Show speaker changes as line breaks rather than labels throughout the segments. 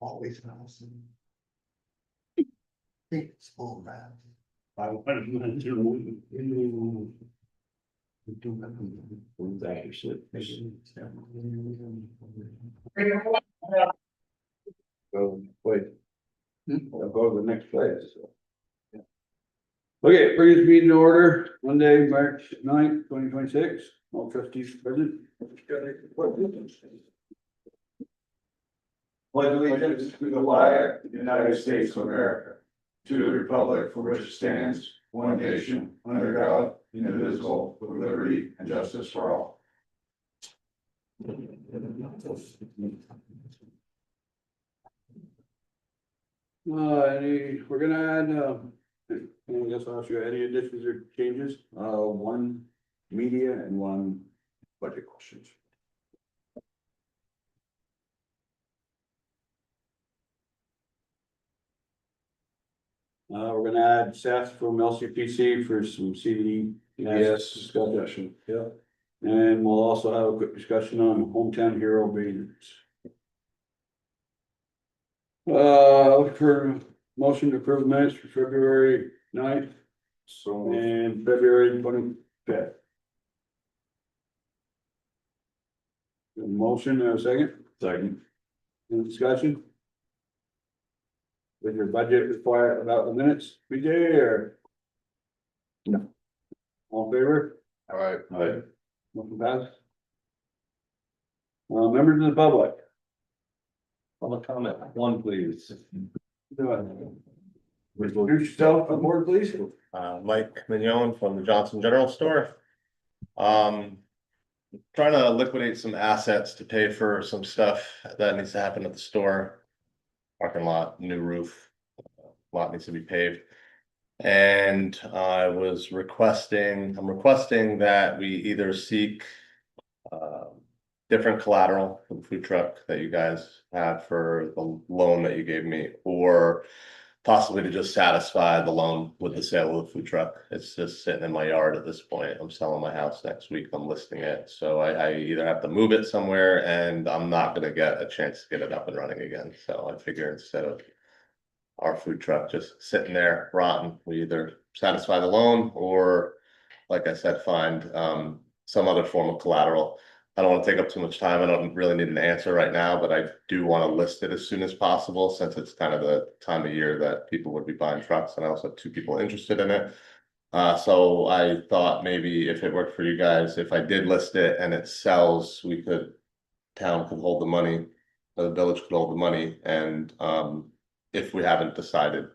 always nice. I think it's all right.
I want to. Go, wait. I'll go to the next place. Okay, previous meeting order, Monday, March 9th, 2026, all trustees present.
Pledge allegiance to the flag of the United States of America, to the republic for which it stands, one nation, under God, indivisible, with liberty and justice for all.
We're gonna add, I guess I'll ask you, any additions or changes? One media and one budget questions. We're gonna add Seth from LCPC for some CD.
Yes.
Discussion. Yeah. And we'll also have a quick discussion on hometown hero banners. For motion to approve minutes for February 9th
So,
and February 25th. Motion and a second?
second,
Any discussion? With your budget required about the minutes, BJ, or? No. All in favor?
all right,
Motion passed. Members of the public.
Public comment, one please.
Introduce yourself on board, please.
Mike Mignon from the Johnson General Store. Trying to liquidate some assets to pay for some stuff that needs to happen at the store. Parking lot, new roof, lot needs to be paved. And I'm requesting that we either seek different collateral for the food truck that you guys have for the loan that you gave me, or possibly to just satisfy the loan with the sale of the food truck. It's just sitting in my yard at this point. I'm selling my house next week. I'm listing it. So I either have to move it somewhere, and I'm not gonna get a chance to get it up and running again. So I figure instead of our food truck just sitting there rotten, we either satisfy the loan or, like I said, find some other form of collateral. I don't want to take up too much time. I don't really need an answer right now, but I do want to list it as soon as possible, since it's kind of the time of year that people would be buying trucks, and I also have two people interested in it. So I thought maybe if it worked for you guys, if I did list it and it sells, town could hold the money, or the village could hold the money, and if we haven't decided,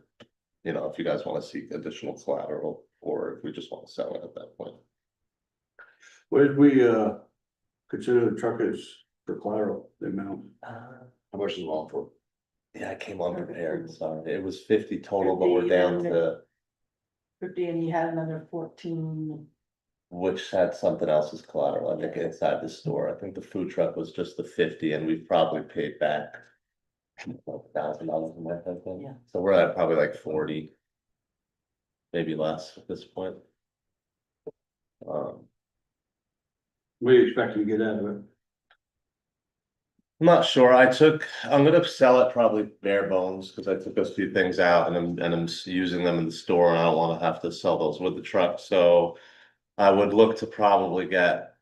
if you guys want to seek additional collateral, or if we just want to sell it at that point.
What did we consider the truck as for collateral, the amount?
how much is it on for?
Yeah, I came unprepared, sorry. It was 50 total, but we're down to,
50, and you had another 14.
which had something else as collateral, I think, inside the store. I think the food truck was just the 50, and we've probably paid back $1,000 in my head.
Yeah.
So we're at probably like 40, maybe less at this point.
What are you expecting to get out of it?
I'm not sure. I'm gonna sell it probably bare bones, because I took those few things out and I'm using them in the store, and I don't want to have to sell those with the truck. So I would look to probably get,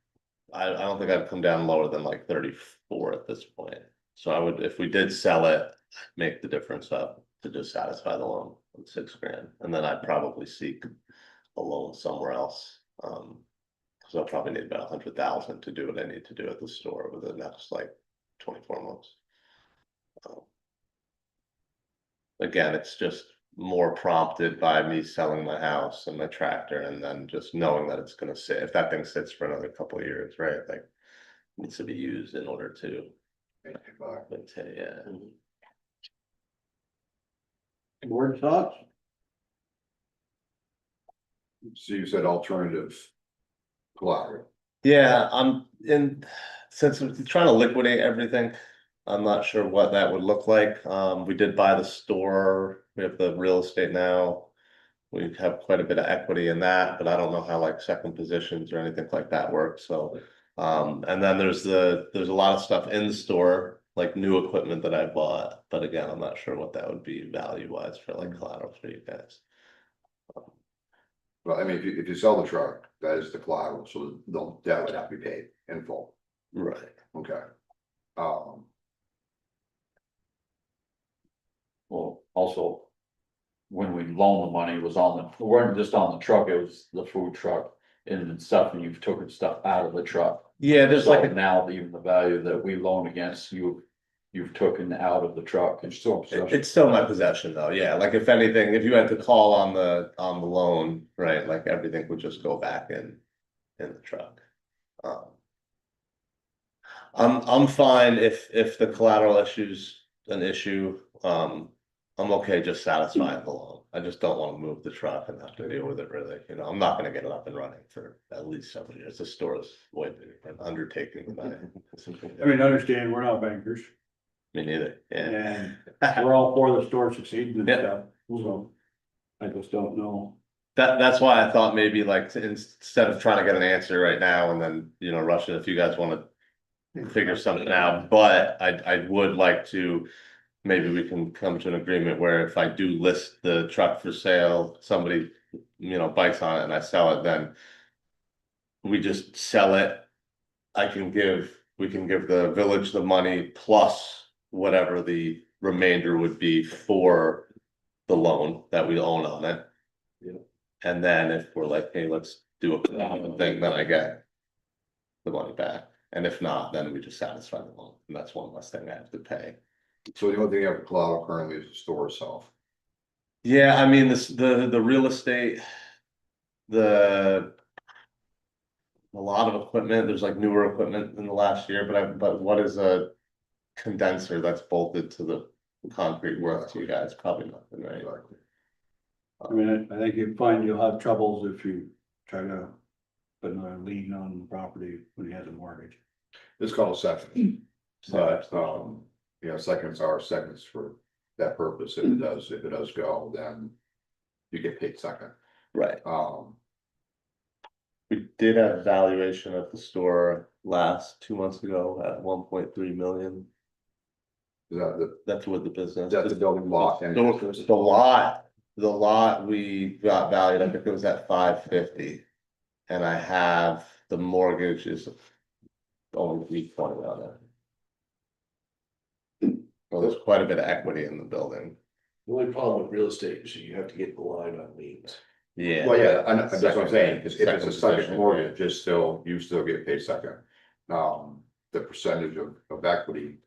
I don't think I'd come down lower than like 34 at this point. So I would, if we did sell it, make the difference up to just satisfy the loan with $6,000, and then I'd probably seek a loan somewhere else. So I'll probably need about 100,000 to do what I need to do at the store within the next like 24 months. Again, it's just more prompted by me selling my house and my tractor, and then just knowing that it's gonna sit, if that thing sits for another couple of years, right? Like, it needs to be used in order to maintain, yeah.
Board thoughts?
So you said alternative collateral.
Yeah, since we're trying to liquidate everything, I'm not sure what that would look like. We did buy the store, we have the real estate now. We have quite a bit of equity in that, but I don't know how like second positions or anything like that work, so. And then there's a lot of stuff in the store like new equipment that I bought, but again, I'm not sure what that would be value wise for like collateral for you guys.
Well, I mean, if you sell the truck, that is the collateral, so that would have to be paid in full,
Right.
okay?
Well, also, when we loaned the money, it was on the, it weren't just on the truck, it was the food truck and stuff, and you've taken stuff out of the truck.
Yeah, there's
So
like a,
now even the value that we loan against, you've taken out of the truck.
It's still.
it's still my possession though, yeah, like if anything, if you had to call on the loan, right, like everything would just go back in the truck. I'm fine if the collateral issue's an issue, I'm okay just satisfying the loan. I just don't wanna move the truck and have to deal with it really, you know, I'm not gonna get it up and running for at least several years, the store is way bigger, an undertaking than
I mean, understand, we're not bankers,
Me neither, yeah.
and we're all for the store succeeding and
Yeah.
stuff, so. I just don't know.
That's why I thought maybe like instead of trying to get an answer right now and then, you know, rush it, if you guys wanna figure something out, but I would like to. Maybe we can come to an agreement where if I do list the truck for sale, somebody, you know, bites on it and I sell it, then. We just sell it. We can give the village the money plus whatever the remainder would be for the loan that we own on it.
Yeah.
And then if we're like, hey, let's do a common thing, then I get the money back. And if not, then we just satisfy the loan. And that's one less thing I have to pay.
So the only thing you have for collateral currently is the store itself.
Yeah, I mean, the real estate. A lot of equipment, there's like newer equipment in the last year, but what is a condenser that's bolted to the concrete worth to you guys? Probably nothing, right?
Exactly.
I mean, I think you find you'll have troubles if you try to put another lien on the property when he has a mortgage.
It's called a second, but, you know, seconds are seconds for that purpose. If it does go, then you get paid second.
Right.
Um,
We did have valuation at the store 2 months ago at 1.3 million.
is that
That's with the business.
that's the building block and.
The lot we got valued, I think it was at 550. And I have the mortgage is only 320 on it. Well, there's quite a bit of equity in the building.
The only problem with real estate is you have to get the line on liens.
Yeah.
Well, yeah, that's what I'm saying, because if it's a
Second
second
position,
mortgage, you still get paid second. The percentage of equity,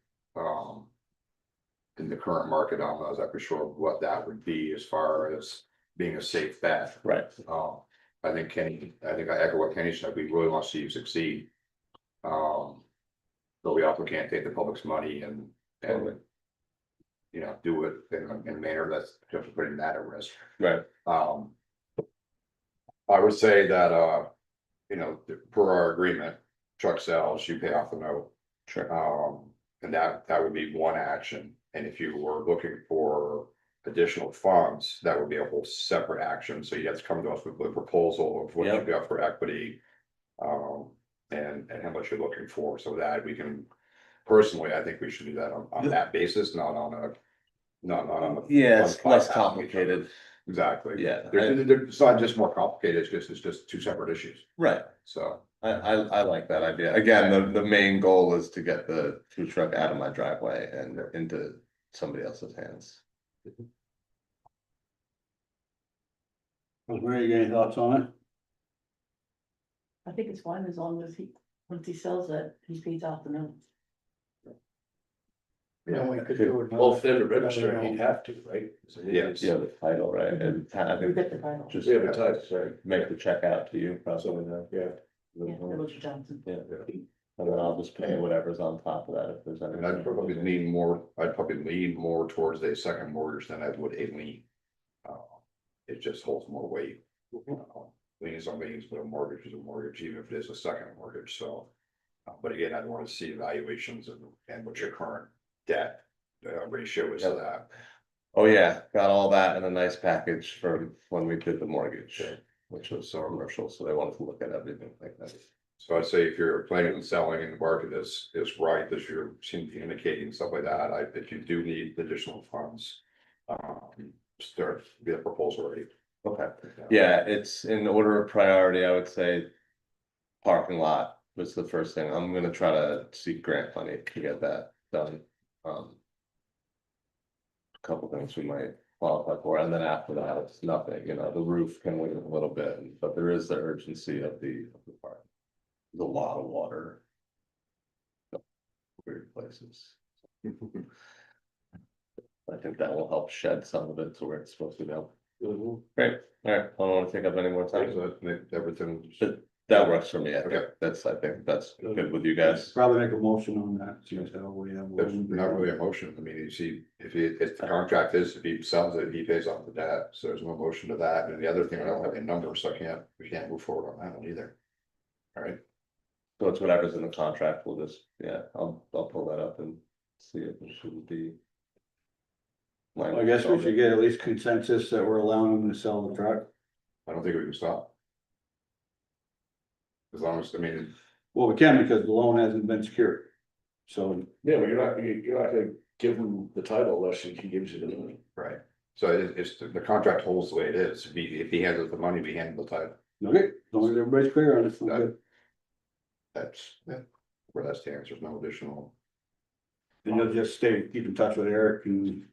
in the current market, I'm not exactly sure what that would be as far as being a safe bet.
Right.
I think I echo what Kenny said, we really want to see you succeed. But we also can't take the public's money and, you know, do it in a manner that's just putting that at risk.
Right.
I would say that, you know, per our agreement, truck sales, you pay off the note.
Sure.
And that would be one action, and if you were looking for additional funds, that would be a whole separate action, so you have to come to us with a proposal of what you've got for equity. And how much you're looking for, so that we can, personally, I think we should do that on that basis, not on a. Not on a.
Yeah, it's less complicated.
Exactly.
Yeah.
It's not just more complicated, it's just two separate issues,
Right.
so.
I like that idea. Again, the main goal is to get the food truck out of my driveway and into somebody else's hands.
Rosemary, you got any thoughts on it?
I think it's fine as long as once he sells it, he pays off the note.
Yeah, we could do it.
Well, if they're registered, he'd have to, right?
Yes.
Yeah, the title, right, and I
We
think
get the title.
just
We have a title, sorry.
make the check out to you, probably,
Yeah.
Yeah, Village of Johnson.
Yeah, and then I'll just pay whatever's on top of that if there's any.
And I'd probably lean more towards a second mortgage than I would a lien. It just holds more weight. Liens on liens, but a mortgage is a mortgage, even if it is a second mortgage, so. But again, I'd want to see evaluations and what your current debt ratio is to that.
Oh, yeah, got all that in a nice package from when we did the mortgage, which was so commercial, so they wanted to look at everything like that.
So I'd say if you're planning on selling and the market is right, as you seem to be indicating, stuff like that, if you do need additional funds. Start, be a proposal ready.
Okay, yeah, it's in order of priority, I would say. Parking lot was the first thing. I'm gonna try to seek grant money to get that done. A couple things we might qualify for, and then after that, it's nothing, you know, the roof can wait a little bit, but there is the urgency of the park. There's a lot of water. Weird places. I think that will help shed some of it to where it's supposed to go. Great, all right, I don't wanna take up any more time.
So everything.
That works for me, I
Okay.
think, I think that's good with you guys.
Probably make a motion on that, since we have.
There's not really a motion. I mean, you see, if the contract is, if he sells it, he pays off the debt, so there's no motion to that. And the other thing, I don't have any numbers, so we can't move forward on that one either. All right,
So it's whatever's in the contract, we'll just, yeah, I'll pull that up and see if it should be.
I guess we should get at least consensus that we're allowing them to sell the truck.
I don't think we can stop. As long as, I mean,
Well, we can because the loan hasn't been secured. So,
Yeah, but you're not gonna give him the title unless he gives you the money.
right, so it's, the contract holds the way it is. If he handles the money, we handle the title.
okay, as long as everybody's clear on it. we're good.
That's, where that stands, there's no additional.
And you'll just keep in touch with Eric and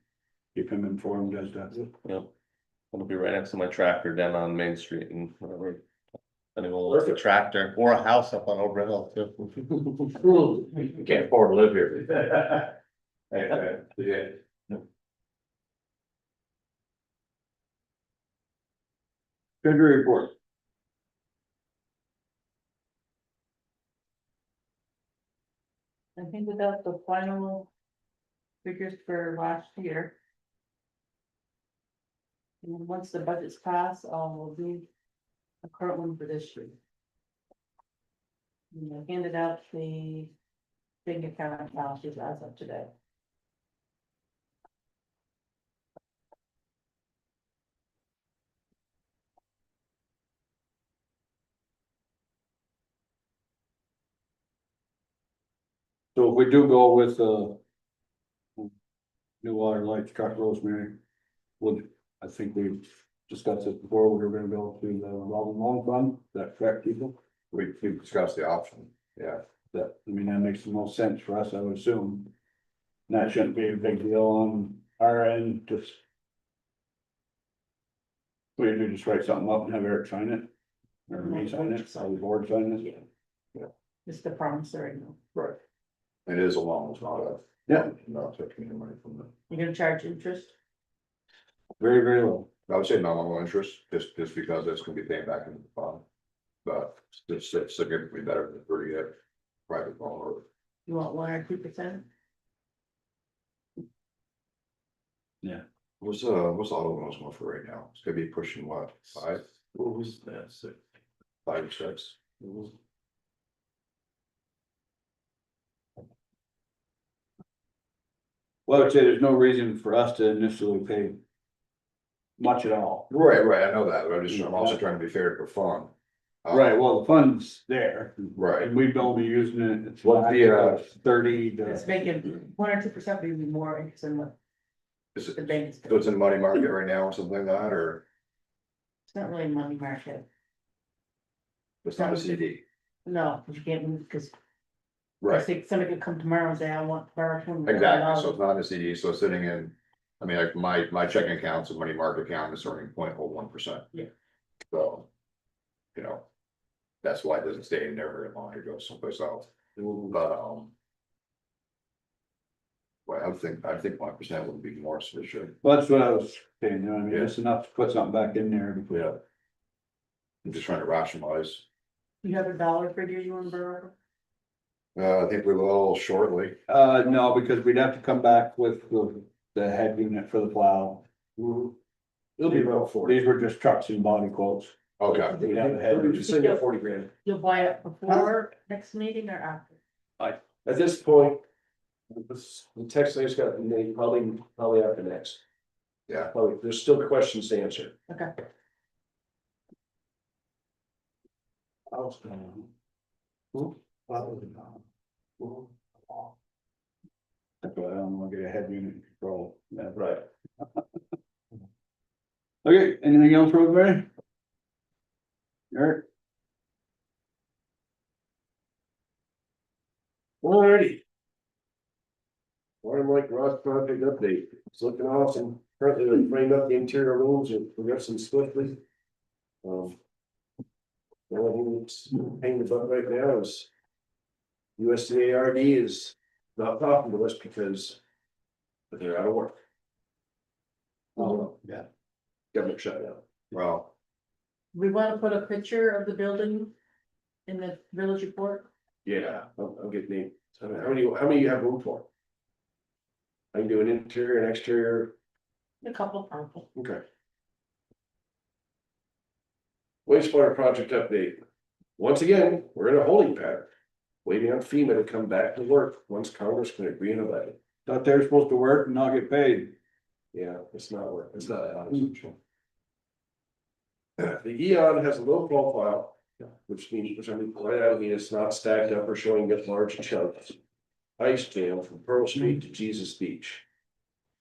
keep him informed as to.
Yep. It'll be right next to my tractor down on Main Street and whatever. Anyone wants a tractor or a house up on Over Hill too.
You can't afford to live here.
Yeah.
Treasury report.
I think without the final figures for last year. And then once the budget's passed, I'll do a current one for this year. And I handed out the big account balances as of today.
So if we do go with, new water lights, truck Rosemary, I think we've discussed it before, we're gonna go to the revolving loan fund, is that correct, people?
We've discussed the option, yeah.
That, I mean, that makes the most sense for us, I would assume. And that shouldn't be a big deal on our end, just. We do just write something up and have Eric sign it. Or me sign it, or the board sign it.
Just the promissory note.
Right. It is a loan, it's not a.
Yeah.
Not taking any money from them.
You're gonna charge interest?
Very, very low.
I would say nominal interest, just because it's gonna be paying back into the fund. But it's significantly better than pretty good private loan or.
You want 1 or 2%?
What's auto loans going for right now? It's gonna be pushing what, 5,
What was that?
5 or 6?
Well, I'd say there's no reason for us to initially pay. Much at all.
Right, I know that, but I'm also trying to be fair to the fund.
Right, well, the fund's there,
Right,
and we've only using it, it's
What's the,
30 to.
It's making 1 or 2% would be more interest than what
is it,
the bank is.
so it's in the money market right now or something like that, or
It's not really money market.
it's not a CD?
No, you can't move because I
Right,
think somebody could come tomorrow and say, I want to borrow $20 million.
exactly, so it's not a CD, so it's sitting in, I mean, like my checking account's a money market account, is earning 0.01%.
Yeah.
So, you know, that's why it doesn't stay in there very long, it goes someplace else, but, well, I think 1% would be more sufficient.
Well, that's what I was saying, you know, I mean,
Yeah.
it's enough to put something back in there before.
Yeah. I'm just trying to rationalize,
You have a dollar figure you want to borrow?
I think we will shortly,
No, because we'd have to come back with the head unit for the plow.
It'll be about 40.
These were just trucks and body quotes.
okay.
We'd have the head.
Just say 40 grand.
You'll buy it before next meeting or after?
At this point, the text I just got, maybe probably after next.
Yeah.
Probably, there's still questions to answer.
Okay.
'Cause, That's why I don't wanna get a head unit control. Yeah.
Right.
Okay, anything else, Rosemary? Eric?
Alrighty. Water Mike Ross project update, it's looking awesome, currently they framed up the interior rooms and progressing swiftly. The only thing that's paying the butt right now is. USDA is not talking to us because. They're out of work.
Oh, yeah.
Government shutdown.
Well,
We wanna put a picture of the building in the village report.
Yeah, I'll get named, how many you have room for? I can do an interior and exterior.
A couple of purple.
Okay. Wastewater project update. Once again, we're in a holding pattern. Waiting on FEMA to come back to work once Congress can agree on a budget.
Thought they were supposed to work and not get paid.
Yeah, it's not working, it's not out. The Eon has a low profile, which means, which I mean, by that I mean it's not stacked up or showing up large chunks. Ice jam from Pearl Street to Jesus Beach.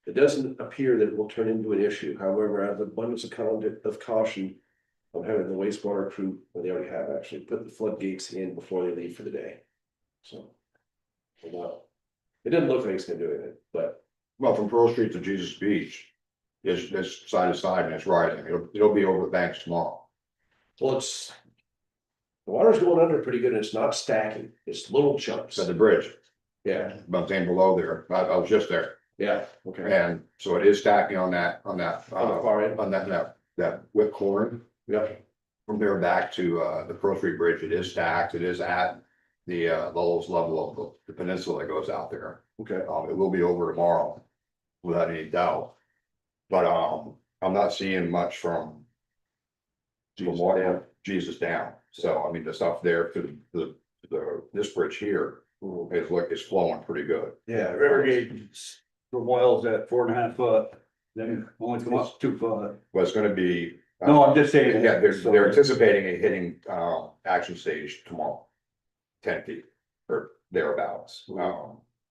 It doesn't appear that it will turn into an issue, however, out of abundance of caution. I'm having the wastewater crew, well, they already have actually put the floodgates in before they leave for the day. So. Well, it doesn't look like it's gonna do anything, but
well, from Pearl Street to Jesus Beach. Is side to side and it's rising. It'll be over the banks tomorrow.
well, it's. The water's going under pretty good and it's not stacking, it's little chunks.
It's at the bridge,
Yeah,
but I'm saying below there. I was just there.
yeah, okay.
And so it is stacking on that,
On the far end.
on that whip corn.
Yeah,
From there back to, the Pearl Street Bridge, it is stacked, it is at the lowest level of the peninsula that goes out there.
okay.
It will be over tomorrow, without any doubt. But, I'm not seeing much from. Jesus down, so I mean, the stuff there to this bridge here is flowing pretty good.
Yeah,
River gauge from wells at 4.5 foot, then only come up 2 foot.
Well, it's gonna be.
No, I'm just saying.
Yeah, they're anticipating it hitting, action stage tomorrow. 10 feet or thereabouts,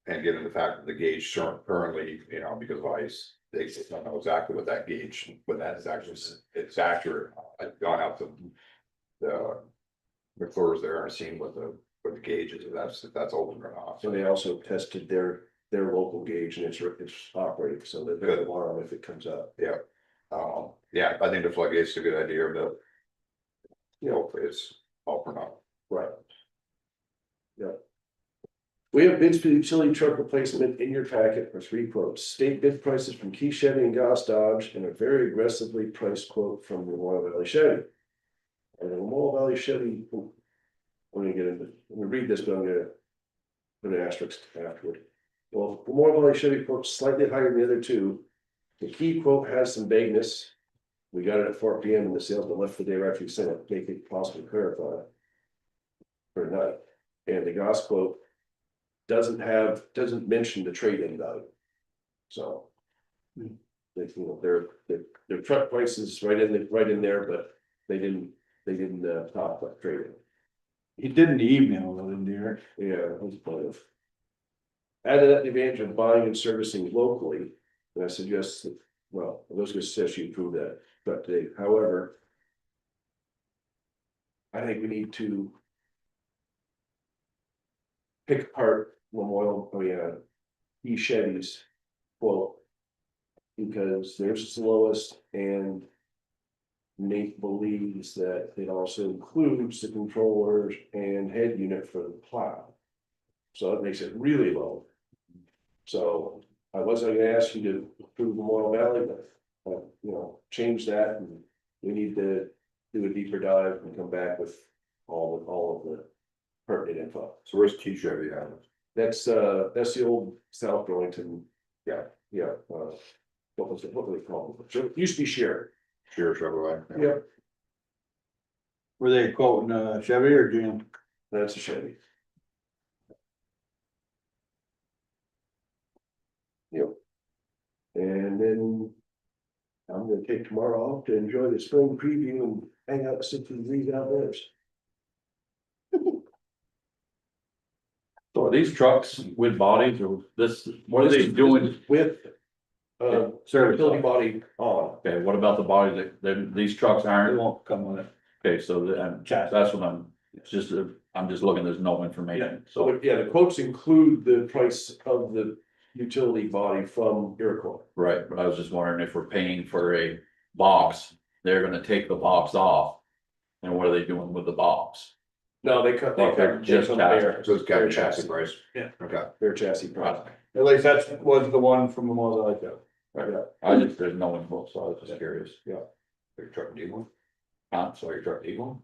and given the fact that the gauge currently, because of ice. They don't know exactly what that gauge, but that is actually, it's accurate. I've gone out to the McClure's there and seen what the gauge is, if that's open or not.
So they also tested their local gauge and it's operating, so that they're alarm if it comes up.
Yeah, I think the floodgate's a good idea, but. Hopefully it's all for naught.
Right. Yeah. We have bids for the utility truck replacement in your packet for 3 quotes. State bid prices from Key Chevy and Goss Dodge and a very aggressively priced quote from Memorial Valley Chevy. And the Memorial Valley Chevy, I'm gonna get into, I'm gonna read this, but I'm gonna put an asterisk afterward. Well, Memorial Valley Chevy quote's slightly higher than the other two. The Key quote has some vagueness. We got it at 4 p.m. and the salesman left the day after he sent it, make it possible to clarify. For tonight, and the Goss quote doesn't mention the trade-in value. So. They, their truck price is right in there, but they didn't talk about trade-in.
He did an email though, didn't he, Eric?
Yeah, that was part of. Added that the advantage of buying and servicing locally, and I suggest that, well, I was gonna suggest you approve that, but however. I think we need to. Pick apart Memorial, Chevy's quote. Because theirs is the lowest and. Nate believes that it also includes the controllers and head unit for the plow. So it makes it really low. So I wasn't gonna ask you to approve Memorial Valley, but, change that and we need to do a deeper dive and come back with all of the pertinent info.
So where's T Chevy at?
That's the old South Burlington. Yeah, what was they called? It used to be Share.
Sure, Chevrolet.
Yep,
Were they quoting Chevy or Jim?
that's a Chevy. Yep. And then. I'm gonna take tomorrow off to enjoy the spring preview and hang out 60 degrees outdoors.
Are these trucks with bodies or this, what are they doing?
With,
Service.
utility body on.
Okay, what about the bodies these trucks
They
aren't,
won't come with it.
okay, so that's what it's just, I'm just looking, there's no
Yeah,
information,
so, yeah, the quotes include the price of the utility body from Iroquois.
right, but I was just wondering if we're paying for a box, they're gonna take the box off. And what are they doing with the box?
No, they cut,
Well, they're just
bare,
So it's got
bare
a chassis
chassis,
price.
Yeah.
Okay.
bare chassis price.
At least that's was the one from the model like that.
Yeah.
I just, there's no info, so I was just curious.
Your truck diesel?
So your truck equal?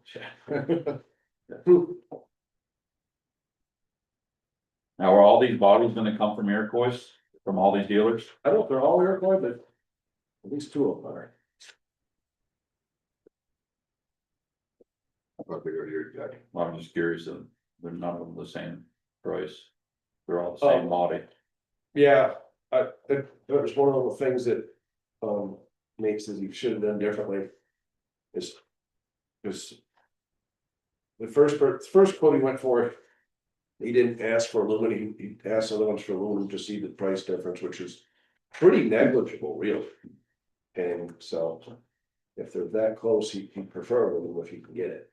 Now, are all these bodies gonna come from Iroquois, from all these dealers?
I don't know if they're all Iroquois, but at least two of them are.
Well, I'm just curious, they're none of them the same price. They're all the same body.
Yeah, that was one of the things that, Nate says he should have done differently. Is. The first quote he went for. He didn't ask for aluminum, he asked other ones for aluminum to see the price difference, which is pretty negligible, really. And so, if they're that close, he'd prefer aluminum if he can get it.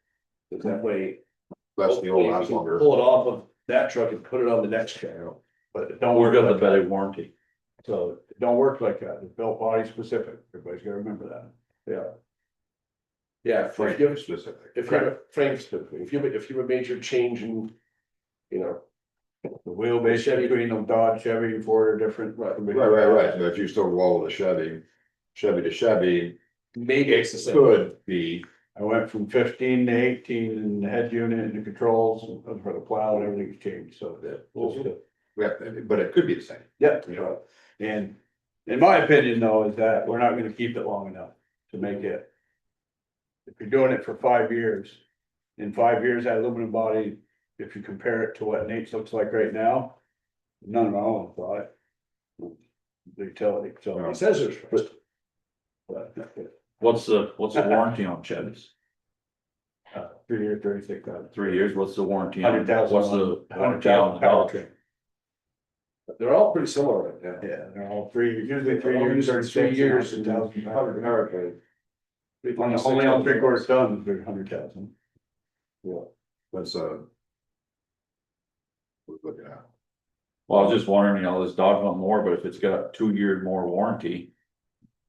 Because that way.
That's the old
hopefully
house
he can
longer.
Pull it off of that truck and put it on the next truck. But it don't
We've
work
got the
like that.
better warranty.
So it don't work like that. It's built body specific. Everybody's gotta remember that.
Yeah. Yeah,
Frame
if you,
specific.
if you're frame specifically, if you have a major change in, you know.
The wheelbase
Chevy.
between them Dodge, Chevy and Ford are different.
Right.
Right, so if you still roll with a Chevy to Chevy,
Maybe it's the same.
could be,
I went from 15 to 18 in the head unit and the controls for the plow and everything's changed, so that.
but it could be the same.
Yeah, you know, and in my opinion though, is that we're not gonna keep it long enough to make it. If you're doing it for 5 years, in 5 years, that aluminum body, if you compare it to what Nate's looks like right now, none of my own thought it. The utility, so.
It says there's.
But,
What's the warranty on Chevys?
3 years, 36,000.
3 years, what's the warranty? on-
100,000.
What's the warranty on the Dodge?
They're all pretty similar right now.
Yeah, they're all usually 3
All
years,
usually 3 years and
100,000.
100.
Only on 3/4 tons, they're 100,000.
That's we're looking at.
Well, I was just wondering, this Dodge want more, but if it's got a 2-year more warranty,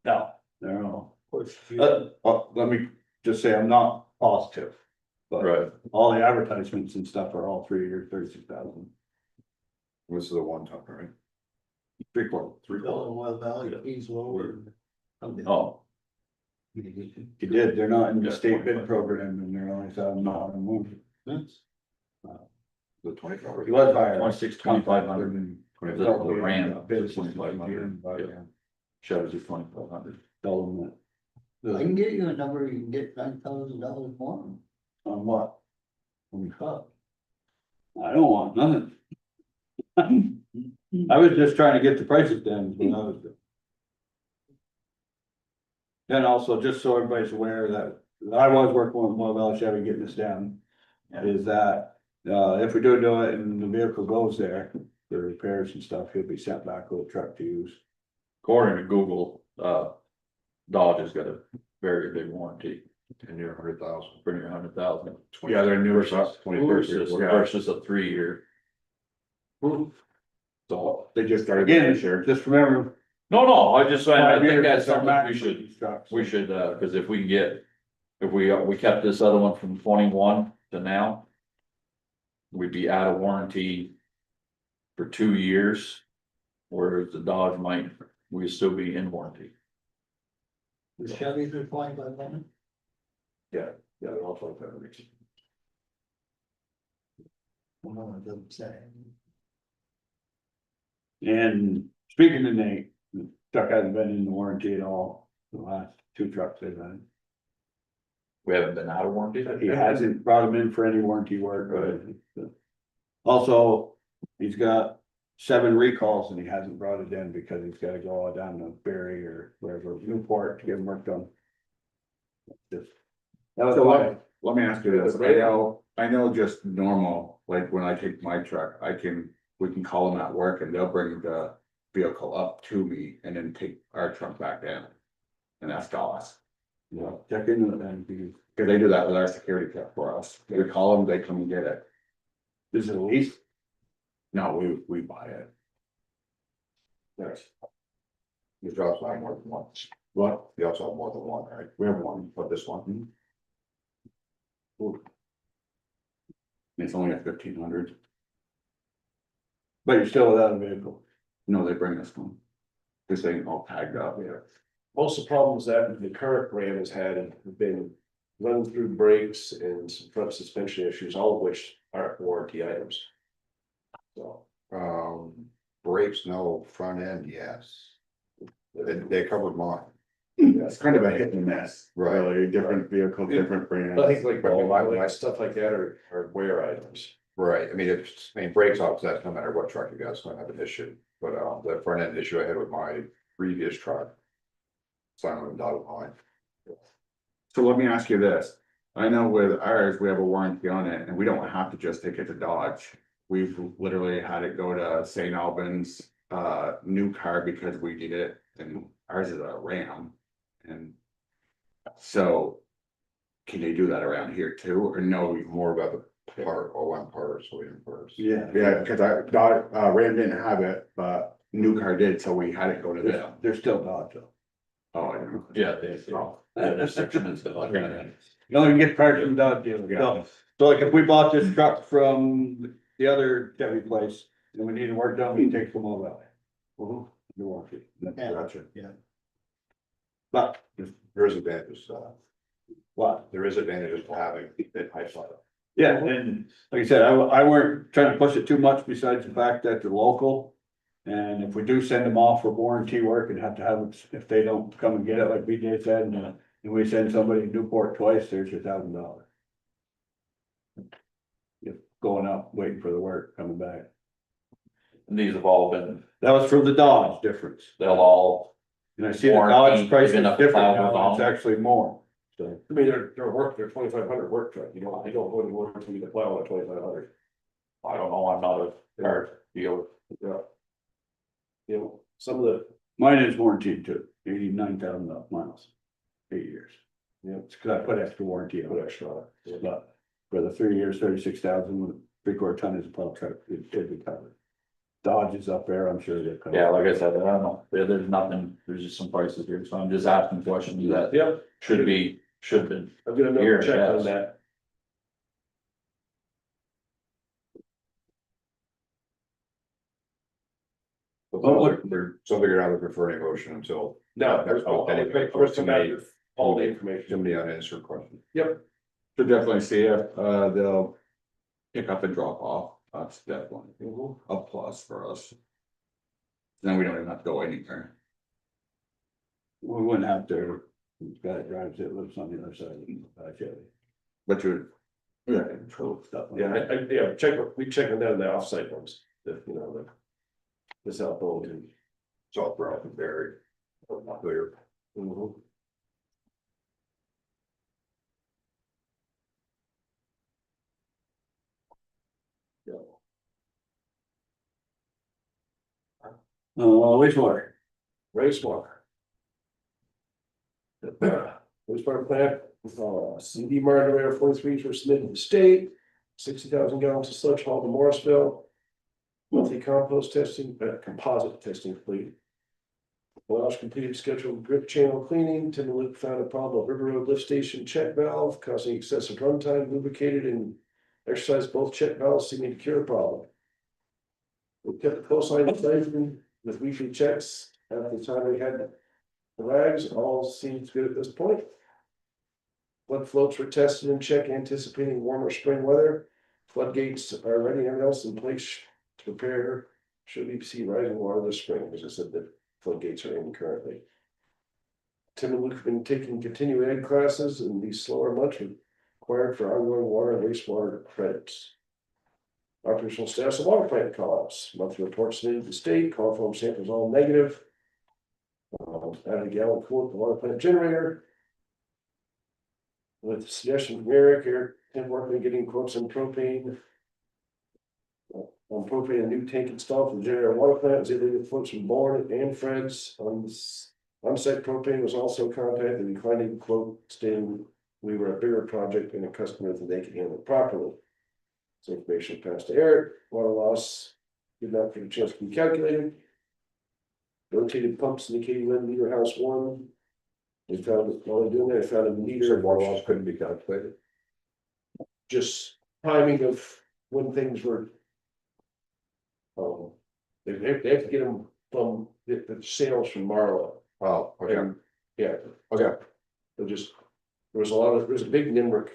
No, they're all. Let me just say, I'm not positive. But
right?
all the advertisements and stuff are all 3 years, 36,000.
This is a 1 ton, right?
3/4.
Well, value, he's lower.
Oh,
You did, they're not in the
Yeah,
state bid
25.
program and they're only $1,000 more.
The 24.
He was higher.
26, 2,500.
Twenty-
The Ram
Bid
is 2,500. Yeah. Chevy's is 2,500.
Tell them
I
that.
can get you a number, you can get $9,000 more
On what?
on the truck.
I don't want nothing. I was just trying to get the prices down when I was doing. And also, just so everybody's aware that I was working with Mobile Chevy getting this down. Is that, if we do it and the vehicle goes there for repairs and stuff, he'll be sent back with a truck to use.
According to Google, Dodge has got a very big warranty,
10-year, 100,000.
pretty near 100,000.
Yeah, they're newer
Versus,
trucks.
versus a 3-year.
So they just, again, just remember.
No, I just, I
5
think
years
that's
is our
something we
max for
should,
these trucks.
cause if we can get, if we kept this other one from 21 to now. We'd be out of warranty for 2 years. Whereas the Dodge we'd still be in warranty.
The Chevys are 2,500.
Yeah, they're all 25.
Well, it doesn't say.
And speaking of Nate, the truck hasn't been in the warranty at all, the last 2 trucks they've had.
We haven't been out of warranty.
He hasn't brought them in for any warranty work, but. Also, he's got 7 recalls and he hasn't brought it in because he's gotta go all down to Berry or wherever, Newport to get them work done. That was
So
why.
let me ask you this, I know just normal
like when I take my truck, we can call them at work and they'll bring the vehicle up to me and then take our truck back down. And that's cost. You know, check into it then, because they do that with our security truck for us. We call them, they come and get it.
Is it a lease?
No, we buy it.
Yes.
You also have more than one.
What?
You also have more than one, right?
We have one.
But this one,
It's only at 1,500. But you're still without a vehicle. No, they bring us one. Cause they ain't all tagged up.
Yeah. Most of the problems that the current Ram has had have been run through brakes and some front suspension issues, all of which aren't warranty items. So,
brakes, no, front end, yes. They covered mine.
It's kind of a hit and miss.
Right.
Really, different vehicle, different brands.
I think like,
my-
stuff like that are wear items.
Right, brakes offsets, no matter what truck you got, it's gonna have an issue, but, the front end issue I had with my previous truck. Signed on dotted line.
So let me ask you this. I know with ours, we have a warranty on it and we don't have to just take it to Dodge. We've literally had it go to St. Albans, new car because we did it and ours is a Ram. And so can they do that around here too, or no?
More about the part, or one part, so we didn't first.
Yeah, because Ram didn't have it, but new car did, so we had it go to them.
They're still Dodge though.
Oh, I know.
Yeah, there's section and stuff like that.
You only can get parts from Dodge dealers.
Yeah.
So like if we bought this truck from the other Chevy place and we needed work done, we take them all out.
Mhm.
The warranty.
Gotcha.
But
There is advantages,
what?
there is advantages to having that high side.
Yeah, and like I said, I weren't trying to push it too much besides the fact that they're local. And if we do send them off for warranty work and have to have, them if they don't come and get it, like BJ said, and we send somebody to Newport twice, there's your $1,000. You're going up, waiting for the work, coming back.
And these have all been,
That was for the Dodge difference.
they'll all,
And I see the
Warranty,
Dodge price is
even up
different
to
now, it's
$1,000.
actually more. So,
I mean, they're 2,500 work truck, you don't go to warranty the plow on a 2,500.
I don't know, I'm not a car dealer.
Yeah. You know, some of the,
mine is warranted too, 89,000 miles, 8 years.
Yeah.
It's cause I put extra warranty on
put
it,
extra on it.
but for the 3 years, 36,000 with 3/4 ton is a plow truck, it'd be covered. Dodge is up there, I'm sure they're covered.
Yeah, like I said, I don't know, there's nothing, there's just some prices here, so I'm just asking questions that
Yeah,
should have been.
I'm gonna
Here,
check on
yes.
that.
So you're not looking for any motion until.
No,
Next
I'll
month, anyway.
wait for us to get all the information.
Somebody unanswered question.
Yep,
To definitely see if, they'll pick up and drop off, that's definitely a plus for us. Then we don't even have to go anywhere.
We wouldn't have to, this guy drives it, lives on the other side of Chevy.
But you,
Yeah, control stuff. like
yeah,
that.
we check on that in the offsite ones, the South Bulletin.
Salt brown and berry. Clear.
Mhm. Yeah.
Wastewater.
Racewater. Wastewater plant, CD moderator 43 were submitted to the state, 60,000 gallons of sludge hauled to Morrisville. Monthly compost testing, composite testing complete. Welsh completed scheduled drip channel cleaning, Timberlake found a problem at River Road lift station check valve causing excessive runtime, lubricated and exercised both check valves seeming to cure the problem. We kept a close line of sight with weekly checks at the time we had the rags, all seems good at this point. Flood floats were tested and checked anticipating warmer spring weather. Floodgates are ready and everything else in place to prepare. Should we see rising water this spring, as I said, the floodgates are in currently. Tim and Luke have been taking continuing ed classes and these slower months required for ongoing water and wastewater credits. Operational status of water plant call-ups, monthly reports submitted to the state, call form samples all negative. Added a gallon quote the water plant generator. With suggestion from Eric here, Tim working getting quotes on propane. On propane, a new tank installed for the generator water plant was illegal floats from Bourne and Fred's on-site propane was also contacted, declining quote, stating we were a bigger project and a customer that they could handle it properly. So information passed to Eric, water loss did not get a chance to be calculated. Rotated pumps in the Katie Lynn meter house one. They found, while they're doing that, they found a
So
meter.
water loss couldn't be calculated.
Just timing of when things were. They have to get them from the sales from Marlow.
Oh, okay,
And, yeah,
okay,
there was a big NIMRIC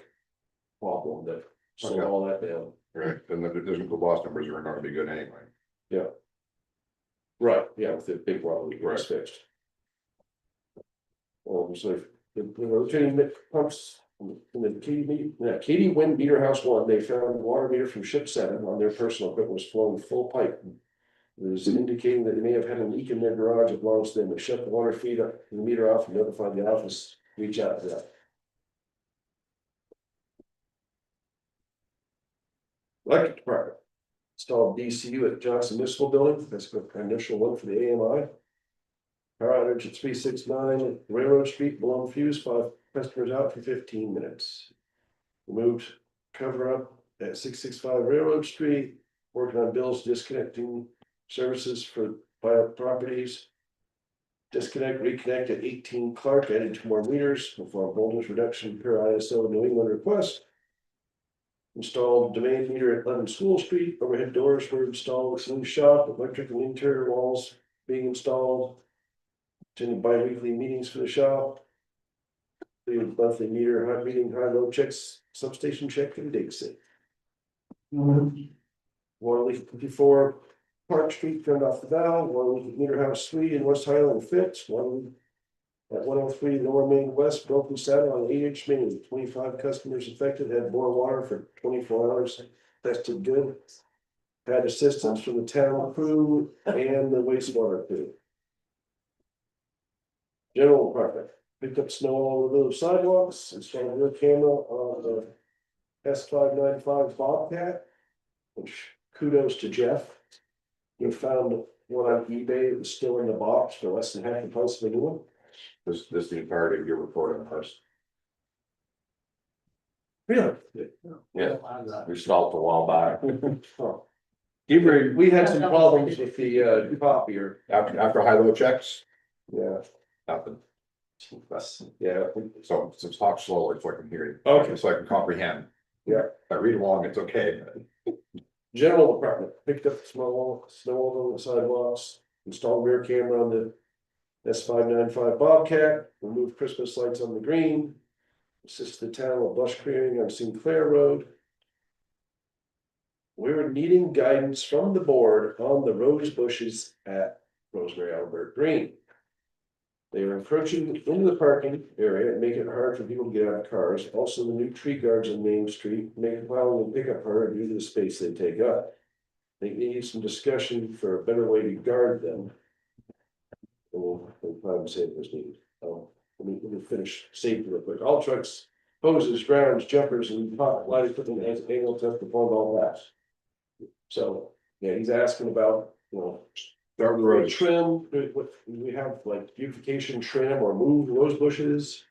problem that slowed all that down.
right, then the loss numbers are not gonna be good anyway.
Right, yeah, with the big problem that was
Right.
fixed. So the rotating pumps in the Katie Wind Meter House one, they found water meter from ship 7 on their personal equipment was flowing full pipe. It was indicating that they may have had a leak in their garage. It belongs to them. They shut the water feed up, the meter off and notified the office, reach out to that. Electric department. Installed DCU at Johnson Municipal Building. That's the initial one for the AMI. Power outage at 369 Railroad Street, blown fuse, 5 customers out for 15 minutes. Removed cover up at 665 Railroad Street, working on bills disconnecting services for private properties. Disconnect, reconnect at 18 Clark, added 2 more meters before voltage reduction per ISO New England request. Installed demand meter at 11 School Street, overhead doors were installed, new shop, electrical interior walls being installed. Attended bi-weekly meetings for the shop. The monthly meter, high reading, high low checks, substation check and dig sit. Water leak 54 Park Street, turned off the valve, water leak at Meter House 3 in West Highland fixed, one at 103 Lower Main West, broken saddle on 8-inch main, 25 customers affected, had boil water for 24 hours, tested good. Had assistance from the town crew and the wastewater crew. General department, picked up snow all over the sidewalks, installed a rear camera on the S595 Bobcat. Which kudos to Jeff. You found one on eBay that was still in the box for less than half the price of a new one.
This is the entirety of your report on first.
Really?
Yeah, we stopped a while back.
Oh,
Hebrew,
we had some problems with the copier.
After high-low checks,
Yeah,
nothing.
yeah.
So talk slowly so I can hear you.
Okay.
So I can comprehend.
Yeah.
If I read along, it's okay.
General department picked up snow over the sidewalks, installed rear camera on the S595 Bobcat, removed Christmas lights on the green. Assisted the town with brush clearing on Sinclair Road. We were needing guidance from the board on the rose bushes at Rosemary Albert Green. They are encroaching into the parking area and making it hard for people to get out of cars. Also, the new tree guards on Main Street make it plowing and pickup hard due to the space they take up. They need some discussion for a better way to guard them. We'll probably say it was needed. Let me finish safety real quick. All trucks, hoses, grounds, jumpers, and light equipment has annual test performed all that. So, yeah, he's asking about,
Dark roads.
trim, what, we have like beautification trim or move rose bushes.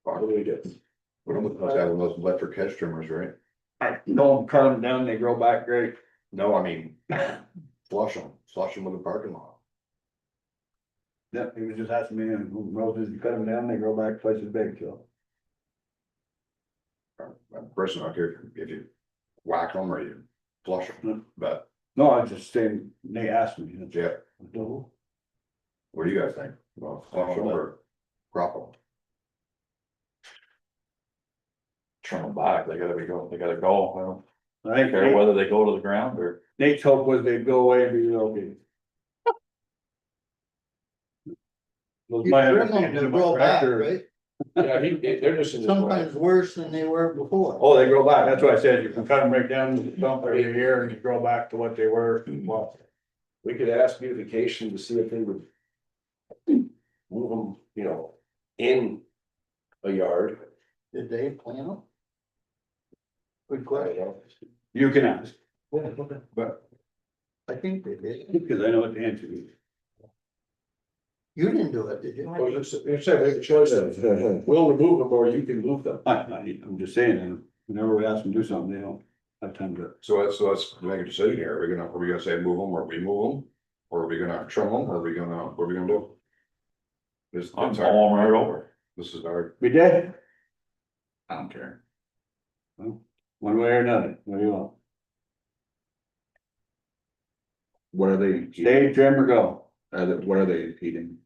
What do we do?
We don't have those electric hedge trimmers, right?
I don't cut them down, they grow back great.
No, I mean, flush them with the parking lot.
Yep, he was just asking me, and roses, you cut them down, they grow back twice as big, so.
Personally, I don't care if you whack them or you flush them, but
No, I was just saying, they asked me.
yeah, what do you guys think? Well, flush them or crop them?
Turn them back, they gotta go. I
I
don't
think
care whether they go to the ground or.
Nate's hope was they'd go away and be okay. Was
You
my
trim them
understanding
to
of my
grow back,
tractor.
right?
Yeah, they're just in this way.
Sometimes worse than they were before.
Oh, they grow back, that's what I said, you can cut them right down the stump every year and you grow back to what they were. Well,
We could ask beautification to see if they would. Move them, in a yard.
Did they plant them? Good question.
you can ask.
But
I think they did.
Because I know what the answer is.
You didn't do it, did you?
Well, you said make a choice of, we'll remove them or you can move them.
I'm just saying, and whenever we ask them to do something, they don't have time to.
so let's make a decision here. Are we gonna say move them or remove them? Or are we gonna trim them? Or are we gonna, what are we gonna do? This,
I'm
it's
hauling
our,
right over.
this is our,
We did,
I don't care.
one way or another, what do you want?
What are they?
Stay, trim or go?
What are they heating?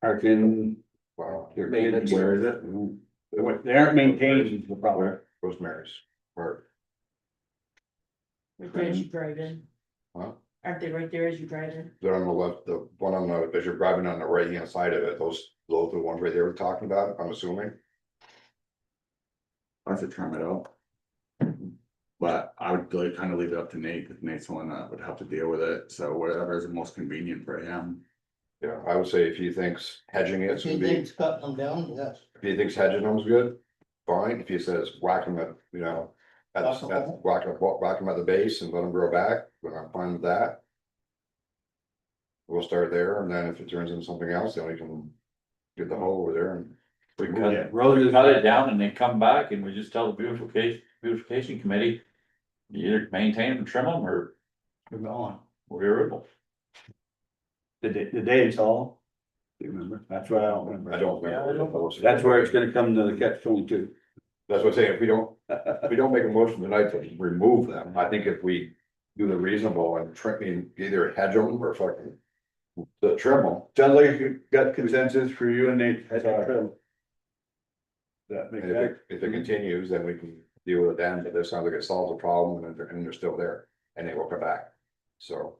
Parking,
wow,
your
Maintenance.
kids, where is it? They aren't maintained is the problem.
Rosemary's, or,
Right there as you drive in.
Huh?
Aren't they right there as you drive in?
they're on the left, the one on the, as you're driving on the right hand side of it, those are the ones right there we're talking about, I'm assuming.
I have to trim it out. But I would like kind of leave it up to Nate, because Nate's the one that would have to deal with it, so whatever is the most convenient for him.
Yeah, I would say if he thinks hedging
If
it's
he
gonna be,
thinks cutting them down, yes.
if he thinks hedging them's good, fine, if he says whack them at, you know.
Whack 'em
At,
all.
whack them at the base and let them grow back, then I'm fine with that. We'll start there, and then if it turns into something else, then we can get the hole over there and.
We
Yeah,
cut,
Rose
we
is,
cut it down and they come back and we just tell the beautification committee. You either maintain them, trim them, or
we're gone.
we're irritable.
The day it's all. Do you remember? That's why I don't remember.
I don't remember.
That's where it's gonna come to the catch-22.
That's what I'm saying, if we don't make a motion tonight to remove them, I think if we do the reasonable and trim, either hedge them or fucking. The trim them,
Sounds like you got consensus for you and Nate.
I think trim.
That makes
and
sense.
if it continues, then we can deal with it then, but this sounds like it solves the problem and they're still there, and they will come back. So,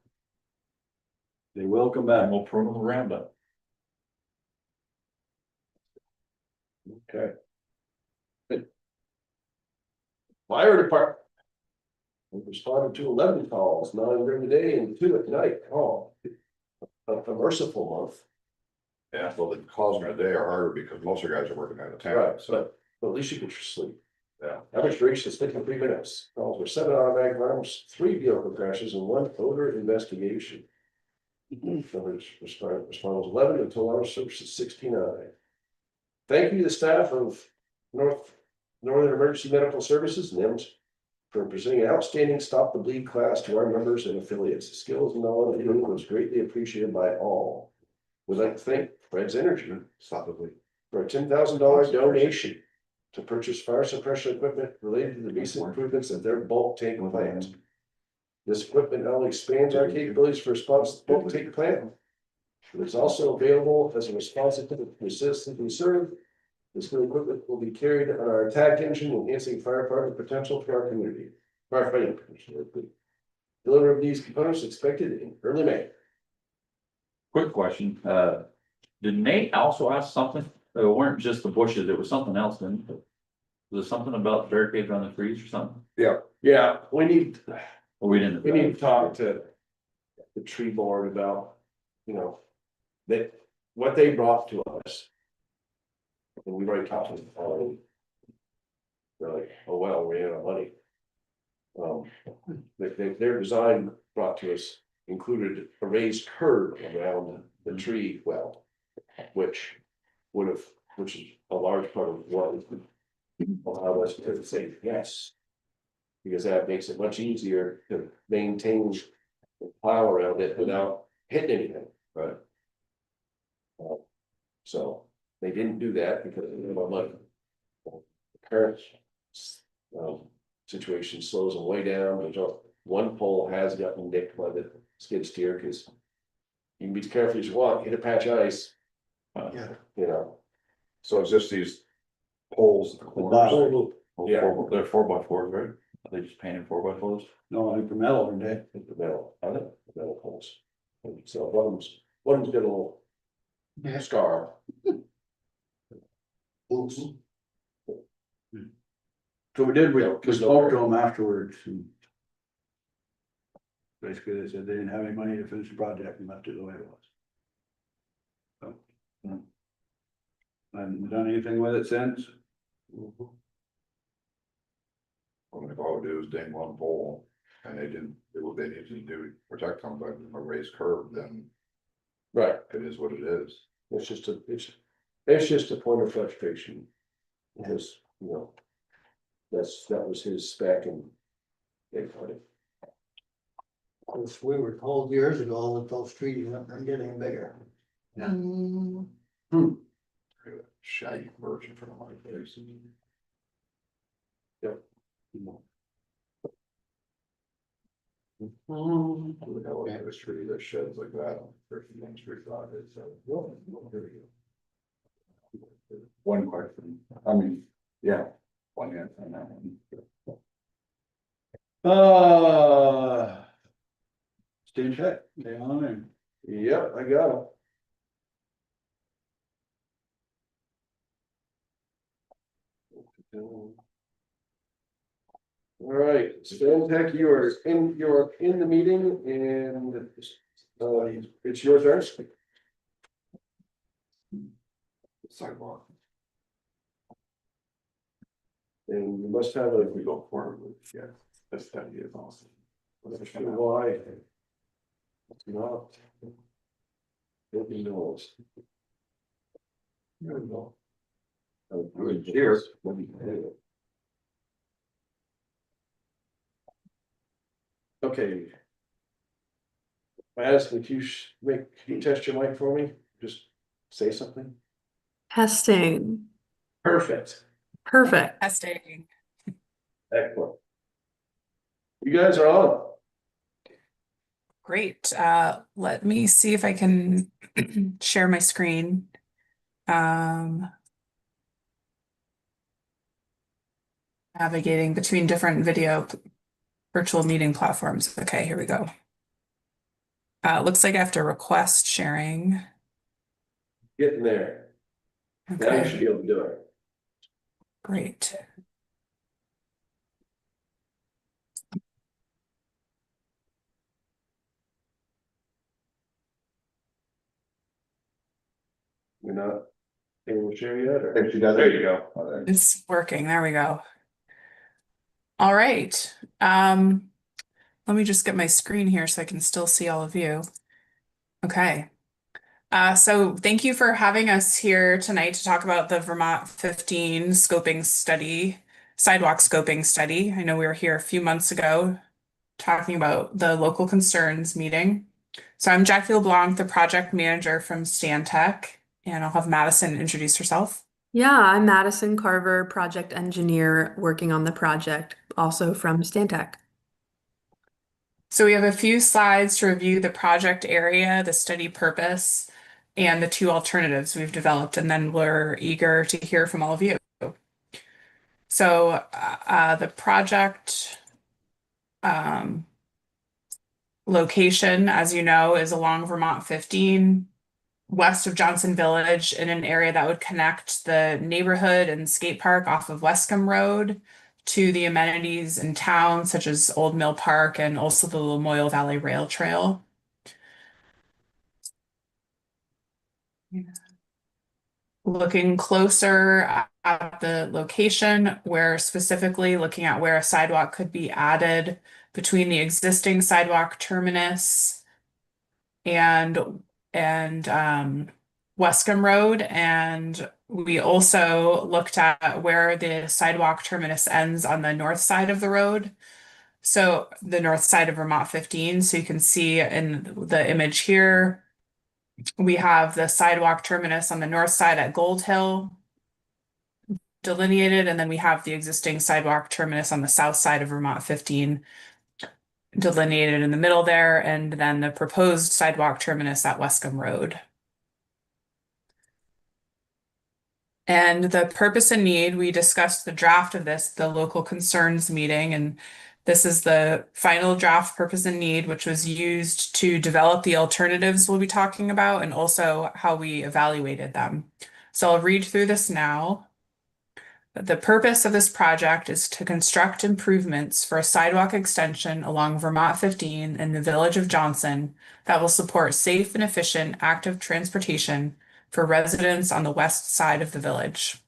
They will come
And
back.
we'll prune them around up.
Okay. Good. Fire department. We responded to 11 calls, 9 during the day and 2 at night. Oh. A merciful month.
yeah, well, the calls in a day are harder because most of the guys are working out of town,
Right,
so,
but at least you get your sleep.
yeah.
Average duration is 53 minutes. Calls were 7 automatic alarms, 3 vehicle crashes, and 1 odor investigation. Numbers responded was 11 until our service is 69. Thank you to the staff of Northern Emergency Medical Services, NIMS, for presenting an outstanding Stop the Bleed class to our members and affiliates. The skills and knowledge given was greatly appreciated by all. We'd like to thank Fred's Energy
Stop the bleed.
for a $10,000 donation to purchase fire suppression equipment related to the recent improvements at their bulk tank plant. This equipment not only expands our capabilities for response to the bulk tank plant, but it's also available as a response to the citizens we serve. This new equipment will be carried on our attack engine, enhancing firefighter potential for our community. Firefighting potential. Delivery of these components expected in early May.
Quick question, did Nate also ask something? It weren't just the bushes, it was something else, didn't it? Was it something about barricades around the trees or something?
Yeah, we need
Or we didn't?
to talk to the tree board about, you know, that what they brought to us. And we've already talked to them already. They're like, oh, well, we out of money. Their design brought to us included a raised curb around the tree well. Which is a large part of what would allow us to say yes. Because that makes it much easier to maintain the plow around it without hitting anything.
Right.
So they didn't do that because of the money. The current situation slows them way down. There's one pole has gotten nicked by the skid steer because you can be as careful as you want, hit a patch of ice,
Yeah.
you know.
So it's just these poles at the corners.
Yeah.
They're 4x4s, right? Are they just painted 4x4s?
No, I think for metal, aren't they?
Hit the metal, on it, the metal poles. And so one of them's got a little
Yeah.
scar.
Oops.
So we did, we
There's no
spoke to them afterwards and. Basically, they said they didn't have any money to finish the project and left it the way it was. So. I haven't done anything with it since.
All we do is ding one pole. And they didn't, what they needed to do to protect them, but a raised curb, then
Right,
it is what it is.
it's just a point of frustration. Because, you know. That was his spec and. They put it.
Which we were told years ago that those trees aren't getting bigger.
Yeah.
Mm,
Shaggy version for my place. Look how I have a tree that sheds like that on 31st Street Drive, so. One question, I mean, yeah, one answer on that one.
Stay in check, stay on in.
Yep, I got him. All right, Stan Tech, you're in the meeting and it's your turn.
Sidewalk,
And you must have a,
if we go forward with, yeah, this study is awesome.
why. It's not. Nobody knows. There we go.
Cheers.
Okay. Madison, can you test your mic for me? Just say something.
Testing.
Perfect.
Perfect.
Testing.
Excellent. You guys are on.
Great. Let me see if I can share my screen. Navigating between different virtual meeting platforms. Okay, here we go. Looks like I have to request sharing.
Getting there. Now you should
Okay,
be able to do it.
great.
You're not able to share yet, or?
There you go.
It's working. There we go. All right. Let me just get my screen here so I can still see all of you. Okay. So thank you for having us here tonight to talk about the Vermont 15 scoping study, sidewalk scoping study. I know we were here a few months ago talking about the local concerns meeting. So I'm Jackie LeBlanc, the project manager from Stantec, and I'll have Madison introduce herself.
Yeah, I'm Madison Carver, project engineer working on the project, also from Stantec.
So we have a few slides to review the project area, the study purpose, and the two alternatives we've developed, and then we're eager to hear from all of you. So the project location, as you know, is along Vermont 15, west of Johnson Village, in an area that would connect the neighborhood and skate park off of Wescom Road to the amenities in town, such as Old Mill Park and also the Lamoille Valley Rail Trail. Looking closer at the location, we're specifically looking at where a sidewalk could be added between the existing sidewalk terminus and Wescom Road, and we also looked at where the sidewalk terminus ends on the north side of the road. So the north side of Vermont 15. So you can see in the image here, we have the sidewalk terminus on the north side at Gold Hill delineated, and then we have the existing sidewalk terminus on the south side of Vermont 15 delineated in the middle there, and then the proposed sidewalk terminus at Wescom Road. And the purpose and need, we discussed the draft of this, the local concerns meeting, and this is the final draft purpose and need, which was used to develop the alternatives we'll be talking about and also how we evaluated them. So I'll read through this now. The purpose of this project is to construct improvements for a sidewalk extension along Vermont 15 in the village of Johnson that will support safe and efficient active transportation for residents on the west side of the village.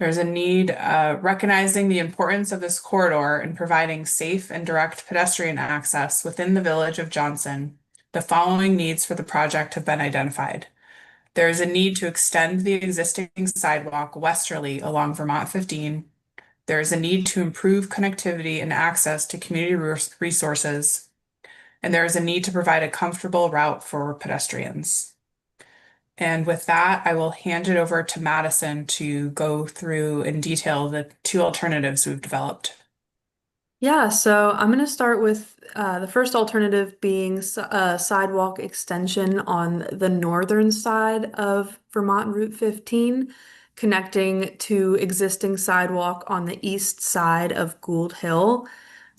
There's a need, recognizing the importance of this corridor in providing safe and direct pedestrian access within the village of Johnson. The following needs for the project have been identified. There is a need to extend the existing sidewalk westerly along Vermont 15. There is a need to improve connectivity and access to community resources. And there is a need to provide a comfortable route for pedestrians. And with that, I will hand it over to Madison to go through in detail the two alternatives we've developed.
Yeah, so I'm going to start with the first alternative being a sidewalk extension on the northern side of Vermont Route 15, connecting to existing sidewalk on the east side of Gould Hill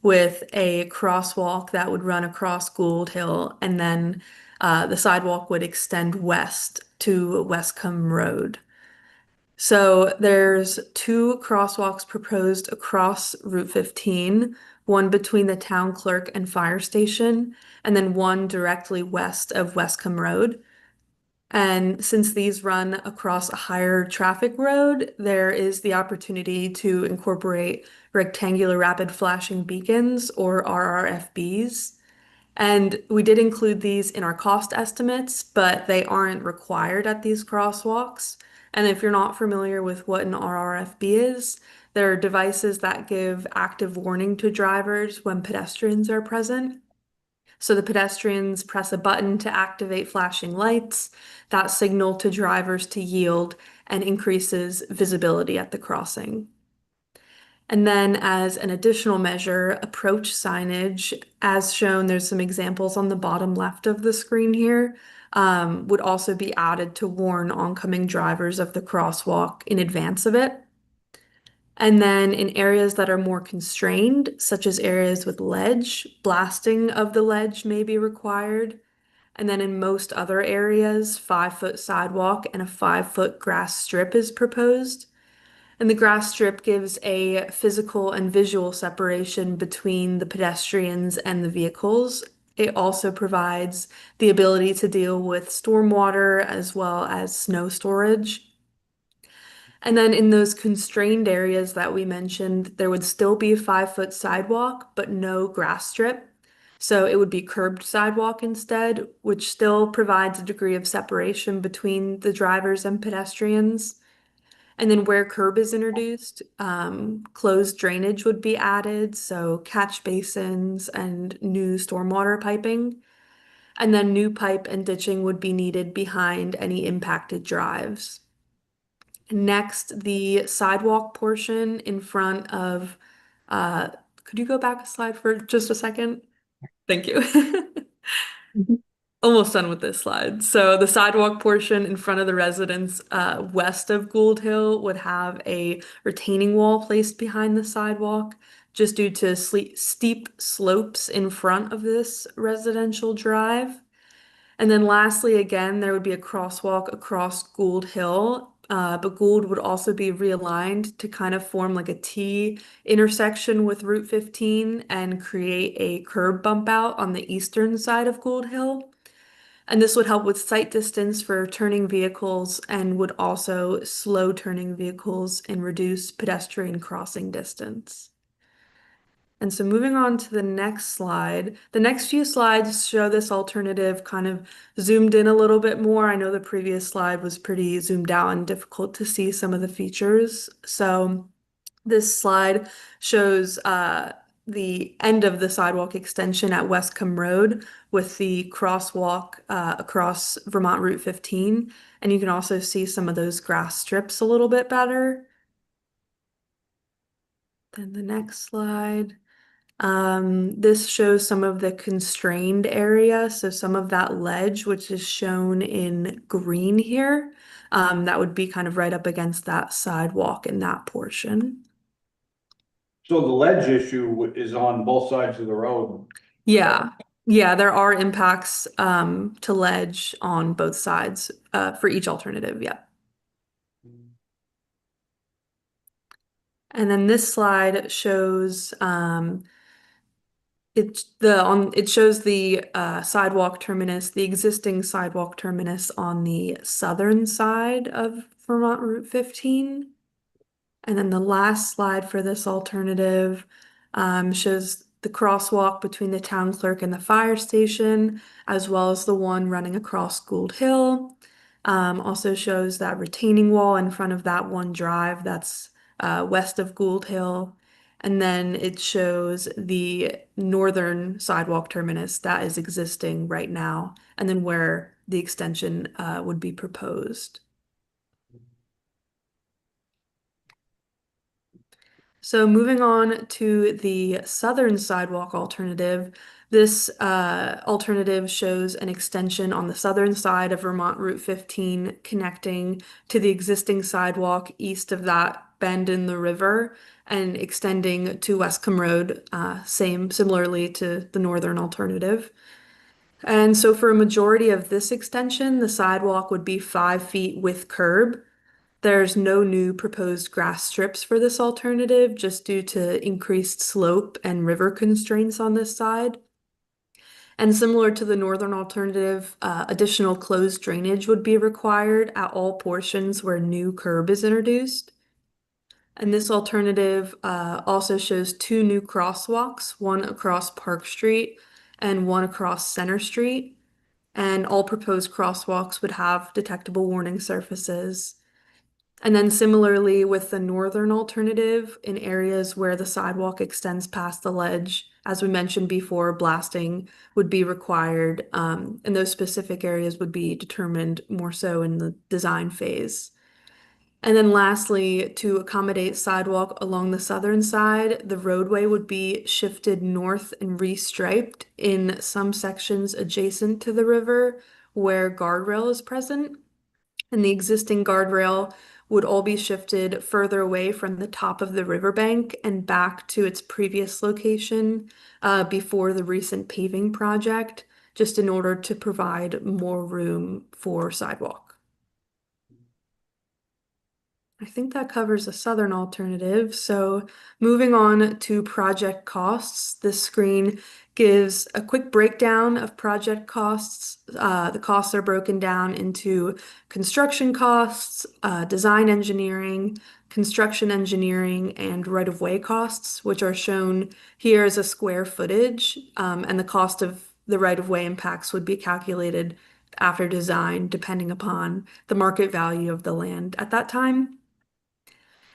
with a crosswalk that would run across Gould Hill, and then the sidewalk would extend west to Wescom Road. So there's two crosswalks proposed across Route 15, one between the town clerk and fire station, and then one directly west of Wescombe Road. And since these run across a higher traffic road, there is the opportunity to incorporate rectangular rapid flashing beacons, or RRFBs. And we did include these in our cost estimates, but they aren't required at these crosswalks. And if you're not familiar with what an RRFB is, they're devices that give active warning to drivers when pedestrians are present. So the pedestrians press a button to activate flashing lights that signal to drivers to yield and increases visibility at the crossing. And then as an additional measure, approach signage, as shown, there's some examples on the bottom left of the screen here, would also be added to warn oncoming drivers of the crosswalk in advance of it. And then in areas that are more constrained, such as areas with ledge, blasting of the ledge may be required. And then in most other areas, 5-foot sidewalk and a 5-foot grass strip is proposed. And the grass strip gives a physical and visual separation between the pedestrians and the vehicles. It also provides the ability to deal with stormwater as well as snow storage. And then in those constrained areas that we mentioned, there would still be a 5-foot sidewalk, but no grass strip. So it would be curbed sidewalk instead, which still provides a degree of separation between the drivers and pedestrians. And then where curb is introduced, closed drainage would be added, so catch basins and new stormwater piping. And then new pipe and ditching would be needed behind any impacted drives. Next, the sidewalk portion in front of, could you go back a slide for just a second? Thank you. Almost done with this slide. So the sidewalk portion in front of the residence west of Gould Hill would have a retaining wall placed behind the sidewalk just due to steep slopes in front of this residential drive. And then lastly, again, there would be a crosswalk across Gould Hill, but Gould would also be realigned to kind of form like a T intersection with Route 15 and create a curb bump out on the eastern side of Gould Hill. And this would help with sight distance for turning vehicles and would also slow turning vehicles and reduce pedestrian crossing distance. And so moving on to the next slide, the next few slides show this alternative kind of zoomed in a little bit more. I know the previous slide was pretty zoomed out and difficult to see some of the features. So this slide shows the end of the sidewalk extension at Wescombe Road with the crosswalk across Vermont Route 15. And you can also see some of those grass strips a little bit better. Then the next slide. This shows some of the constrained area. So some of that ledge, which is shown in green here, that would be kind of right up against that sidewalk in that portion.
So the ledge issue is on both sides of the road.
Yeah, yeah, there are impacts to ledge on both sides for each alternative, yeah. And then this slide shows it shows the sidewalk terminus, the existing sidewalk terminus on the southern side of Vermont Route 15. And then the last slide for this alternative shows the crosswalk between the town clerk and the fire station, as well as the one running across Gould Hill. Also shows that retaining wall in front of that one drive that's west of Gould Hill. And then it shows the northern sidewalk terminus that is existing right now, and then where the extension would be proposed. So moving on to the southern sidewalk alternative, this alternative shows an extension on the southern side of Vermont Route 15 connecting to the existing sidewalk east of that bend in the river and extending to Wescom Road, similarly to the northern alternative. And so for a majority of this extension, the sidewalk would be 5 feet with curb. There's no new proposed grass strips for this alternative, just due to increased slope and river constraints on this side. And similar to the northern alternative, additional closed drainage would be required at all portions where new curb is introduced. And this alternative also shows 2 new crosswalks, one across Park Street and one across Center Street. And all proposed crosswalks would have detectable warning surfaces. And then similarly with the northern alternative, in areas where the sidewalk extends past the ledge, as we mentioned before, blasting would be required, and those specific areas would be determined more so in the design phase. And then lastly, to accommodate sidewalk along the southern side, the roadway would be shifted north and restriped in some sections adjacent to the river where guardrail is present. And the existing guardrail would all be shifted further away from the top of the riverbank and back to its previous location before the recent paving project, just in order to provide more room for sidewalk. I think that covers the southern alternative. So moving on to project costs, this screen gives a quick breakdown of project costs. The costs are broken down into construction costs, design engineering, construction engineering, and right-of-way costs, which are shown here as a square footage. And the cost of the right-of-way impacts would be calculated after design, depending upon the market value of the land at that time.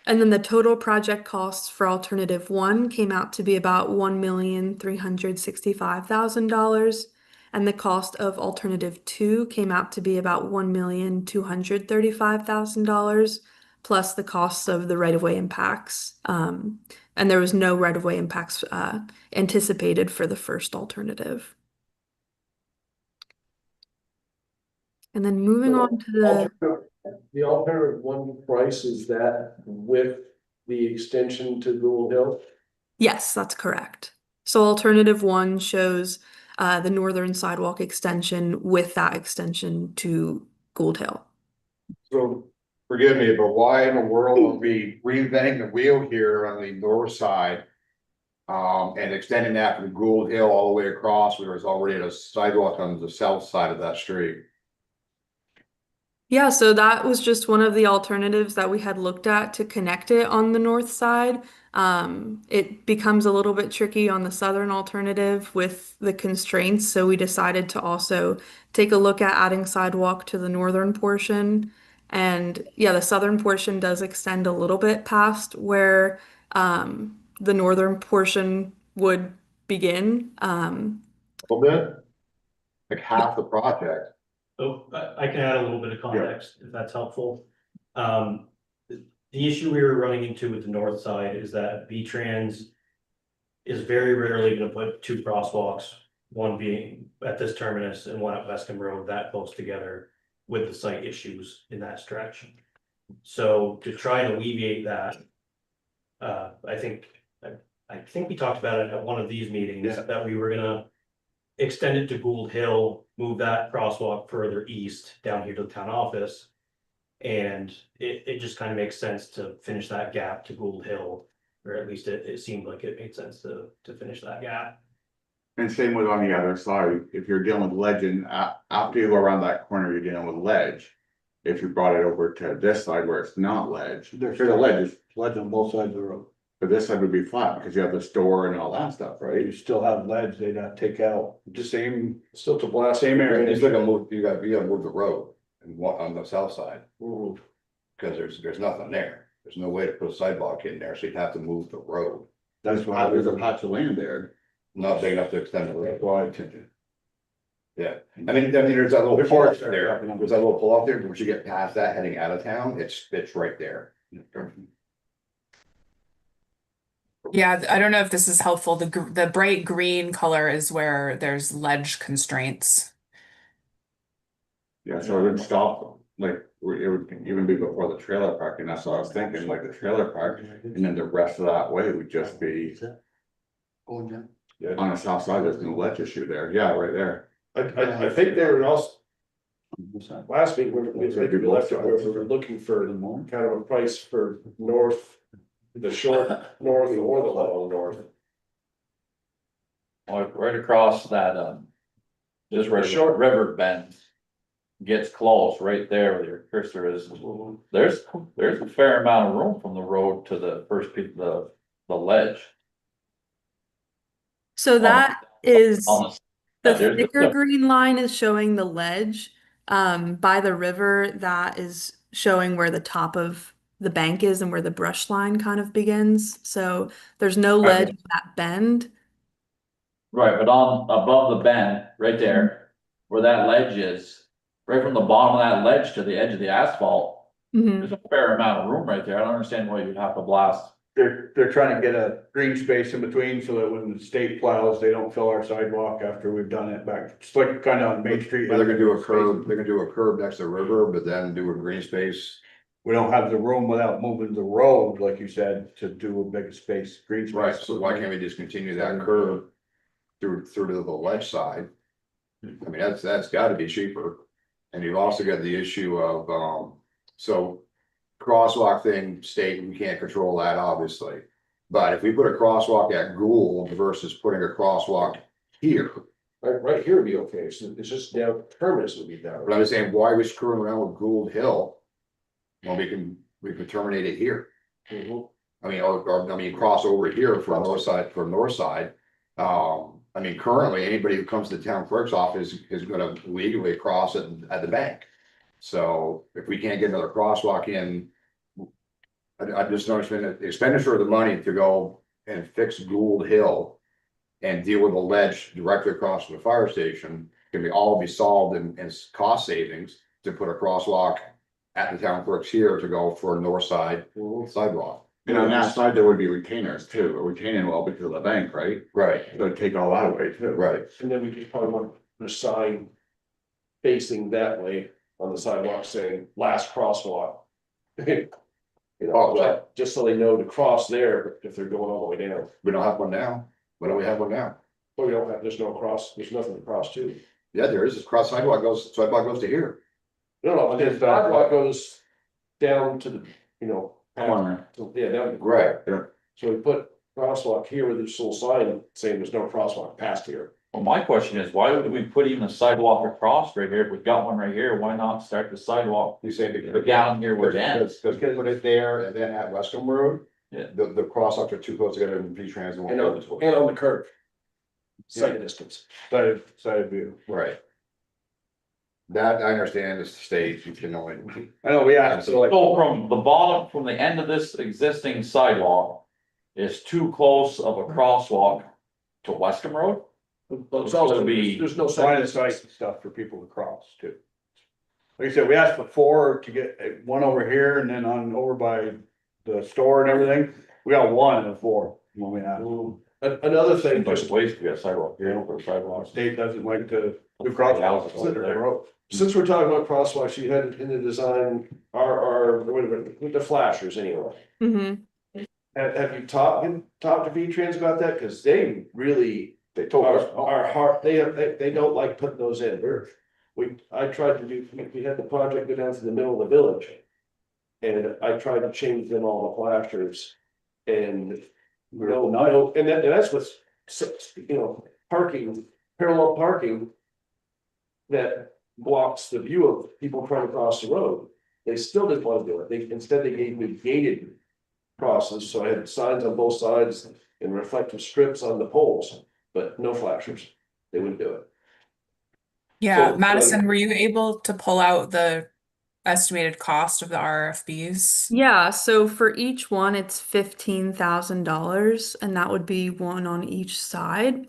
And then the total project costs for alternative 1 came out to be about $1,365,000. And the cost of alternative 2 came out to be about $1,235,000, plus the costs of the right-of-way impacts. And there was no right-of-way impacts anticipated for the first alternative. And then moving on to
The alternative 1 price, is that with the extension to Gould Hill?
Yes, that's correct. So alternative 1 shows the northern sidewalk extension with that extension to Gould Hill.
So forgive me, but why in the world are we reinventing the wheel here on the north side? And extending that from Gould Hill all the way across, where there's already a sidewalk on the south side of that street.
Yeah, so that was just one of the alternatives that we had looked at to connect it on the north side. It becomes a little bit tricky on the southern alternative with the constraints, so we decided to also take a look at adding sidewalk to the northern portion. And yeah, the southern portion does extend a little bit past where the northern portion would begin.
A little bit? Like half the project.
So I can add a little bit of context if that's helpful. The issue we were running into with the north side is that V-Trans is very rarely gonna put 2 crosswalks, one being at this terminus and one at Wescom Road that close together with the site issues in that stretch. So to try and alleviate that, I think we talked about it at one of these meetings, that we were gonna extend it to Gould Hill, move that crosswalk further east down here to the town office. And it just kind of makes sense to finish that gap to Gould Hill, or at least it seemed like it made sense to finish that gap.
And same with on the other side, if you're dealing with legend, after you go around that corner, you're dealing with ledge. if you brought it over to this side where it's not ledge.
There's
Because the ledge is,
ledge on both sides of the road.
but this side would be flat because you have the store and all that stuff,
You
right?
still have ledge, they'd have to take out the same,
Still to blast.
same area.
It's gonna move, you gotta move the road and what on the south side,
Mhm.
because there's nothing there. There's no way to put a sidewalk in there, so you'd have to move the road.
That's why
There's a patch of land there.
Not big enough to extend the road.
that's why I took it.
Yeah, I mean, there's that little
There's
pull off
forest there.
there, there's that little pull off there, once you get past that heading out of town, it's right there.
Yeah, I don't know if this is helpful. The bright green color is where there's ledge constraints.
Yeah, so it would stop, like, it would even be before the trailer park, and that's what I was thinking, like the trailer park, and then the rest of that way would just be.
Going down.
On the south side, there's no ledge issue there, yeah, right there.
I think they were also, last week, we left it where we were looking for kind of a price for north, the short north or the long north.
Like right across that, just where the
Short.
river bends. Gets close, right there where your cursor is, there's a fair amount of room from the road to the first piece, the ledge.
So that is,
On
the
there's
thicker green line is showing the ledge. By the river, that is showing where the top of the bank is and where the brush line kind of begins. So there's no ledge in that bend.
Right, but on, above the bend, right there, where that ledge is, right from the bottom of that ledge to the edge of the asphalt,
Mhm.
there's a fair amount of room right there. I don't understand why you'd have to blast.
They're trying to get a green space in between so that when the state plows, they don't fill our sidewalk after we've done it back. It's like kind of on Main Street.
They're gonna do a curb, they're gonna do a curb next to the river, but then do a green space.
We don't have the room without moving the road, like you said, to do a bigger space, green space.
Right, so why can't we just continue that curb through to the ledge side? I mean, that's gotta be cheaper. And you've also got the issue of, so crosswalk thing, state, we can't control that, obviously. But if we put a crosswalk at Gould versus putting a crosswalk here,
Right here would be okay, so it's just down, terminus would be down.
but I'm just saying, why are we screwing around with Gould Hill? Well, we can terminate it here.
Mhm.
I mean, or I mean, cross over here for north side, I mean, currently, anybody who comes to the town clerk's office is gonna legally cross it at the bank. So if we can't get another crosswalk in. I just noticed the expenditure of the money to go and fix Gould Hill. And deal with the ledge directly across from the fire station, can be all be solved in cost savings to put a crosswalk. At the town clerk's here to go for a north side sidewalk.
And on that side, there would be retainers too, a retaining wall because of the bank, right?
Right,
So it'd take all that away too.
right.
And then we could probably want the sign facing that way on the sidewalk saying last crosswalk. You
Oh,
know,
right.
just so they know to cross there if they're going all the way down.
We don't have one now. Why don't we have one now?
Well, we don't have, there's no cross, there's nothing to cross to.
Yeah, there is. This cross sidewalk goes to here.
No, the sidewalk goes down to the, you know.
Corner.
Yeah, down.
Right.
So we put crosswalk here with this little sign saying there's no crosswalk past here.
Well, my question is, why would we put even a sidewalk across right here? If we've got one right here, why not start the sidewalk?
You say
But down here where it ends?
Because put it there and then at Wescom Road.
Yeah.
The crosswalks are too close together and V-Trans won't
And
go
on,
this way.
and on the curve. Sight distance.
Side view.
Right. That I understand is the state, you can only.
I know, we asked, so like,
So from the bottom, from the end of this existing sidewalk. Is too close of a crosswalk to Wescom Road?
But it's also,
Gonna be
there's no
line
sight
of sight
distance.
and stuff for people to cross too. Like I said, we asked before to get one over here and then on over by the store and everything. We got one and 4 when we asked.
Another thing,
There's
just
ways to get a sidewalk here for a sidewalk.
State doesn't like to do crosswalks on their road.
since we're talking about crosswalks, you had in the design, wait a minute, with the flashers anyway.
Mhm.
Have you talked to V-Trans about that? Cause they really
They told us,
are hard, they don't like putting those in. I tried to do, we had the project go down to the middle of the village. And I tried to change them all the flashers and no, and that's what's, you know, parking, parallel parking. That blocks the view of people trying to cross the road. They still didn't want to do it. Instead they gave me gated crosses, so I had signs on both sides and reflective strips on the poles, but no flashers. They wouldn't do it.
Yeah,
So,
Madison, were you able to pull out the estimated cost of the RFBs?
Yeah, so for each one, it's $15,000, and that would be one on each side.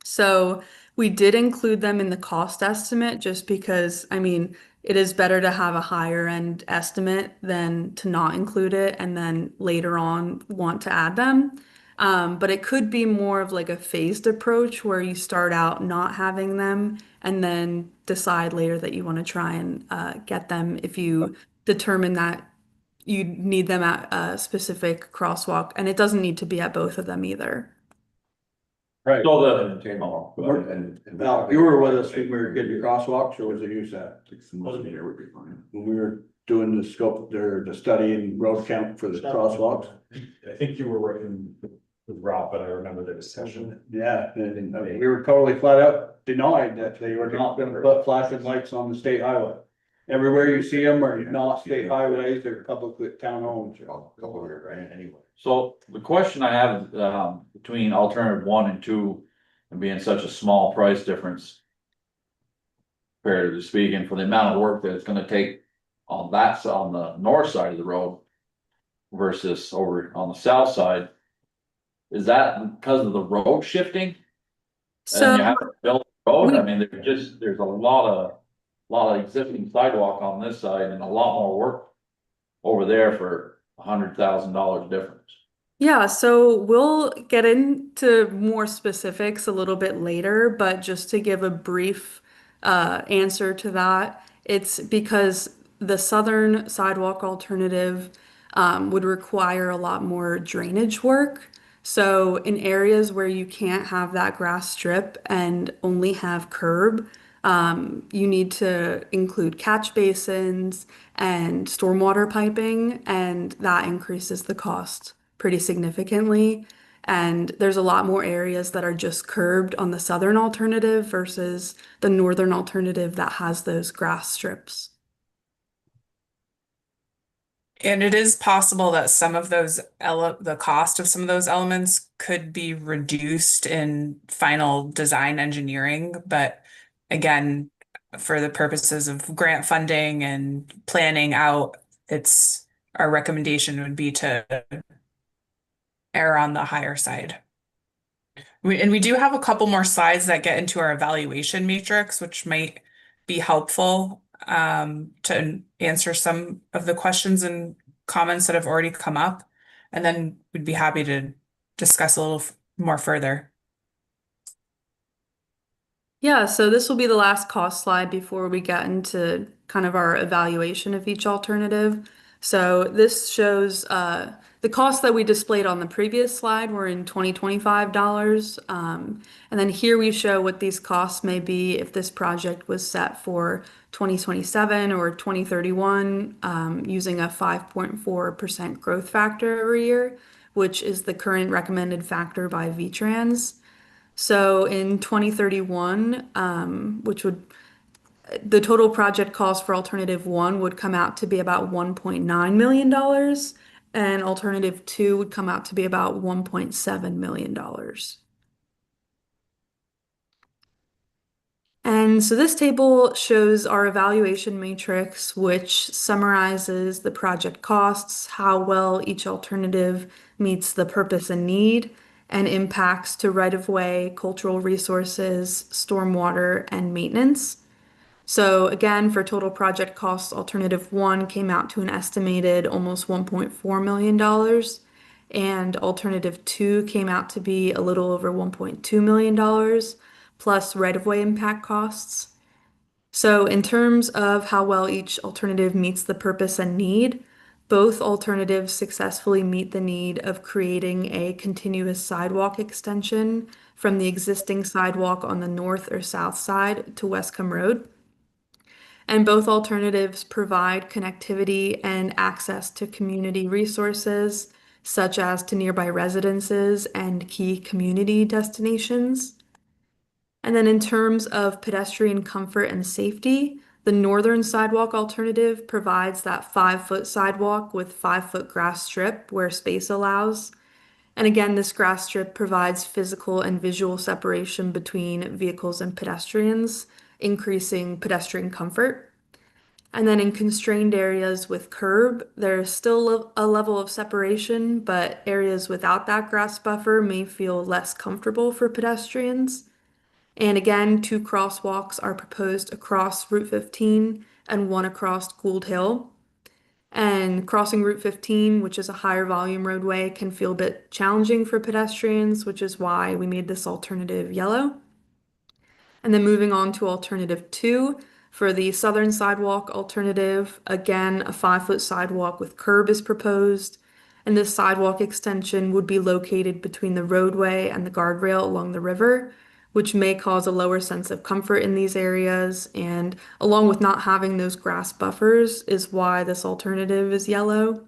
So we did include them in the cost estimate just because, I mean, it is better to have a higher end estimate than to not include it and then later on want to add them. But it could be more of like a phased approach where you start out not having them and then decide later that you want to try and get them if you determine that you need them at a specific crosswalk. And it doesn't need to be at both of them either.
Right.
So
Now, you were with us when we were getting crosswalks, or was it you, Seth?
Here would be fine.
When we were doing the scope, the study and road count for the crosswalks?
I think you were working with Rob, but I remember the discussion.
Yeah, and we were totally flat out denied that they were not gonna put flashing lights on the state highway. Everywhere you see them are not state highways, they're publicly town owned.
Anyway.
So the question I have, between alternative 1 and 2 and being such a small price difference. Comparatively speaking, for the amount of work that it's gonna take on on the north side of the road. Versus over on the south side. Is that because of the road shifting? And you have to build the road, I mean, there's a lot of existing sidewalk on this side and a lot more work. Over there for $100,000 difference.
Yeah, so we'll get into more specifics a little bit later, but just to give a brief answer to that, it's because the southern sidewalk alternative would require a lot more drainage work. So in areas where you can't have that grass strip and only have curb, you need to include catch basins and stormwater piping, and that increases the cost pretty significantly. And there's a lot more areas that are just curbed on the southern alternative versus the northern alternative that has those grass strips.
And it is possible that some of those the cost of some of those elements could be reduced in final design engineering, but again, for the purposes of grant funding and planning out, our recommendation would be to err on the higher side. We do have a couple more slides that get into our evaluation matrix, which might be helpful to answer some of the questions and comments that have already come up. And then we'd be happy to discuss a little more further.
Yeah, so this will be the last cost slide before we get into kind of our evaluation of each alternative. So this shows the costs that we displayed on the previous slide were in 2025 dollars. And then here we show what these costs may be if this project was set for 2027 or 2031 using a 5.4% growth factor every year, which is the current recommended factor by VTrans. So in 2031, the total project cost for alternative 1 would come out to be about $1.9 million, and alternative 2 would come out to be about $1.7 million. And so this table shows our evaluation matrix, which summarizes the project costs, how well each alternative meets the purpose and need, and impacts to right-of-way, cultural resources, stormwater, and maintenance. So again, for total project costs, alternative 1 came out to an estimated almost $1.4 million, and alternative 2 came out to be a little over $1.2 million, plus right-of-way impact costs. So in terms of how well each alternative meets the purpose and need, both alternatives successfully meet the need of creating a continuous sidewalk extension from the existing sidewalk on the north or south side to Wescom Road. And both alternatives provide connectivity and access to community resources, such as to nearby residences and key community destinations. And then in terms of pedestrian comfort and safety, The northern sidewalk alternative provides that 5-foot sidewalk with 5-foot grass strip where space allows. And again, this grass strip provides physical and visual separation between vehicles and pedestrians, increasing pedestrian comfort. And then in constrained areas with curb, there's still a level of separation, but areas without that grass buffer may feel less comfortable for pedestrians. And again, 2 crosswalks are proposed across Route 15 and 1 across Gould Hill. And crossing Route 15, which is a higher volume roadway, can feel a bit challenging for pedestrians, which is why we made this alternative yellow. And then moving on to alternative 2, for the southern sidewalk alternative, again, a 5-foot sidewalk with curb is proposed. And this sidewalk extension would be located between the roadway and the guardrail along the river, which may cause a lower sense of comfort in these areas. And along with not having those grass buffers is why this alternative is yellow.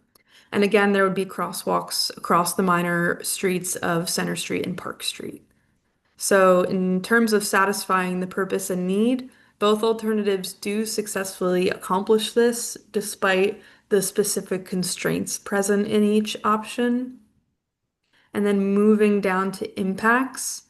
And again, there would be crosswalks across the minor streets of Center Street and Park Street. So in terms of satisfying the purpose and need, both alternatives do successfully accomplish this despite the specific constraints present in each option. And then moving down to impacts.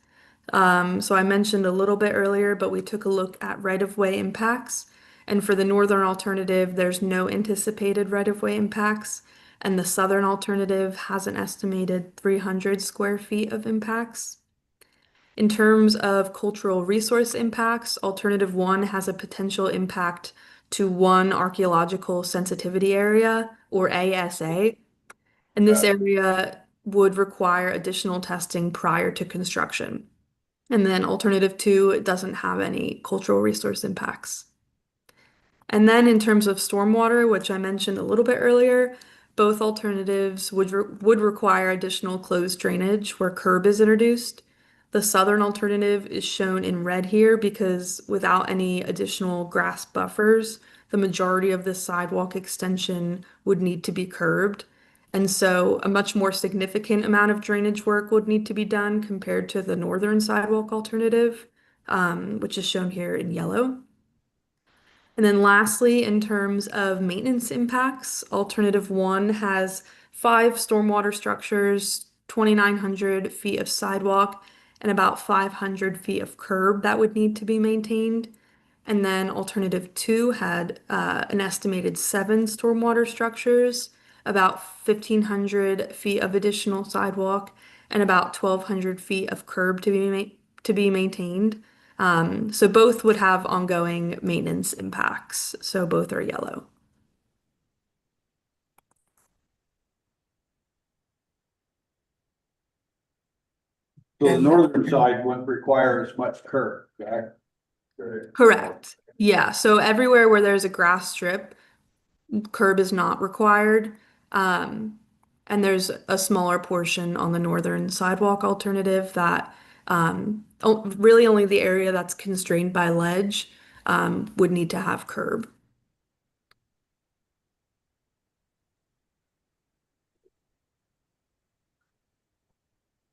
So I mentioned a little bit earlier, but we took a look at right-of-way impacts. And for the northern alternative, there's no anticipated right-of-way impacts. And the southern alternative has an estimated 300 square feet of impacts. In terms of cultural resource impacts, alternative 1 has a potential impact to 1 archaeological sensitivity area, or ASA. And this area would require additional testing prior to construction. And then alternative 2, it doesn't have any cultural resource impacts. And then in terms of stormwater, which I mentioned a little bit earlier, both alternatives would require additional closed drainage where curb is introduced. The southern alternative is shown in red here because without any additional grass buffers, the majority of the sidewalk extension would need to be curbed. And so a much more significant amount of drainage work would need to be done compared to the northern sidewalk alternative, which is shown here in yellow. And then lastly, in terms of maintenance impacts, alternative 1 has 5 stormwater structures, 2,900 feet of sidewalk, and about 500 feet of curb that would need to be maintained. And then alternative 2 had an estimated 7 stormwater structures, about 1,500 feet of additional sidewalk, and about 1,200 feet of curb to be maintained. So both would have ongoing maintenance impacts. So both are yellow.
So the northern side wouldn't require as much curb, correct?
Correct. Yeah. So everywhere where there's a grass strip, curb is not required. And there's a smaller portion on the northern sidewalk alternative that really only the area that's constrained by ledge would need to have curb.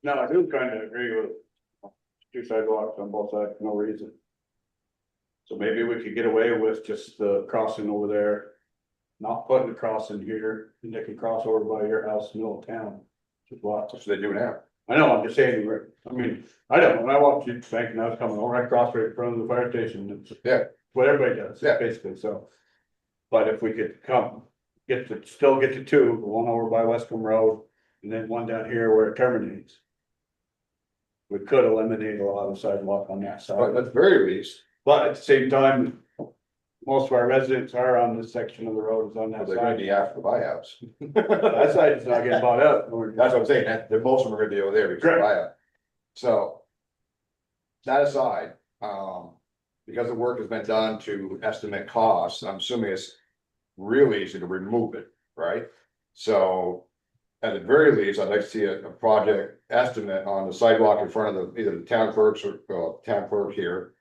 No, I do kind of agree with 2 sidewalks on both sides, for no reason. So maybe we could get away with just the crossing over there, not putting the crossing here, and they can cross over by your house, middle of town. Just watch.
That's what they do now.
I know, I'm just saying, I mean, I don't know, when I walked to the bank and I was coming over, I crossed right in front of the fire station, it's
Yeah.
what everybody does,
Yeah.
basically, so. But if we could still get to 2, one over by Wescom Road, and then one down here where it terminates. We could eliminate a lot of sidewalk on that
But
side,
at the very least,
but at the same time, most of our residents are on this section of the road is on that
they're gonna
side.
be after the buyouts.
That side is not getting bought up.
That's what I'm saying, that, most of them are gonna be over there because of the buyout. So. That aside, because the work has been done to estimate costs, I'm assuming it's really easy to remove it, right? So. At the very least, I'd like to see a project estimate on the sidewalk in front of either the town clerks or, town clerk here.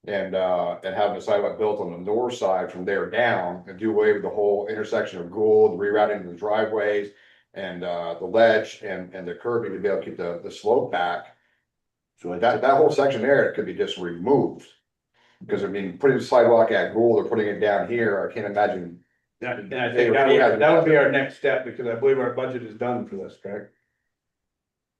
And having the sidewalk built on the north side from there down and do away with the whole intersection of Gould, rerouting the driveways. And the ledge and the curbing to be able to keep the slope back. So that whole section there could be just removed. Because I mean, putting the sidewalk at Gould or putting it down here, I can't imagine.
And I think that would be our next step, because I believe our budget is done for this, correct?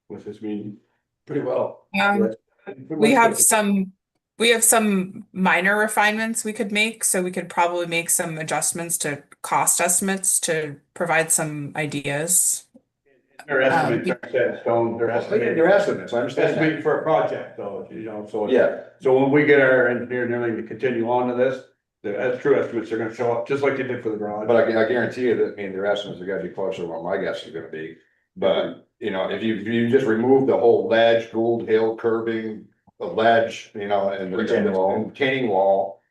With this meeting.
Pretty well.
Um,
Yeah.
we have some minor refinements we could make, so we could probably make some adjustments to cost estimates to provide some ideas.
Their estimates are set in stone, their
They're estimates, I understand
estimate
that.
for a project though, you know, so.
Yeah,
So when we get our engineer and everything to continue on to this, the true estimates are gonna show up, just like they did for the garage.
but I guarantee you that, I mean, their estimates are gonna be closer to what my guess is gonna be. But, you know, if you just remove the whole ledge, Gould Hill curbing, the ledge, you know, and the retaining wall.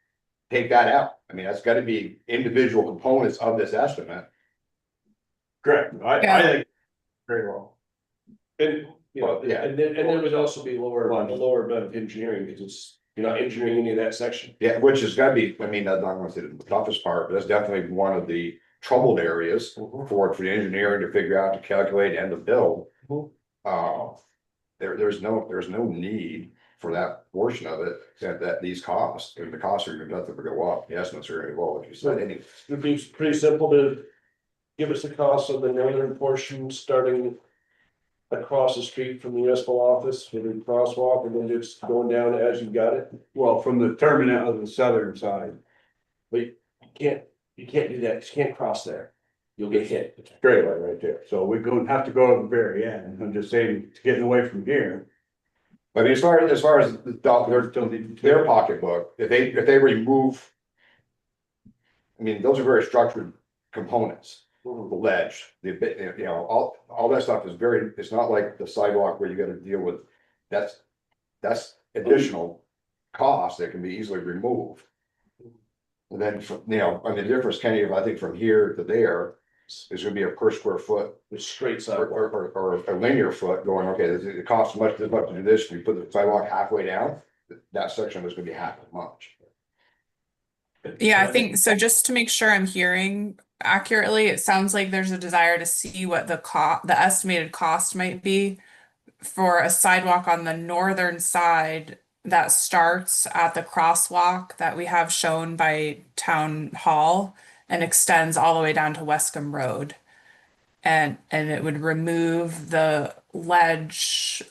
Take that out. I mean, that's gotta be individual components of this estimate.
Correct, I think very well.
And, you know,
Well, yeah.
and then there would also be a lower amount of engineering, because it's, you're not engineering any of that section.
Yeah, which is gotta be, I mean, I'm not gonna say the toughest part, but that's definitely one of the troubled areas for the engineering to figure out, to calculate and to build. There's no need for that portion of it, that these costs, and the costs are gonna go up, the estimates are gonna go up, like you said, anyway.
It'd be pretty simple to give us the cost of the northern portion, starting across the street from the municipal office with a crosswalk, and then just going down as you got it.
Well, from the terminal of the southern side,
You can't do that, you can't cross there. You'll get hit.
straightaway right there, so we're gonna have to go to the very end, I'm just saying, getting away from here.
I mean, as far as their pocketbook, if they remove. I mean, those are very structured components, the ledge, you know, all that stuff is very, it's not like the sidewalk where you gotta deal with. That's additional cost that can be easily removed. And then, you know, I mean, the difference, Kenny, I think from here to there is gonna be a per square foot.
It's straight
Or,
sidewalk.
or a linear foot going, okay, it costs this much to do this, we put the sidewalk halfway down, that section is gonna be half as much.
Yeah, I think so. Just to make sure I'm hearing accurately, it sounds like there's a desire to see what the estimated cost might be for a sidewalk on the northern side that starts at the crosswalk that we have shown by Town Hall and extends all the way down to Wescom Road. And it would remove the ledge,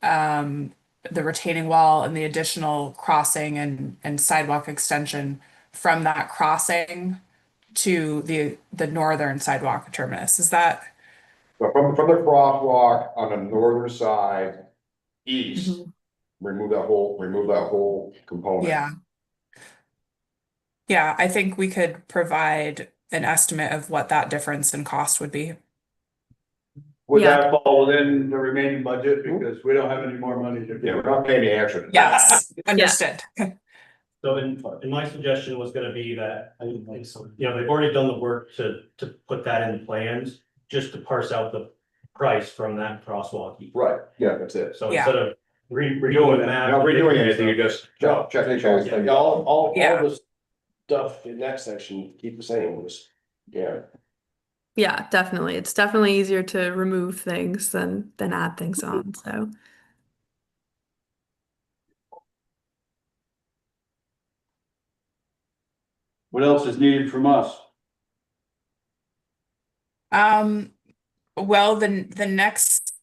the retaining wall and the additional crossing and sidewalk extension from that crossing to the northern sidewalk terminus. Is that?
But from the crosswalk on the northern side, east, remove that whole component.
Yeah. Yeah, I think we could provide an estimate of what that difference in cost would be.
Would
Yeah.
that fall within the remaining budget, because we don't have any more money to
Yeah, we're
do?
not paying any extra.
Yes, understood.
So in my suggestion was gonna be that, you know, they've already done the work to put that in plans, just to parse out the price from that crosswalk.
Right, yeah, that's it.
So
Yeah.
instead of redoing the map.
Not redoing anything, you just check the checks.
Yeah, all
Yeah.
the stuff in that section, keep the same, yeah.
Yeah, definitely. It's definitely easier to remove things than add things on, so.
What else is needed from us?
Well, the next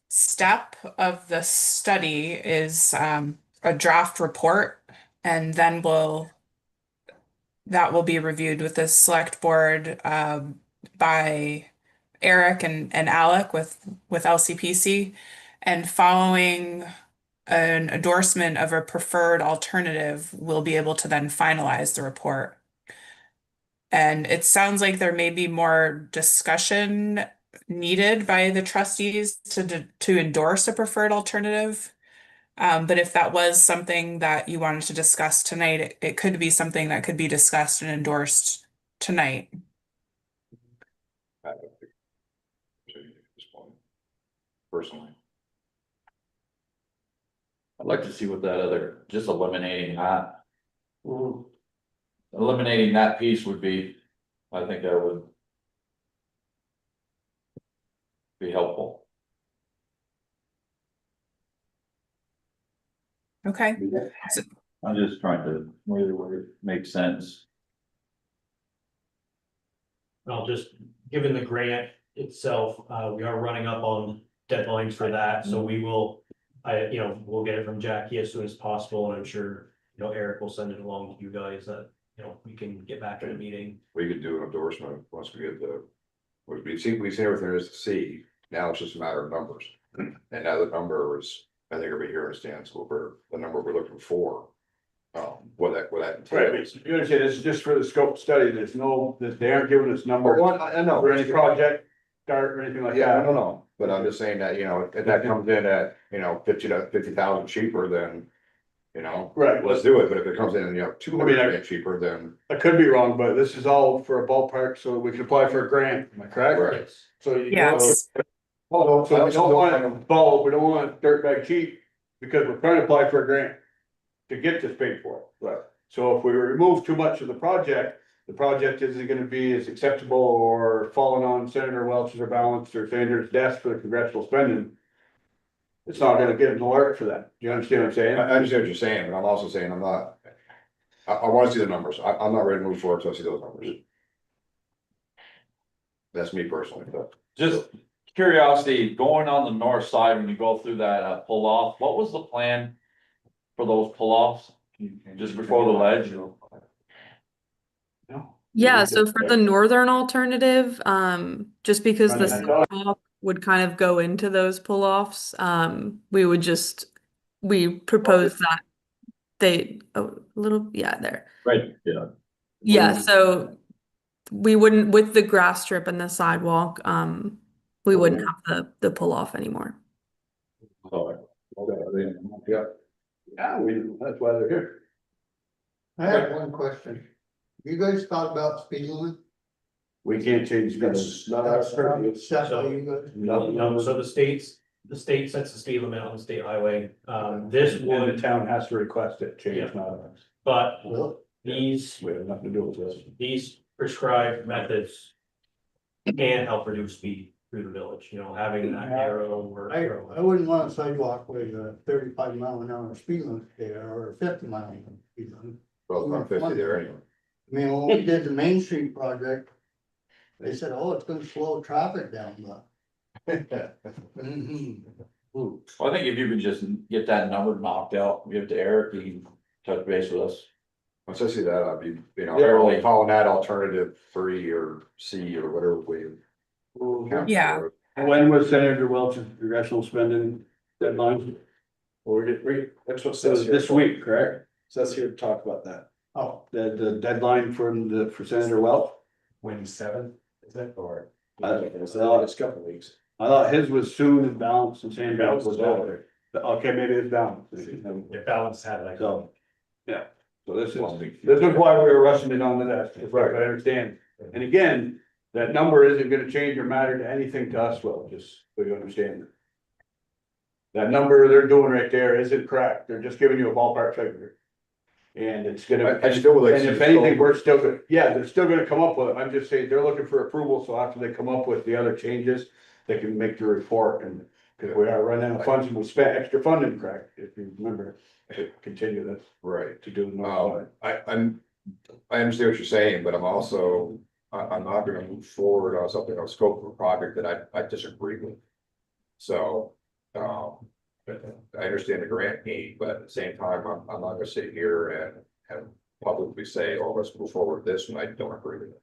step of the study is a draft report, and then that will be reviewed with the select board by Eric and Alec with LCPC, and following an endorsement of a preferred alternative, we'll be able to then finalize the report. And it sounds like there may be more discussion needed by the trustees to endorse a preferred alternative. But if that was something that you wanted to discuss tonight, it could be something that could be discussed and endorsed tonight.
Personally.
I'd like to see what that other, just eliminating that.
Mhm.
Eliminating that piece would be, I think that would be helpful.
Okay.
I'm just trying to, where it makes sense.
I'll just, given the grant itself, we are running up on deadlines for that, so we will. We'll get it from Jackie as soon as possible, and I'm sure, Eric will send it along to you guys that, we can get back in a meeting.
We could do an endorsement once we get we've seen everything there is to see, now it's just a matter of numbers. And now the number is, I think everybody here understands what the number we're looking for. What that
Right,
entails.
but you understand, this is just for the scope study, they aren't giving us numbers
I know.
for any project start or anything like
Yeah, I
that.
don't know, but I'm just saying that, if that comes in at, 50,000 cheaper, then,
Right.
let's do it, but if it comes in, 200
I-
grand cheaper, then.
I could be wrong, but this is all for a ballpark, so we can apply for a grant, am I correct?
Right.
So you.
Yes.
So we don't want bulk, we don't want dirtbag cheap, because we're trying to apply for a grant to get this paid for.
Right.
So if we remove too much of the project isn't gonna be as acceptable or falling on Senator Welch's or Balance or Sanders' desk for the congressional spending. It's not gonna get an alert for that. Do you understand what I'm saying?
I understand what you're saying, but I'm also saying I'm not, I wanna see the numbers, I'm not ready to move forward until I see those numbers. That's me personally, but.
Just curiosity, going on the north side, when you go through that pull off, what was the plan for those pull offs? Just before the ledge?
No.
Yeah, so for the northern alternative, just because the
Running that
sidewalk would kind of go into those pull-offs, we proposed that a little, yeah, there.
Right, yeah.
Yeah, so we wouldn't, with the grass strip and the sidewalk, we wouldn't have the pull-off anymore.
Yeah.
Yeah, that's why they're here.
I have one question. You guys thought about speed limit?
We can't change
That's
this.
not our purview.
Set by you guys?
No, so the state sets the speed limit on the state highway, this
And the
would,
town has to request it change,
Yeah.
not us.
but
Really?
these,
We have nothing to do with this.
these prescribed methods. Can help reduce speed through the village, having that arrow or.
I wouldn't want a sidewalk with a 35-mile-an-hour speed limit there or a 50-mile speed limit.
Well, it's not 50 there anyway.
I mean, when we did the Main Street project, they said, oh, it's gonna slow traffic down, but. Mhm.
Well, I think if you could just get that number knocked out, give it to Eric, he can touch base with us.
Once I see that, I'll be,
Really?
calling that alternative 3 or C or whatever we. count
Yeah.
for.
When was Senator Welch's congressional spending deadline?
Well, that's what
So
says here.
this week, correct?
Says here to talk about that.
Oh,
The deadline for Senator Welch?
27th, is it, or?
It's the last couple of weeks.
I thought his was soon and balanced and Sanders was over. Okay, maybe it's balanced.
Your balance had like.
So, yeah, so this is why we were rushing it on the desk, if I understand. And again, that number isn't gonna change or matter to anything to us, well, just so you understand. That number they're doing right there isn't correct, they're just giving you a ballpark figure. And it's gonna,
I still would like.
and
to
if
see
anything,
the
we're still good, yeah, they're still gonna come up with it, I'm just saying, they're looking for approval, so after they come up with the other changes. They can make the report and, cause we are running out of funds and we spent extra funding, correct, if you remember, to continue this,
Right.
to do the north side.
I understand what you're saying, but I'm also, I'm not gonna move forward on something on scope of a project that I disagree with. So, I understand the grant need, but at the same time, I'm not gonna sit here and publicly say, oh, let's move forward with this, and I don't agree with it.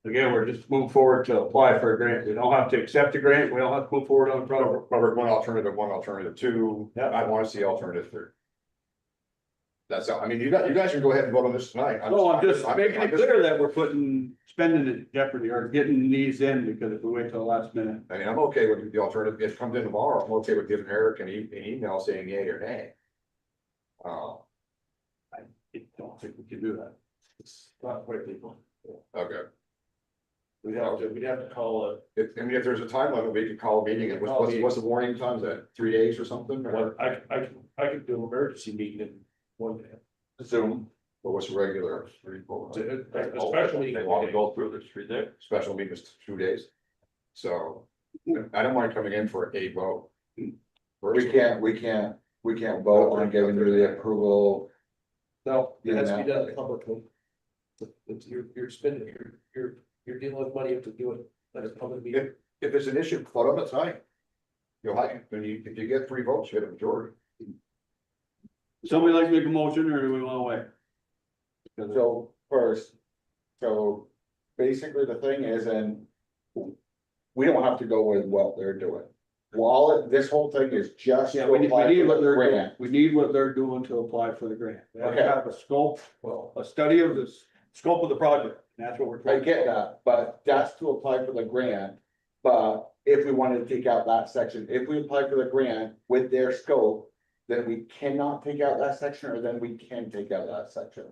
Again, we're just moving forward to apply for a grant, we don't have to accept a grant, we don't have to move forward on the project.
Covered one, alternative 2,
Yeah.
I wanna see alternative 3. That's all, I mean, you guys can go ahead and vote on this tonight.
No, I'm just making it clear that we're spending it in jeopardy or getting these in, because if we wait till the last minute.
I mean, I'm okay with the alternative, if it comes in tomorrow, I'm okay with giving Eric an email saying yay or nay.
I don't think we can do that. It's not quite legal.
Okay,
We'd have to call
if there's a time limit, we could call a meeting, and what's the warning time, is that 3 days or something? Or
I could do an emergency meeting in one day.
Zoom.
But what's regular?
Especially.
They want to go through the street there.
Special meeting is 2 days. So I don't mind coming in for a vote.
We can't We can't vote on giving you the approval.
No, it has to be
Yeah.
done publicly. You're spending, you're dealing with money, you have to do it at a public meeting.
If it's an issue, vote on it tonight. You'll have, if you get 3 votes, you have a majority.
Somebody like to make a motion or do we wanna wait?
So first, so basically the thing is, and we don't have to go with what they're doing. Well, this whole thing is just.
Yeah,
to
we
apply
need
for
what
the
they're doing,
grant.
we need what they're doing to apply for the grant. They have to
Okay.
have a scope, well, a study of the scope of the project, and that's what we're
I
trying to.
get that, but that's to apply for the grant. But if we wanted to take out that section, if we apply for the grant with their scope, then we cannot take out that section, or then we can take out that section.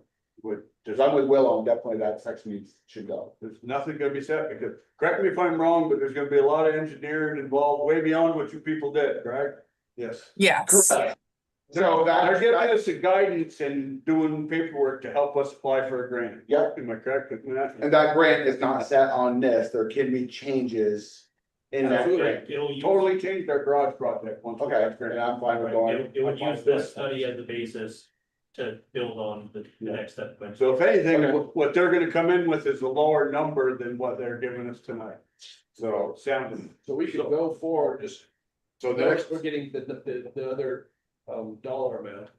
Cause I'm with Will on definitely that section should go.
There's nothing gonna be said, because, correct me if I'm wrong, but there's gonna be a lot of engineering involved, way beyond what you people did, correct?
Yes.
Yes.
So
They're
that's,
giving us the guidance and doing paperwork to help us apply for a grant.
Yep.
Am I correct in that?
and that grant is not set on this, there can be changes in that grant.
It'll use,
Totally changed our garage project once. we got
Okay,
the grant.
and I'm fine with going.
it would use this study as the basis to build on the next step.
So if anything,
Okay.
what they're gonna come in with is a lower number than what they're giving us tonight. So sounding.
So we should go forward, just,
So the
next
next,
we're getting the other, dollar amount.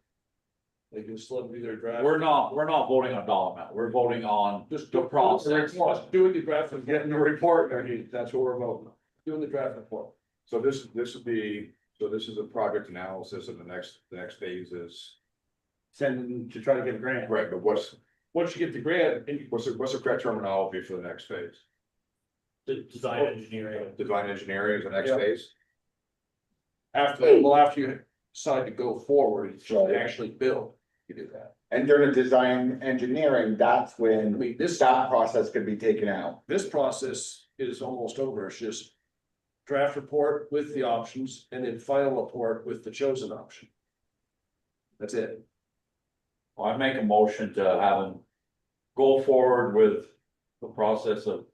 They can just let them do their draft.
We're not voting on dollar amount, we're voting on
Just
the process.
Just doing the draft report,
Getting the report, that's what we're voting on.
doing the draft report.
So this would be, so this is a project analysis, and the next phase is,
Sending to try to get a grant.
right, but what's
Once you get the grant,
what's the correct terminology for the next phase?
The design engineering.
Design engineering is the next
Yeah.
phase?
after you decide to go forward, to actually build, you do that.
and during the design engineering, that's
I
when
mean,
that process could be taken out.
this process is almost over, it's just draft report with the options, and then final report with the chosen option. That's it.
I make a motion to have them go forward with the process of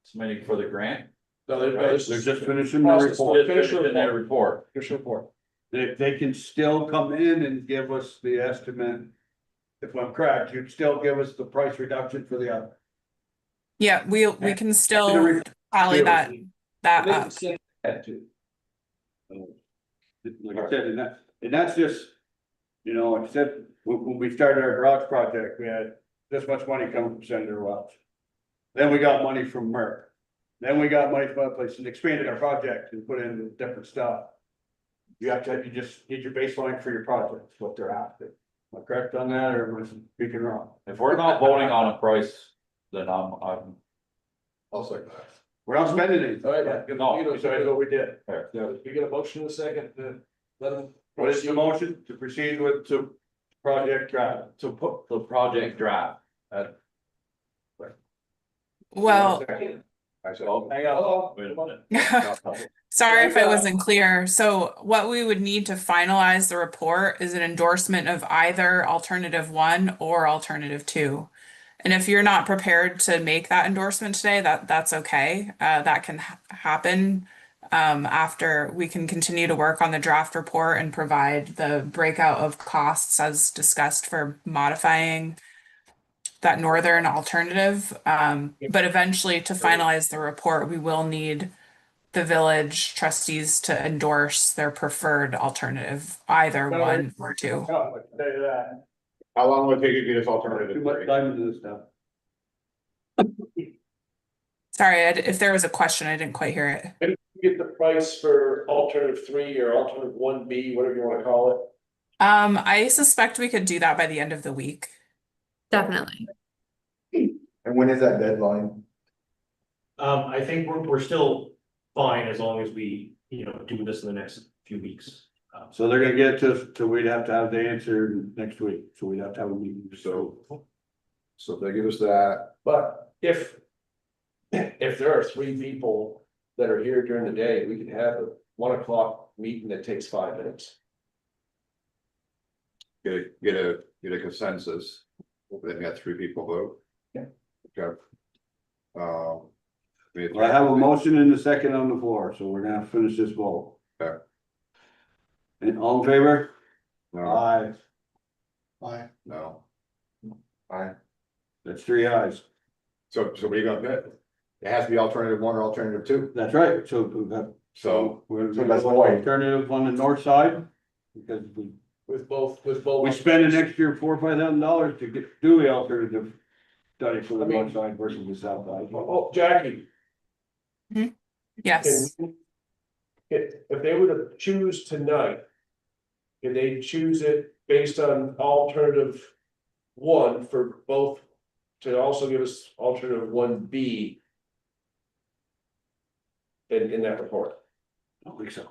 submitting for the grant.
No,
They're just finishing the
Process.
report.
Finish in their report.
Here's your report.
They can still come in and give us the estimate. If I'm correct, you'd still give us the price reduction for the other.
Yeah, we can still tally that
They
up.
can send that to.
Like I said, and that's just, you know, like I said, when we started our garage project, we had this much money coming from Senator Welch. Then we got money from Merck. Then we got money from other places and expanded our project and put in different stuff. You just need your baseline for your project, is what they're after. Am I correct on that, or am I speaking wrong?
If we're not voting on a price, then I'm,
I'll second that.
We're not spending anything.
All right,
No,
Besides what we did.
We get a motion in a second to let them.
What is the motion to proceed with to project draft?
to put the project draft.
Well,
I said,
Hang on.
Wait a minute.
sorry if I wasn't clear. So what we would need to finalize the report is an endorsement of either alternative 1 or alternative 2. And if you're not prepared to make that endorsement today, that's okay. That can happen after we can continue to work on the draft report and provide the breakout of costs as discussed for modifying that northern alternative. But eventually to finalize the report, we will need the village trustees to endorse their preferred alternative, either 1 or 2.
Oh, I can tell you that.
how long would it take you to get this
Too
alternative?
much time into this stuff.
Sorry, if there was a question, I didn't quite hear it.
Get the price for alternative 3 or alternative 1B, whatever you wanna call it.
I suspect we could do that by the end of the week.
Definitely.
And when is that deadline?
I think we're still fine as long as we, do this in the next few weeks.
So they're gonna get to we'd have to have the answer next week, so we'd have to have a meeting, so.
So if they give us that,
But if there are 3 people that are here during the day, we can have a 1 o'clock meeting that takes 5 minutes.
get a consensus, then got 3 people vote.
Yeah.
Okay.
I have a motion and a second on the floor, so we're gonna finish this vote.
Okay.
And all in favor?
No,
Aye,
Aye.
no. Aye.
that's 3 ayes.
So what are you gonna get? It has to be alternative one or alternative two,
That's right, so we've got,
so.
we're
So
gonna
that's
go
why-
alternative on the north side. Because
With both.
we spend an extra $4,000 or $5,000 to do the alternative study for the north side versus the south side.
Oh, Jackie,
Yes.
if they were to choose tonight. Can they choose it based on alternative one for both, to also give us alternative one B? In that report?
I don't think so.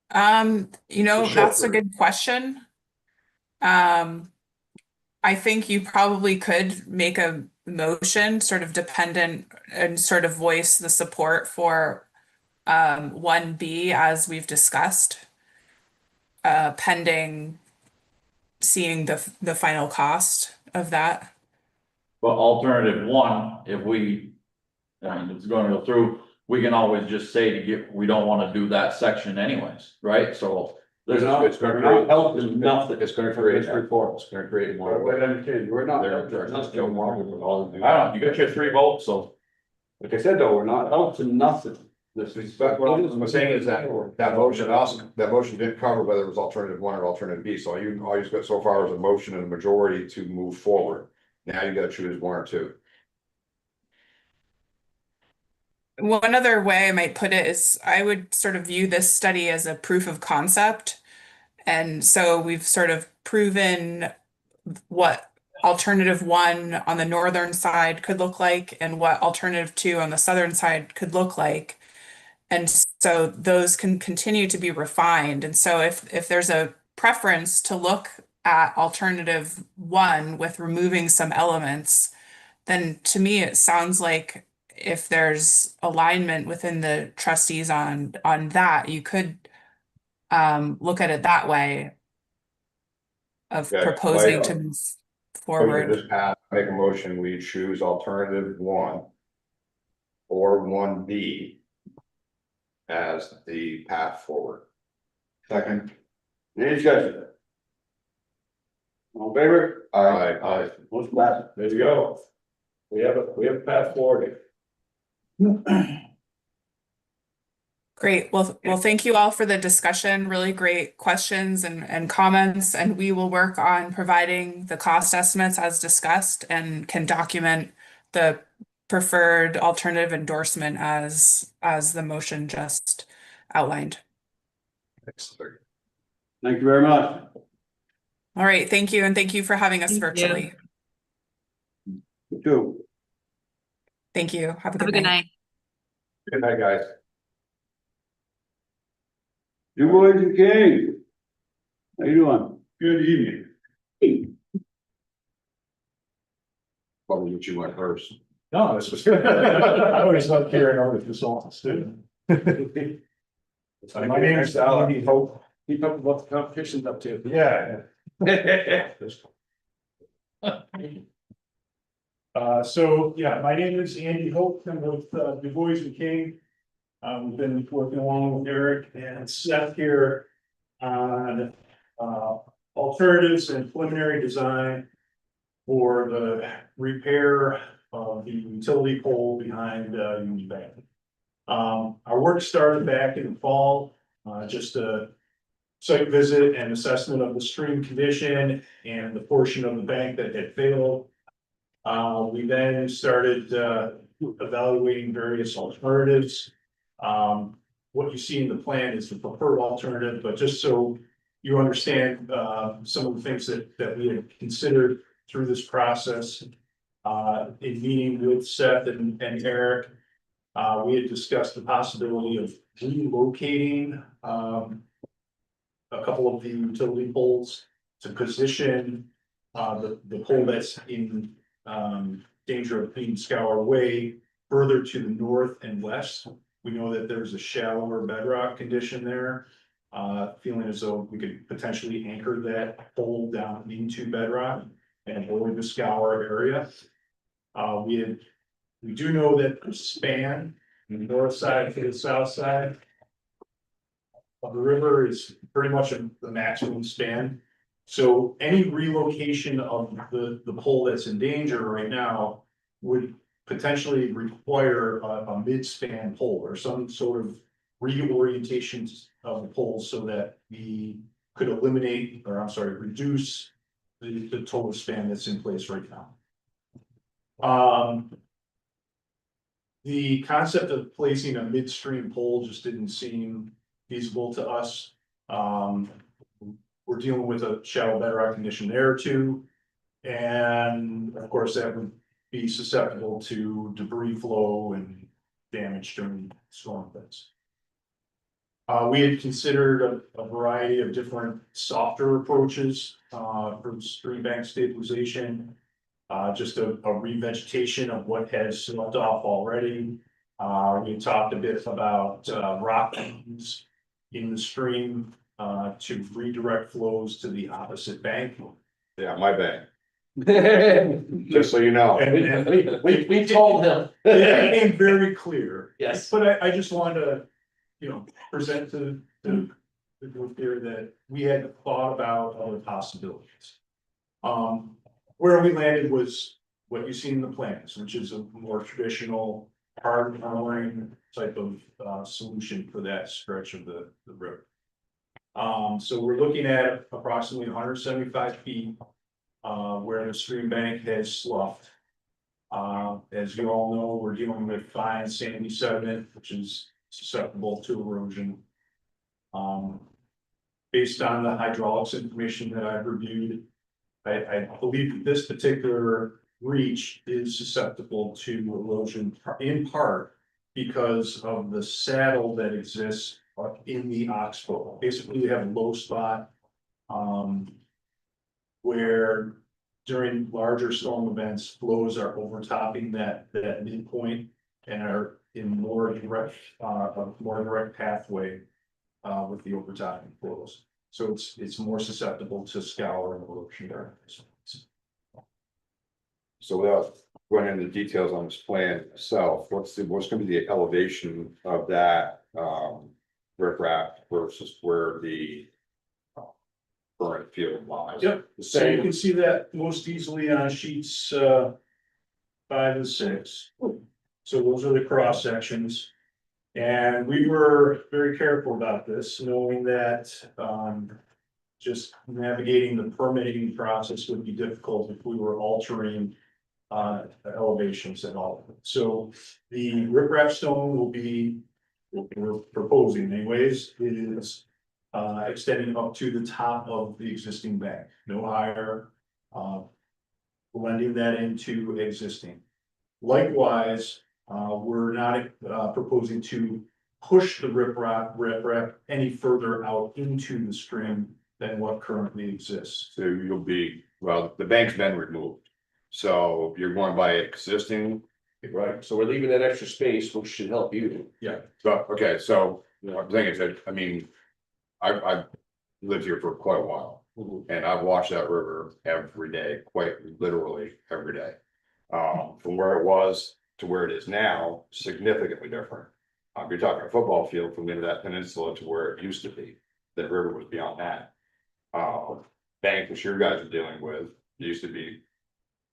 That's a good question. I think you probably could make a motion sort of dependent and sort of voice the support for 1B as we've discussed. Pending seeing the final cost of that.
But alternative one, if we, I mean, it's gonna go through, we can always just say to get, we don't wanna do that section anyways, right? So.
There's not,
It's gonna
we're not
create-
helping nothing.
It's gonna create,
This report.
it's gonna create more.
Everybody understand, we're not.
There's still more with all of
I
you.
don't know, you got your 3 votes, so.
Like I said, though, we're not helping nothing. This is.
But what I'm saying is that motion didn't cover whether it was alternative one or alternative B, so all you got so far is a motion and a majority to move forward. Now you gotta choose one or two.
One other way I might put it is I would sort of view this study as a proof of concept. And so we've sort of proven what alternative one on the northern side could look like and what alternative two on the southern side could look like. And so those can continue to be refined. And so if there's a preference to look at alternative one with removing some elements, then to me it sounds like if there's alignment within the trustees on that, you could look at it that way of
Okay,
proposing
like,
to move
Motion
forward.
just passed. Make a motion, we choose alternative one. Or one B. As the path forward.
Second. Any discussion? All in favor?
Aye.
Most passes.
There you go. We have a path forward.
Great. Well, thank you all for the discussion. Really great questions and comments, and we will work on providing the cost estimates as discussed and can document the preferred alternative endorsement as the motion just outlined.
Thank you very much.
All right, thank you, and thank you for having us
Thank you.
virtually.
You too.
Thank you. Have a
Have a
good
good
night.
night.
Good night, guys.
Du Bois and King. How you doing?
Good evening.
Probably what you went first.
No, this was good. I always love carrying over this office too. My name is Andy Hope.
Keep up with what the competition's up to.
Yeah. So, yeah, my name is Andy Hope. I'm with Du Bois and King. We've been working along with Eric and Seth here on alternatives and preliminary design for the repair of the utility pole behind Union Bank. Our work started back in the fall, just a site visit and assessment of the stream condition and the portion of the bank that had failed. We then started evaluating various alternatives. What you see in the plan is the preferred alternative, but just so you understand some of the things that we had considered through this process. In meeting with Seth and Eric, we had discussed the possibility of relocating a couple of the utility poles to position the pole that's in danger of being scoured away further to the north and west. We know that there's a shallower bedrock condition there. Feeling as though we could potentially anchor that pole down into bedrock and avoid the scour area. We do know that the span from the north side to the south side of the river is pretty much the maximum span. So any relocation of the pole that's in danger right now would potentially require a mid-span pole or some sort of reorientation of the pole so that we could eliminate, or I'm sorry, reduce the total span that's in place right now. The concept of placing a midstream pole just didn't seem feasible to us. We're dealing with a shallow bedrock condition there too. And of course, that would be susceptible to debris flow and damage during storm events. We had considered a variety of different softer approaches for stream bank stabilization. Just a revegetation of what has left off already. We talked a bit about rock beams in the stream to redirect flows to the opposite bank.
Yeah, my bank, just so you know.
And
We told him.
it became very clear.
Yes.
But I just wanted to, present to the group here that we had thought about other possibilities. Where we landed was what you see in the plans, which is a more traditional hard coloring type of solution for that stretch of the river. So we're looking at approximately 175 feet where the stream bank has sloughed. As you all know, we're dealing with fine sandy sediment, which is susceptible to erosion. Based on the hydraulics information that I've reviewed, I believe that this particular reach is susceptible to erosion in part because of the saddle that exists in the oxbow. Basically, we have a low spot where during larger storm events, flows are overtopping that midpoint and are in more direct pathway with the overtopping flows. So it's more susceptible to scour and erosion there.
So without going into details on this plan itself, what's gonna be the elevation of that riprap versus where the current field lies?
Yep, so you can see that most easily on sheets 5 and 6. So those are the cross sections. And we were very careful about this, knowing that just navigating the permitting process would be difficult if we were altering elevations at all. So the riprap stone will be, what we're proposing anyways, is extending up to the top of the existing bank, no higher, blending that into existing. Likewise, we're not proposing to push the riprap any further out into the stream than what currently exists.
So you'll be, well, the bank's been removed, so you're going by existing.
Right, so we're leaving that extra space, which should help you.
Yeah.
So, okay, so what I'm thinking is that, I mean, I've lived here for quite a while. And I've watched that river every day, quite literally every day. From where it was to where it is now, significantly different. You're talking a football field from the end of that peninsula to where it used to be. The river was beyond that. Bank, which your guys are dealing with, used to be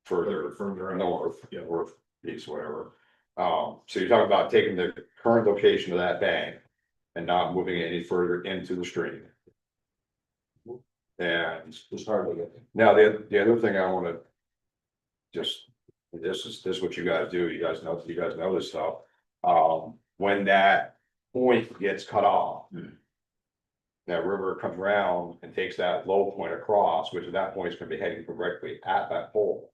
further north, north, east, whatever. So you're talking about taking the current location of that bank and not moving it any further into the stream. And
It's hard to get.
now the other thing I wanna just, this is what you guys do, you guys know this stuff. When that point gets cut off. That river comes around and takes that low point across, which at that point is gonna be heading directly at that pole.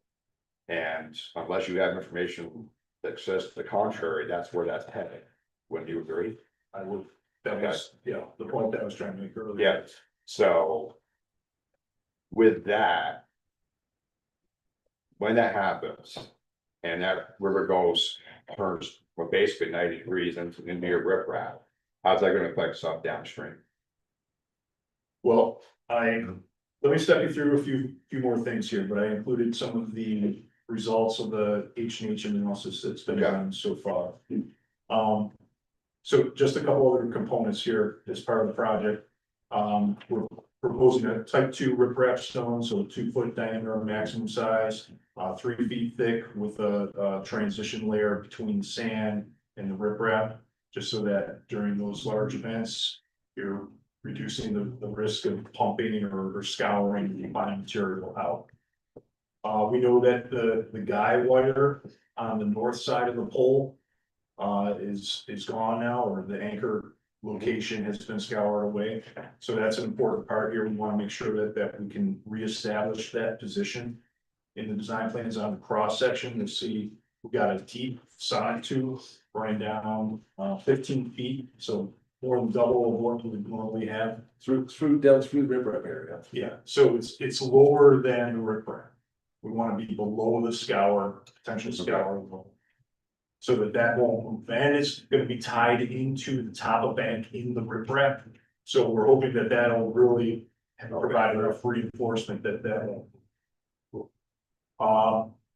And unless you have information that says to the contrary, that's where that's heading. Wouldn't you agree?
I would, that was, the point that I was trying to make earlier.
Yeah, so. With that. When that happens. And that river turns, well, basically 90 degrees into your riprap. How's that gonna affect stuff downstream?
Well, let me step you through a few more things here, but I included some of the results of the H&H analysis that's been done so far. So just a couple other components here as part of the project. We're proposing a type 2 riprap stone, so 2-foot diameter maximum size, 3 feet thick with a transition layer between sand and the riprap, just so that during those large events, you're reducing the risk of pumping or scouring the bottom material out. We know that the guy wire on the north side of the pole is gone now, or the anchor location has been scoured away. So that's an important part here. We want to make sure that we can reestablish that position in the design plans on the cross section. You see, we've got a deep side tube running down 15 feet, so more than double of what we would normally have.
Down through the riprap area.
Yeah, so it's lower than the riprap. We want to be below the scour, potential scour level. So that won't move, and it's gonna be tied into the top of bank in the riprap. So we're hoping that that'll really provide enough reinforcement that won't.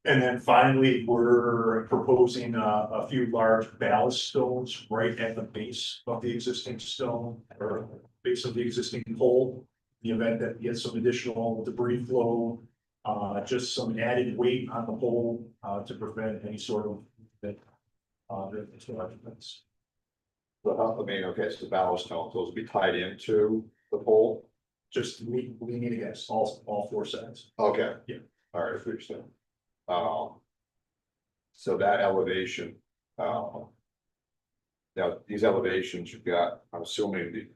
And then finally, we're proposing a few large ballast stones right at the base of the existing stone, or base of the existing pole. In the event that we get some additional debris flow, just some added weight on the pole, to prevent any sort of events.
I mean, okay, so the ballast stones, those will be tied into the pole?
Just leaning against all 4 sides.
Okay.
Yeah.
All right, I understand. So that elevation, now these elevations you've got, I'm assuming the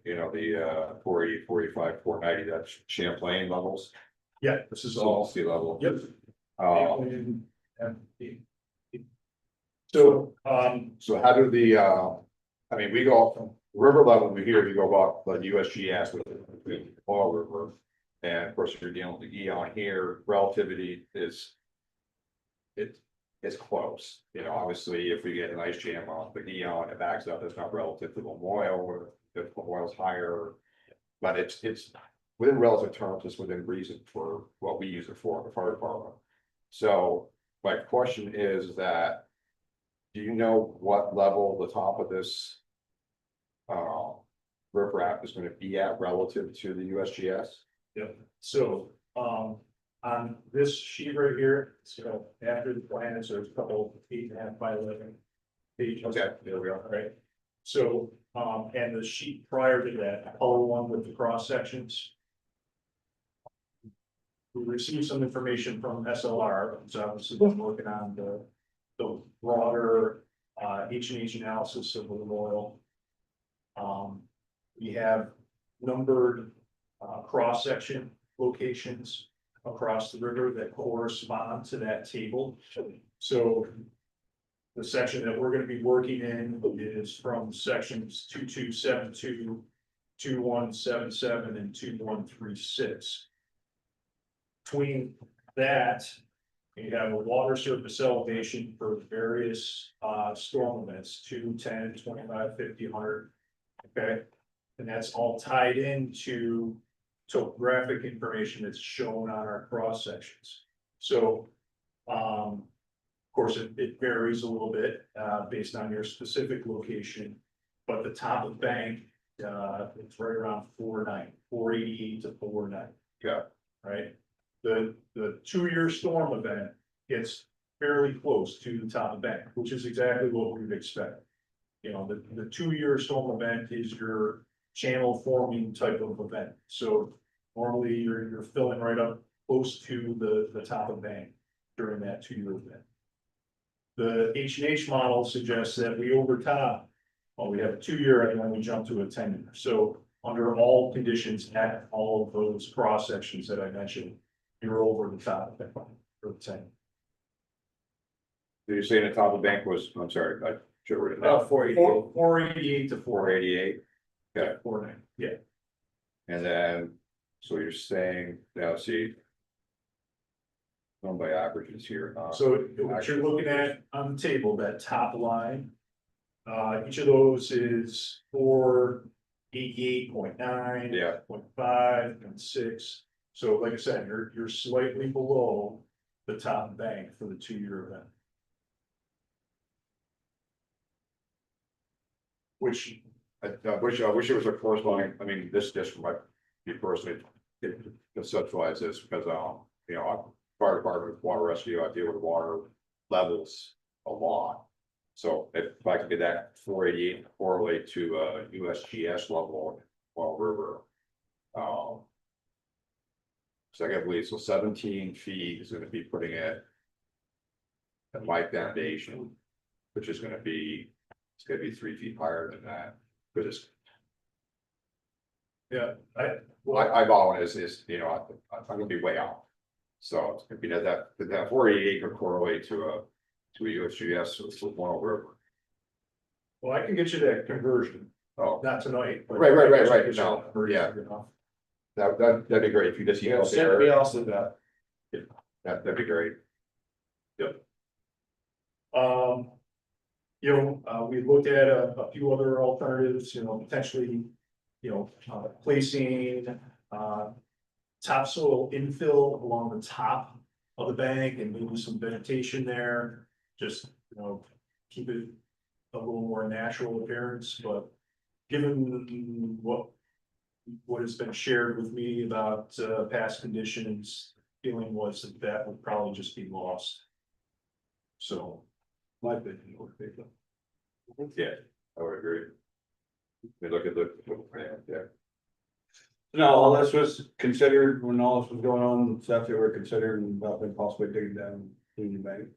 480, 485, 490, that's Champlain levels.
Yeah, this is
It's all
all.
sea level.
Yep.
Um,
So,
so how do the, I mean, we go from river level over here, we go about the USGS with the Oil River. And of course, if you're dealing with the Eon here, relativity is. It's close, obviously, if we get an ice jam off the Eon, it backs up, it's not relative to the oil, or if the oil's higher. But it's within relative terms, it's within reason for what we use it for, the fire department. So my question is that. Do you know what level the top of this? Riprap is gonna be at relative to the USGS?
Yep, so, on this sheet right here, so after the plan, so there's a couple 8.5 by 11 pages.
Okay, there we are.
Right, so, and the sheet prior to that, the color one with the cross sections. We received some information from SLR, so obviously been working on the broader, H&H analysis of the oil. We have numbered, cross-section locations across the river that correspond to that table. So the section that we're gonna be working in is from sections 2272, 2177, and 2136. Between that, you have a water surface elevation for various storm events, 2, 10, 25, 50, 100. Okay, and that's all tied into topographic information that's shown on our cross sections. So, of course, it varies a little bit based on your specific location, but the top of bank, it's right around 490, 488 to 490.
Yeah.
Right. The 2-year storm event gets fairly close to the top of bank, which is exactly what we would expect. The 2-year storm event is your channel forming type of event. So normally you're filling right up close to the top of bank during that 2-year event. The H&H model suggests that we overtop, well, we have a 2-year and then we jump to a 10-year. So under all conditions at all of those cross sections that I mentioned, you're over the top of that for the 10.
Did you say the top of the bank was, I'm sorry, I should have written it down.
488 to
488, okay,
490, yeah.
and then, so you're saying, now see. Going by averages here.
So what you're looking at on the table, that top line. Each of those is 488.9.
Yeah.
0.5, 0.6. So like I said, you're slightly below the top bank for the 2-year event. which,
I wish it was a corresponding, I mean, this district might be personally conceptualize this because, you know, fire department, water rescue, I deal with water levels a lot. So if I could get that 488 correlate to USGS level, Wall River. So I believe, so 17 feet is gonna be putting it at my foundation, which is gonna be, it's gonna be 3 feet higher than that. Because it's,
yeah,
I bought is, you know, I'm gonna be way out. So it's gonna be that 488 could correlate to a USGS with one over.
well, I can get you that conversion,
Oh,
not tonight. but-
Right, no, yeah. That'd be great if you just email
Send me
there.
also that.
That'd be great.
You know, we looked at a few other alternatives, you know, potentially, you know, placing, topsoil infill along the top of the bank and maybe some vegetation there. Just, you know, keep it a little more natural appearance, but given what has been shared with me about, past conditions, feeling was that would probably just be lost. So, my opinion would be.
Yeah, I would agree. We look at the, yeah.
No, all this was considered when all this was going on, stuff that we're considering about them possibly digging down Union Bank.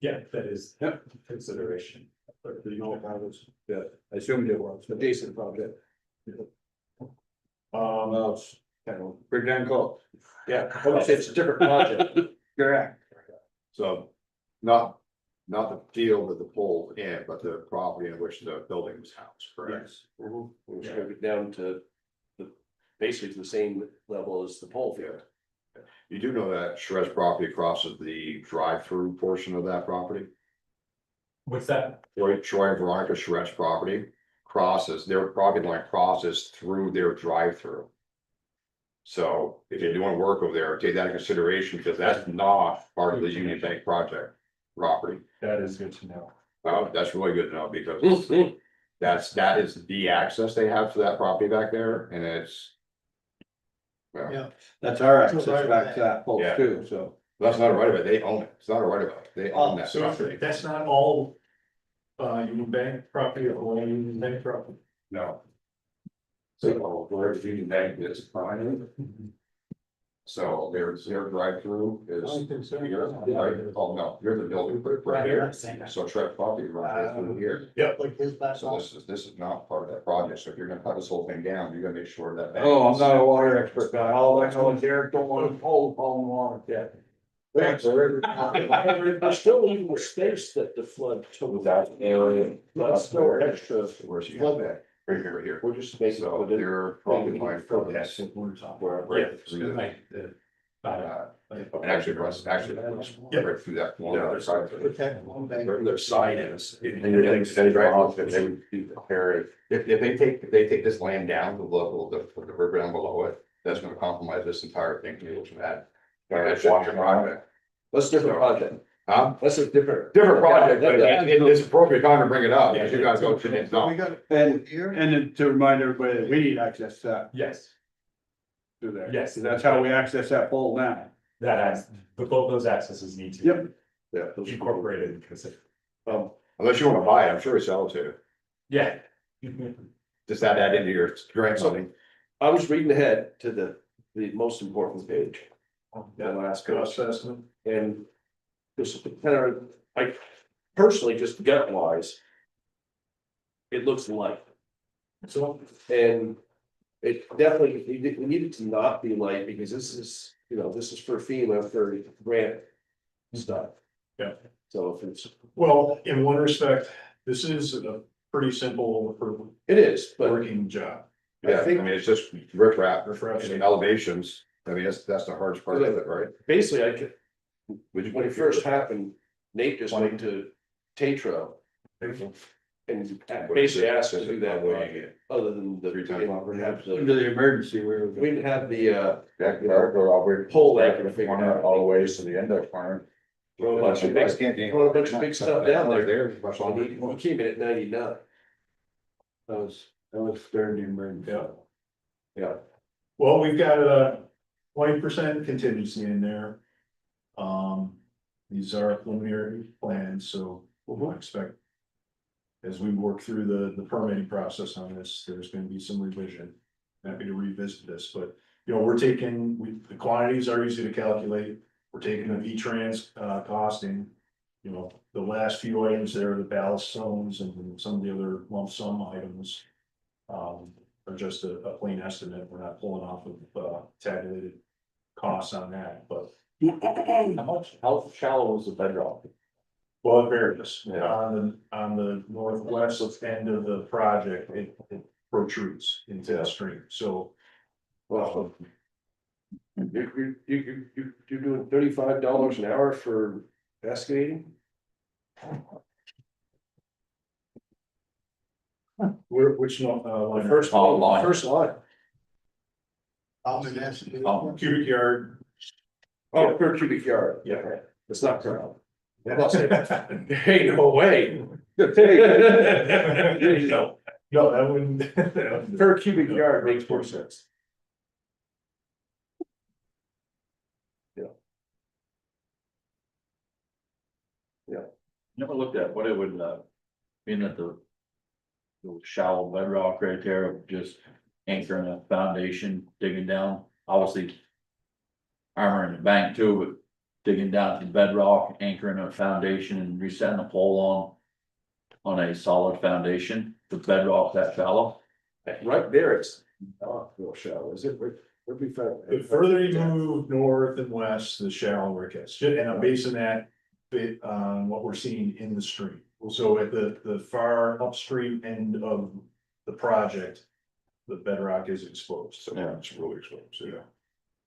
Yeah, that is.
Yep.
Consideration.
But do you know about this? Yeah, I assumed it was, a decent project. Well, it's kind of pretty damn close.
Yeah, it's a different project.
Correct.
So, not the field that the pole in, but the property in which the building was housed, correct?
Yes.
We'll strip it down to basically to the same level as the pole field.
You do know that Shreds property crosses the drive-through portion of that property?
What's that?
Troy and Veronica Shreds property crosses, their property line crosses through their drive-through. So if you're doing work over there, take that into consideration, because that's not part of the Union Bank project property.
That is good to know.
That's really good to know, because that is the access they have to that property back there, and it's. Well,
Yeah.
That's our access back to that pole
Yeah.
too, so.
that's not a right of way, they own it, it's not a right of way, they own that
So
property.
that's not all, Union Bank property or Union Bank property.
No. So where the Union Bank is fine. So there's their drive-through is here, right? Oh, no, here's the building, but right here, so Trent property runs through here.
Yep.
Like his back.
So this is not part of that project, so if you're gonna cut this whole thing down, you're gonna make sure that.
Oh, I'm not a water expert guy, all I know is Derek don't want to hold water yet.
There's still even space that the flood took.
That area.
That's still extra.
Where's he got that? Right here, right here.
We're just making.
So their property line from
Yeah.
this. Right through that. And actually runs right through that. one
Yeah,
other side.
Protect one bank.
Their sign is. If they take this land down to the level of the river down below it, that's gonna compromise this entire thing, which that. That's water project.
That's a different project.
Huh?
That's a different.
Project, but it's appropriate time to bring it up, because you guys go to the.
We got
And,
here.
and then to remind everybody that we need access to that
Yes,
through there.
Yes.
That's how we access that pole now.
both those accesses need to
Yep.
Yeah.
be incorporated because
Unless you wanna buy it, I'm sure it's sell it to you.
yeah.
Just add that into your grant money.
I was reading ahead to the most important page. The last
Cost
page.
estimate.
And this kind of, I personally, just gut wise. It looks light.
So,
And it definitely, it needed to not be light, because this is, you know, this is for FEMA for grant stuff.
Yeah.
So if it's,
well, in one respect, this is a pretty simple
it is, but
working job.
Yeah, I
think-
mean, it's just rip wrap,
Refresh.
and elevations, I mean, that's the hardest part of it, right?
basically I could,
Would you-
when it first happened, Nate just went to Tetro. And basically asked to do that way, other than the.
3 times longer.
have the-
Into the emergency, we were.
We didn't have the,
Pull
that and figure it out.
all the ways to the index farm.
Well, a bunch of big stuff down there. You came in at 99.
that was during the emergency.
Yeah.
Yeah.
Well, we've got a 20% contingency in there. These are preliminary plans, so we'll expect. As we work through the permitting process on this, there's gonna be some revision. Happy to revisit this, but, you know, the quantities are easy to calculate. We're taking the V-Trans, costing. You know, the last few items there, the ballast zones and some of the other lump sum items. Are just a plain estimate. We're not pulling off of, tabulated costs on that, but.
How shallow is the bedrock?
Well, it varies.
Yeah.
On the northwest end of the project, it protrudes into the stream, so.
Well. You're doing $35 an hour for excavating?
Which one,
The first
line.
line, first line.
I'll be asking.
cubic yard.
Oh, per cubic yard.
Yeah.
It's not per hour. Hey, no way.
No, that wouldn't.
Per cubic yard makes more sense.
Never looked at what it would, being at the shallow bedrock right there, of just anchoring a foundation, digging down, obviously. Armoring the bank too, but digging down to the bedrock, anchoring a foundation and resetting the pole on a solid foundation, the bedrock that shallow.
Right there, it's not real shallow, is it? Where we found?
The further you move north and west, the shallower it gets, and I'm basing that bit on what we're seeing in the stream. So at the far upstream end of the project, the bedrock is exposed, so
Yeah.
it's really exposed, so yeah.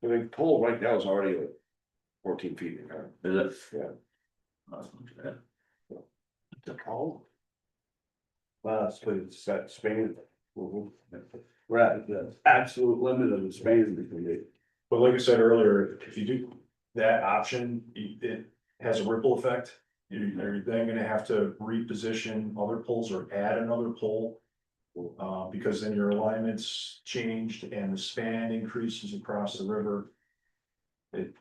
I mean, pole right now is already like 14 feet in there.
Is it?
Yeah.
That's not bad.
Well, that's what it's that span. We're at the absolute limit of the span we can do.
But like I said earlier, if you do that option, it has a ripple effect. You're then gonna have to reposition other poles or add another pole. Because then your alignments changed and the span increases across the river. There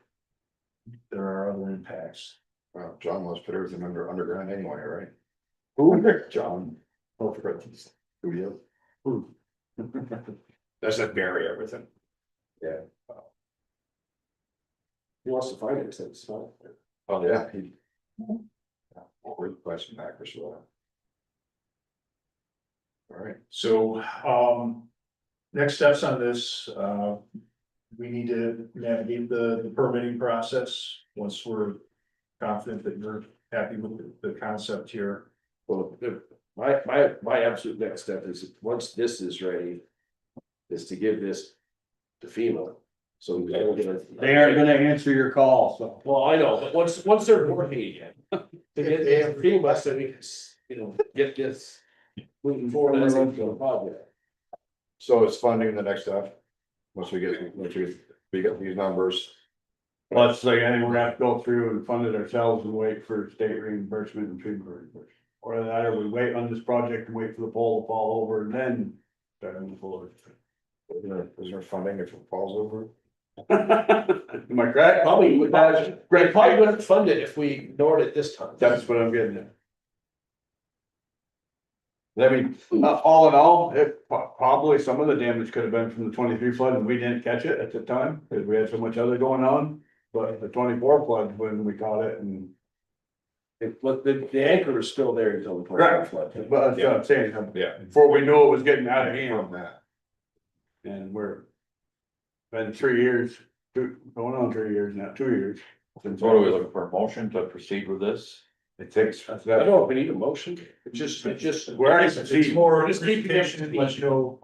are other impacts.
Well, John wants to put everything underground anyway, right?
Who?
John. Oh, for instance. Who you? That's that bury everything.
Yeah. He wants to find it, so it's fine.
Oh, yeah. Great question back for sure. All right.
So, next steps on this, we need to navigate the permitting process. Once we're confident that you're happy with the concept here.
Well, my absolute next step is, once this is ready, is to give this to FEMA. So we don't get a.
They aren't gonna answer your call, so.
Well, I know, but once they're working again. To get FEMA, so we can, get this moving forward as a project.
So is funding the next step? Once we get these numbers.
Plus, like, I think we're gonna have to go through and fund it ourselves and wait for state reimbursement and FEMA reimbursement. Or that, or we wait on this project and wait for the pole to fall over and then start moving forward.
Is there funding if it falls over?
Am I correct?
Probably would, Greg, probably wouldn't fund it if we ignored it this time.
That's what I'm getting at. I mean, all in all, probably some of the damage could have been from the 23 flood and we didn't catch it at the time, because we had so much other going on. But the 24 flood, when we caught it and.
But the anchor is still there until the.
Correct.
flood.
But that's what I'm saying,
Yeah.
before we knew it was getting out of hand,
From that.
and we're. Been 3 years, going on 3 years now, 2 years. Since
So what are we looking for, a motion to proceed with this?
It takes.
I don't know if we need a motion, it just.
We're already
It's more
Just keep
presentation,
it-
let you know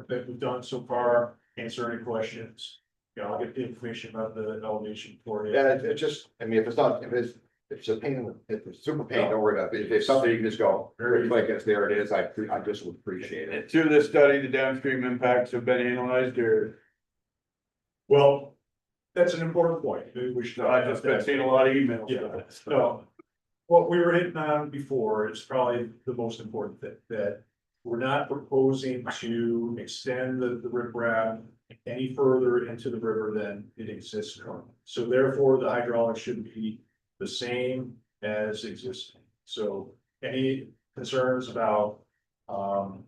that we've done so far, answer any questions. Yeah, I'll get the information about the elevation for you.
Yeah, it just, I mean, if it's a pain, if it's super pain, don't worry about it. If it's something you can just go, very quick, it's there it is, I just would appreciate it.
And through this study, the downstream impacts have been analyzed, or
Well, that's an important point. We should.
I just been seeing a lot of emails.
Yeah, so what we were hitting on before is probably the most important thing, that we're not proposing to extend the riprap any further into the river than it exists currently. So therefore, the hydraulics should be the same as existing. So any concerns about, flow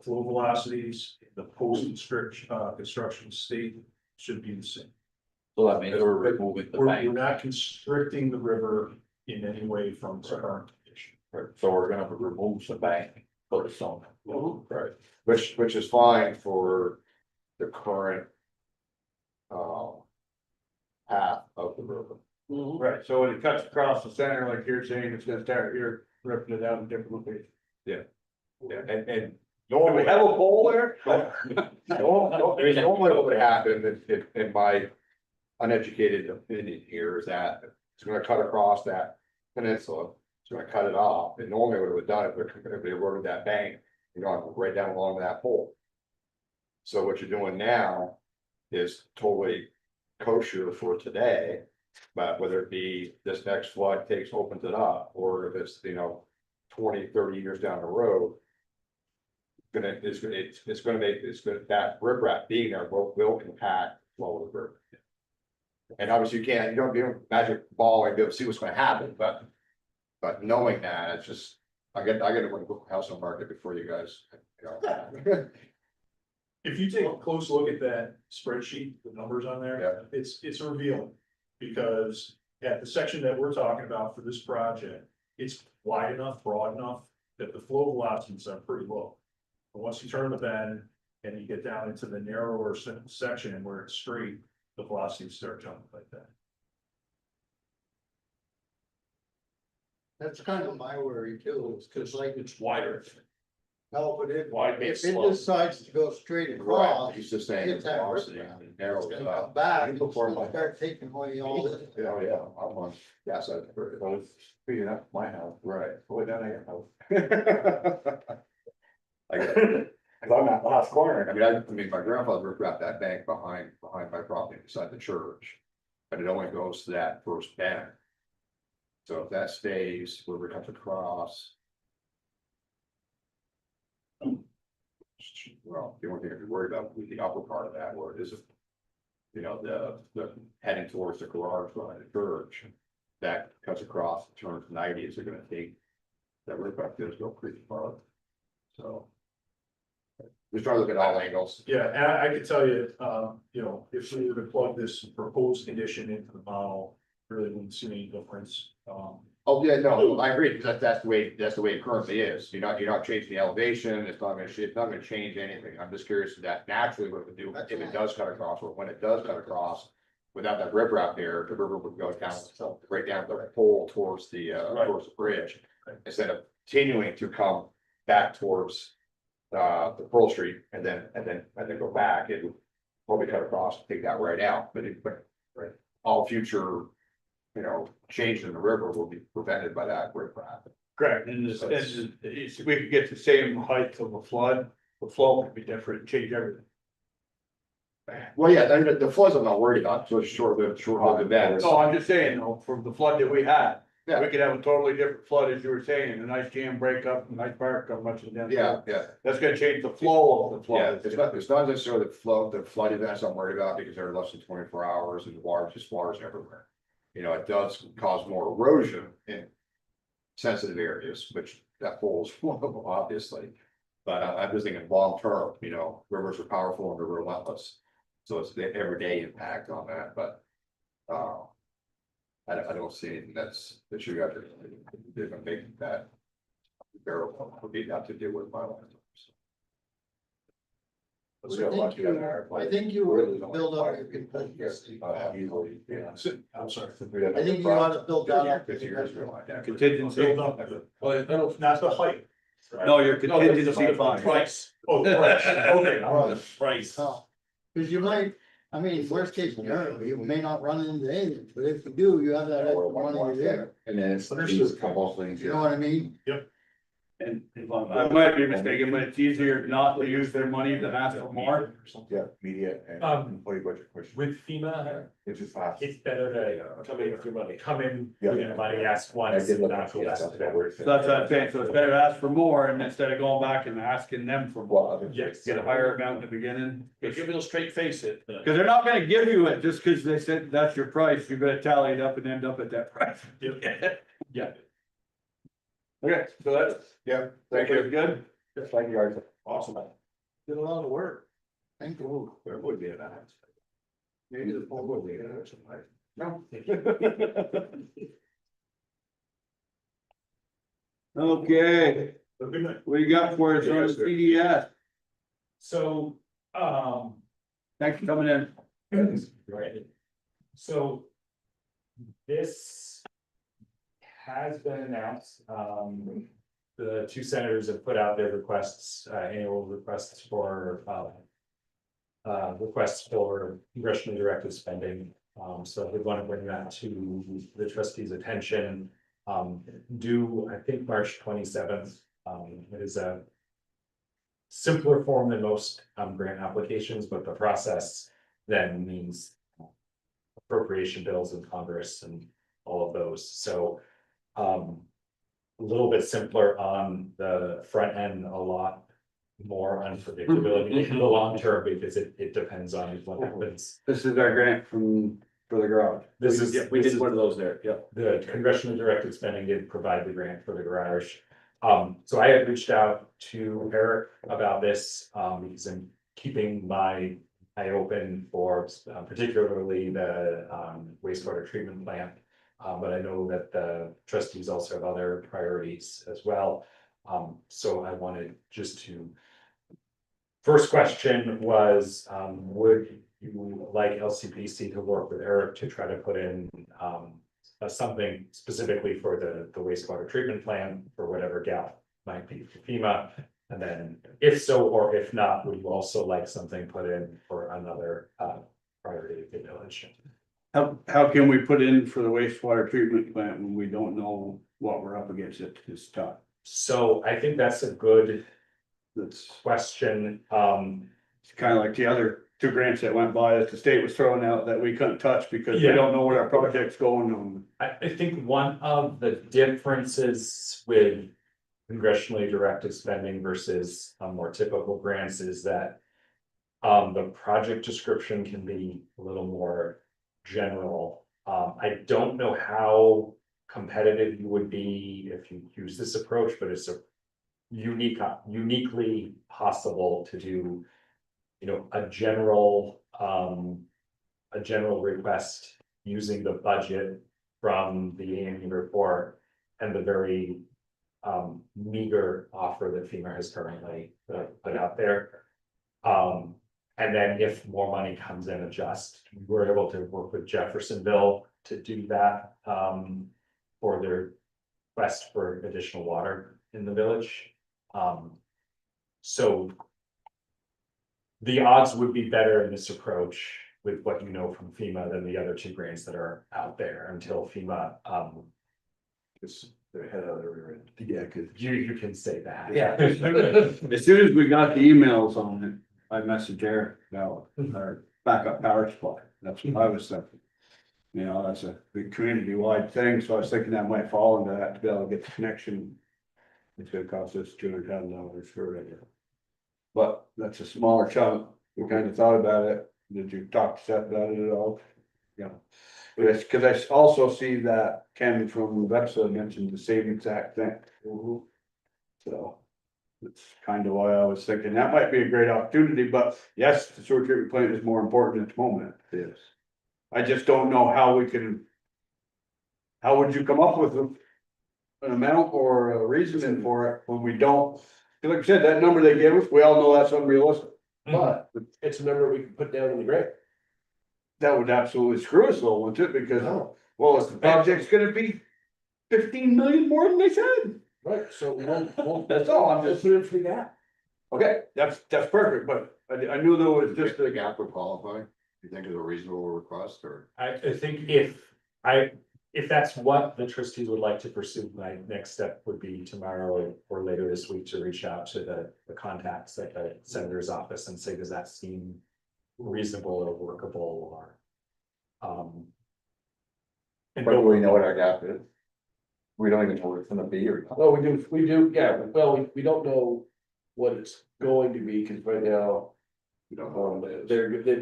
velocities, the construction state should be the same.
So that means we're removing the
We're
bank.
not constricting the river in any way from its current condition.
Right, so we're gonna remove the bank, put it on.
Right, which is fine for the current. Path of the river.
Right, so when it cuts across the center, like you're saying, it's gonna start, you're ripping it out in different locations.
Yeah, and
Do we
normally.
have a pole there?
Normally what would happen in my uneducated opinion here is that it's gonna cut across that peninsula. It's gonna cut it off, and normally what it would have done if they eroded that bank, right down along that pole. So what you're doing now is totally kosher for today. But whether it be this next flood opens it up, or if it's, 20, 30 years down the road. It's gonna make, that riprap being there will impact flow of the river. And obviously you don't be a magic ball and be able to see what's gonna happen, but knowing that, it's just, I get to put a house on market before you guys.
If you take a close look at that spreadsheet, the numbers on there, it's revealing. Because at the section that we're talking about for this project, it's wide enough, broad enough that the flow velocities are pretty low. But once you turn the bend and you get down into the narrower section where it's straight, the velocities start jumping like that.
That's kind of my worry too, is cause like,
It's wider.
no, but if
Wide
it
slope.
decides to go straight across.
He's just saying.
It's that
velocity
riprap.
and narrows
It's
it
gonna
up.
come back, it's
Before
gonna
my-
start taking away all this.
Oh, yeah, I'm on, yes,
Speaking of my house,
right.
way down your house.
I get it.
I'm at last corner.
I mean, my grandfather ripped out that bank behind my property beside the church. But it only goes to that first bend. So if that stays, where we have to cross. Well, the only thing I'd be worried about would be the upper part of that, where it is. The heading towards the garage behind the church. That cuts across, turns 90, is gonna take. That rip up does go pretty far. So. Just try to look at all angles.
Yeah, and I can tell you, if we were to plug this proposed condition into the model, really wouldn't see any difference.
Oh, yeah, no, I agree, because that's the way it currently is. You're not changing the elevation, it's not gonna change anything. I'm just curious if that naturally what it would do, if it does cut across, or when it does cut across. Without that riprap there, the river would go down, right down the pole towards the bridge. Instead of continuing to come back towards the Pearl Street and then go back, it would probably cut across, and take that right out, but all future. Change in the river will be prevented by that riprap.
Correct, and we could get the same height of a flood, the flow could be different, change everything.
Well, yeah, the floods I'm not worried about, so it's short-lived events.
No, I'm just saying, though, from the flood that we had,
Yeah.
we could have a totally different flood, as you were saying, a nice jam breakup, a nice bark come much of them.
Yeah.
That's gonna change the flow of the
Yeah,
flood.
it's not necessarily the flood events I'm worried about, because they're less than 24 hours and the water's everywhere. It does cause more erosion in sensitive areas, which that falls one of them, obviously. But I'm just thinking long term, rivers are powerful and they're relentless. So it's the everyday impact on that, but I don't see anything that you got to, they're gonna make that bearable, would be not to deal with my life.
I think you were build up your contingency.
I'm sorry.
I think you ought to build up.
Contingency.
Well, not the height.
No, your contingency fund.
Price. Oh, the price, okay,
Right.
price.
Cause you might, worst case scenario, you may not run into anything, but if you do, you have that extra money there.
And then it's
Understood.
a couple of things.
You know what I mean?
And I might be mistaken, but it's easier not to use their money than ask for more.
Yeah, media and employee budget question.
With FEMA,
It's just fast.
it's better to
Come in with your money.
come in,
Yeah.
with money, ask
I
once,
did look
not
at
go
that.
back to them.
So that's what I'm saying, so it's better to ask for more and instead of going back and asking them for more.
Well, other.
Yes.
Get a higher amount in the beginning.
Give it a straight face it.
Cause they're not gonna give you it just cause they said that's your price, you're gonna tally it up and end up at that price.
Yeah.
Okay, so that's,
Yeah, thank you.
good?
Thank you, guys.
Awesome. Did a lot of work.
Thank you.
There would be an answer. Maybe the poll would be an answer.
No.
Okay,
Good night.
what you got for us on CDS?
So,
Thanks for coming in.
right. So this has been announced. The two senators have put out their requests, annual requests for requests for congressionally directed spending. So we want to bring that to the trustees' attention. Due, I think, March 27th. It is a simpler form than most grant applications, but the process then means appropriation bills in Congress and all of those. So a little bit simpler on the front end, a lot more unpredictability in the long term because it depends on what happens.
This is our grant for the garage.
This is,
Yeah, we did one of those there, yeah.
the congressionally directed spending did provide the grant for the garage. So I had reached out to Eric about this, because I'm keeping my eye open for particularly the wastewater treatment plant. But I know that the trustees also have other priorities as well. So I wanted just to. First question was, would you like LCPC to work with Eric to try to put in something specifically for the wastewater treatment plan for whatever gap might be for FEMA? And then if so, or if not, would you also like something put in for another priority of the village?
How can we put in for the wastewater treatment plant when we don't know what we're up against at this time?
So I think that's a good
That's
question.
it's kind of like the other two grants that went by that the state was throwing out that we couldn't touch because we
Yeah.
don't know what our project's going on.
I think one of the differences with congressionally directed spending versus more typical grants is that the project description can be a little more general. I don't know how competitive you would be if you use this approach, but it's a uniquely possible to do, a general request using the budget from the annual report and the very meager offer that FEMA has currently put out there. And then if more money comes in, adjust. We're able to work with Jeffersonville to do that for their quest for additional water in the village. So the odds would be better in this approach with what you know from FEMA than the other two grants that are out there until FEMA.
Because they're head out of the rear end.
Yeah, cause
You can say that.
yeah, as soon as we got the emails on it, I messaged Eric about our backup power supply. That's what I was thinking. That's a big community wide thing, so I was thinking that might fall into that to be able to get the connection. It's gonna cost us $200,000 for it. But that's a smaller chunk. We kind of thought about it. Did you talk to Seth about it at all? Yeah. But it's because I also see that Ken from Vexa mentioned the same exact thing. So. That's kind of why I was thinking that might be a great opportunity, but yes, the sewer treatment plant is more important at the moment. Yes. I just don't know how we can. How would you come up with an amount or a reasoning for it when we don't? Like I said, that number they gave us, we all know that's unrealistic.
But it's a number we can put down in the grant.
That would absolutely screw us though, wouldn't it? Because,
No.
well, if the project's gonna be 15 million more than they said.
Right, so we'll
That's all, I'm
just
just,
put in for the gap.
okay, that's perfect, but I knew there was just
The
a.
gap would qualify, you think is a reasonable request or?
I think if I if that's what the trustees would like to pursue, my next step would be tomorrow or later this week to reach out to the contacts at the senator's office and say, does that seem reasonable or workable or? And
But do we know what our gap is? We don't even know what it's gonna be or.
Well, we do, yeah, well, we don't know what it's going to be, cause right now. They've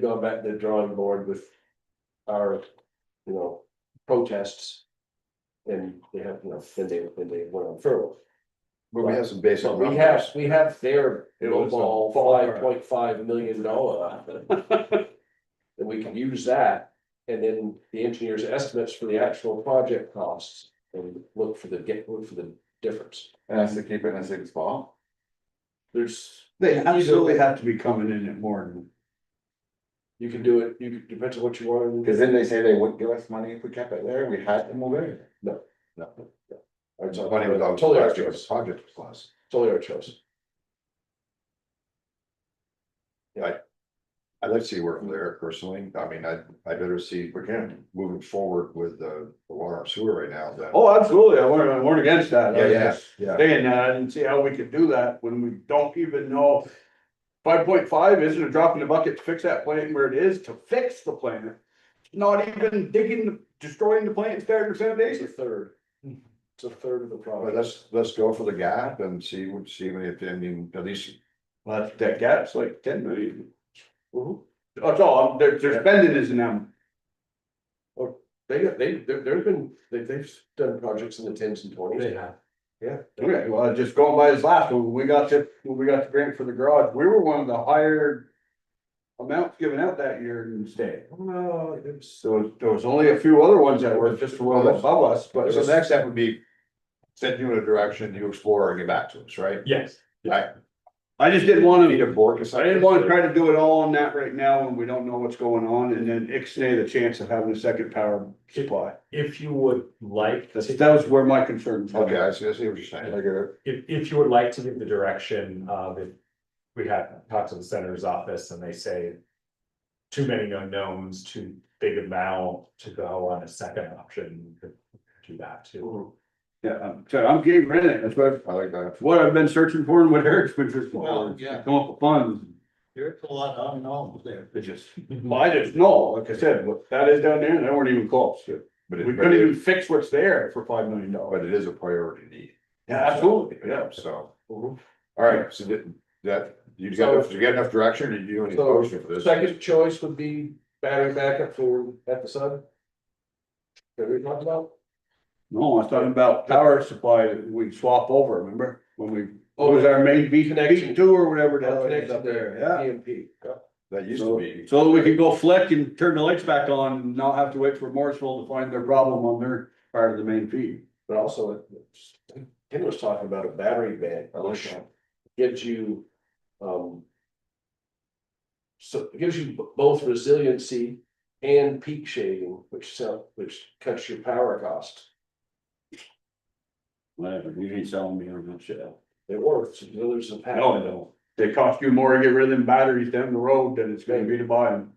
gone back to the drawing board with our, protests. And they have, then they went on furlough.
But we have some basic
So
numbers.
we have their
It was a
lowball
ballpark.
$5.5 million. And we can use that, and then the engineer's estimates for the actual project costs, and look for the difference.
And that's to keep it in a safe spot.
There's,
They absolutely have to be coming in at more than.
you can do it, depends on what you want to do.
Cause then they say they wouldn't give us money if we kept it there, we had to move it.
No.
Our money was always
Totally our
last year,
choice,
project was last.
totally our choice.
I'd like to see work there personally. I mean, I'd better see, again, moving forward with the water and sewer right now than.
Oh, absolutely, I weren't against that. I was
Yeah,
just
yeah.
Saying that, I didn't see how we could do that when we don't even know. 5.5 isn't a drop in the bucket to fix that plant where it is, to fix the plant. Not even destroying the plant and starting
It's a
sanitation.
third. It's a third of the
But
project.
let's go for the gap and see if, I mean, at least.
Well, that gap's like 10 million.
Mhm.
That's all, their spending is them.
They've done projects in the 10s and 20s.
They have.
Yeah.
Okay, well, just going by this last one, when we got the grant for the garage, we were one of the higher. Amounts given out that year in the state. So there was only a few other ones that were just a little above us, but.
So the next step would be send you in a direction, you explore and get back to us, right?
Yes.
I just didn't wanna.
Need a board.
I didn't wanna try to do it all on that right now when we don't know what's going on and then ixnay the chance of having a second power supply.
If you would like.
That was where my concerns.
Okay, I see what you're saying. I get it.
If you would like to give the direction of if we had talked to the senator's office and they say. Too many unknowns, too big amount to go on a second option, you could do that too.
Yeah, I'm getting rid of it. That's
I like that.
what I've been searching for and what Eric's been searching
Well,
for.
yeah.
Come up with funds.
There's a lot of unknowns there.
It just, well, I just know, like I said, what that is down there, they weren't even close.
But
We couldn't even fix what's there for $5 million.
But it is a priority need.
Yeah, absolutely, yeah.
So, all right, so you get enough direction, or you do any
So
motion for this?
second choice would be battery backup for at the sun. That we talked about?
No, I was talking about power supply that we swap over, remember? When we, what was our main B
Connection.
two or whatever the hell it is
Connected
up there, yeah.
EMP.
That used to be.
So that we could go flick and turn the lights back on and not have to wait for Morrisville to find their problem on their part of the main feed.
But also, Ken was talking about a battery bank, which gives you, so it gives you both resiliency and peak shaving, which cuts your power cost.
Whatever, you ain't selling me on that shit.
It works, there's a
No,
pattern.
I don't. They cost you more to get rid of them batteries down the road than it's gonna be to buy them.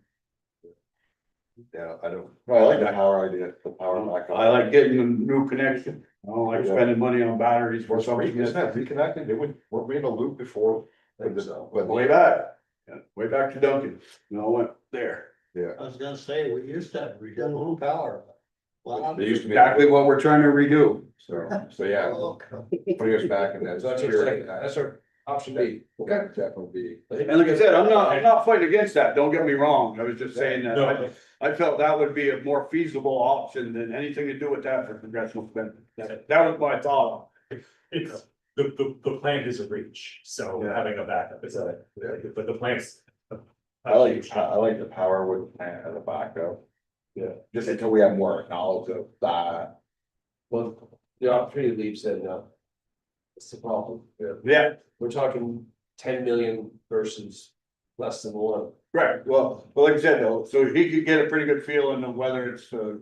Yeah, I don't.
No, I like the power idea, the power backup.
I like getting a new connection. I don't like spending money on batteries for something
Isn't
that's
that reconnected? Weren't we in a loop before?
Think so.
way back. Yeah, way back to Duncan. No, I went there.
I was gonna say, we used to have redundant power. Well,
They used to be.
Exactly what we're trying to redo.
So yeah, putting us back in that.
So that's our option B.
Okay, that would be.
And like I said, I'm not fighting against that. Don't get me wrong. I was just saying that
No.
I felt that would be a more feasible option than anything to do with that for congressional spending. That was my thought.
It's, the plant is a reach, so
Yeah.
having a backup is but the plant's.
I like the power with the plant as a backup.
Yeah.
Just until we have more knowledge of that.
Well, the opportunity leaves then, it's the problem.
Yeah,
We're talking 10 million versus less than 1.
right. Well, like I said though, so he could get a pretty good feeling of whether it's no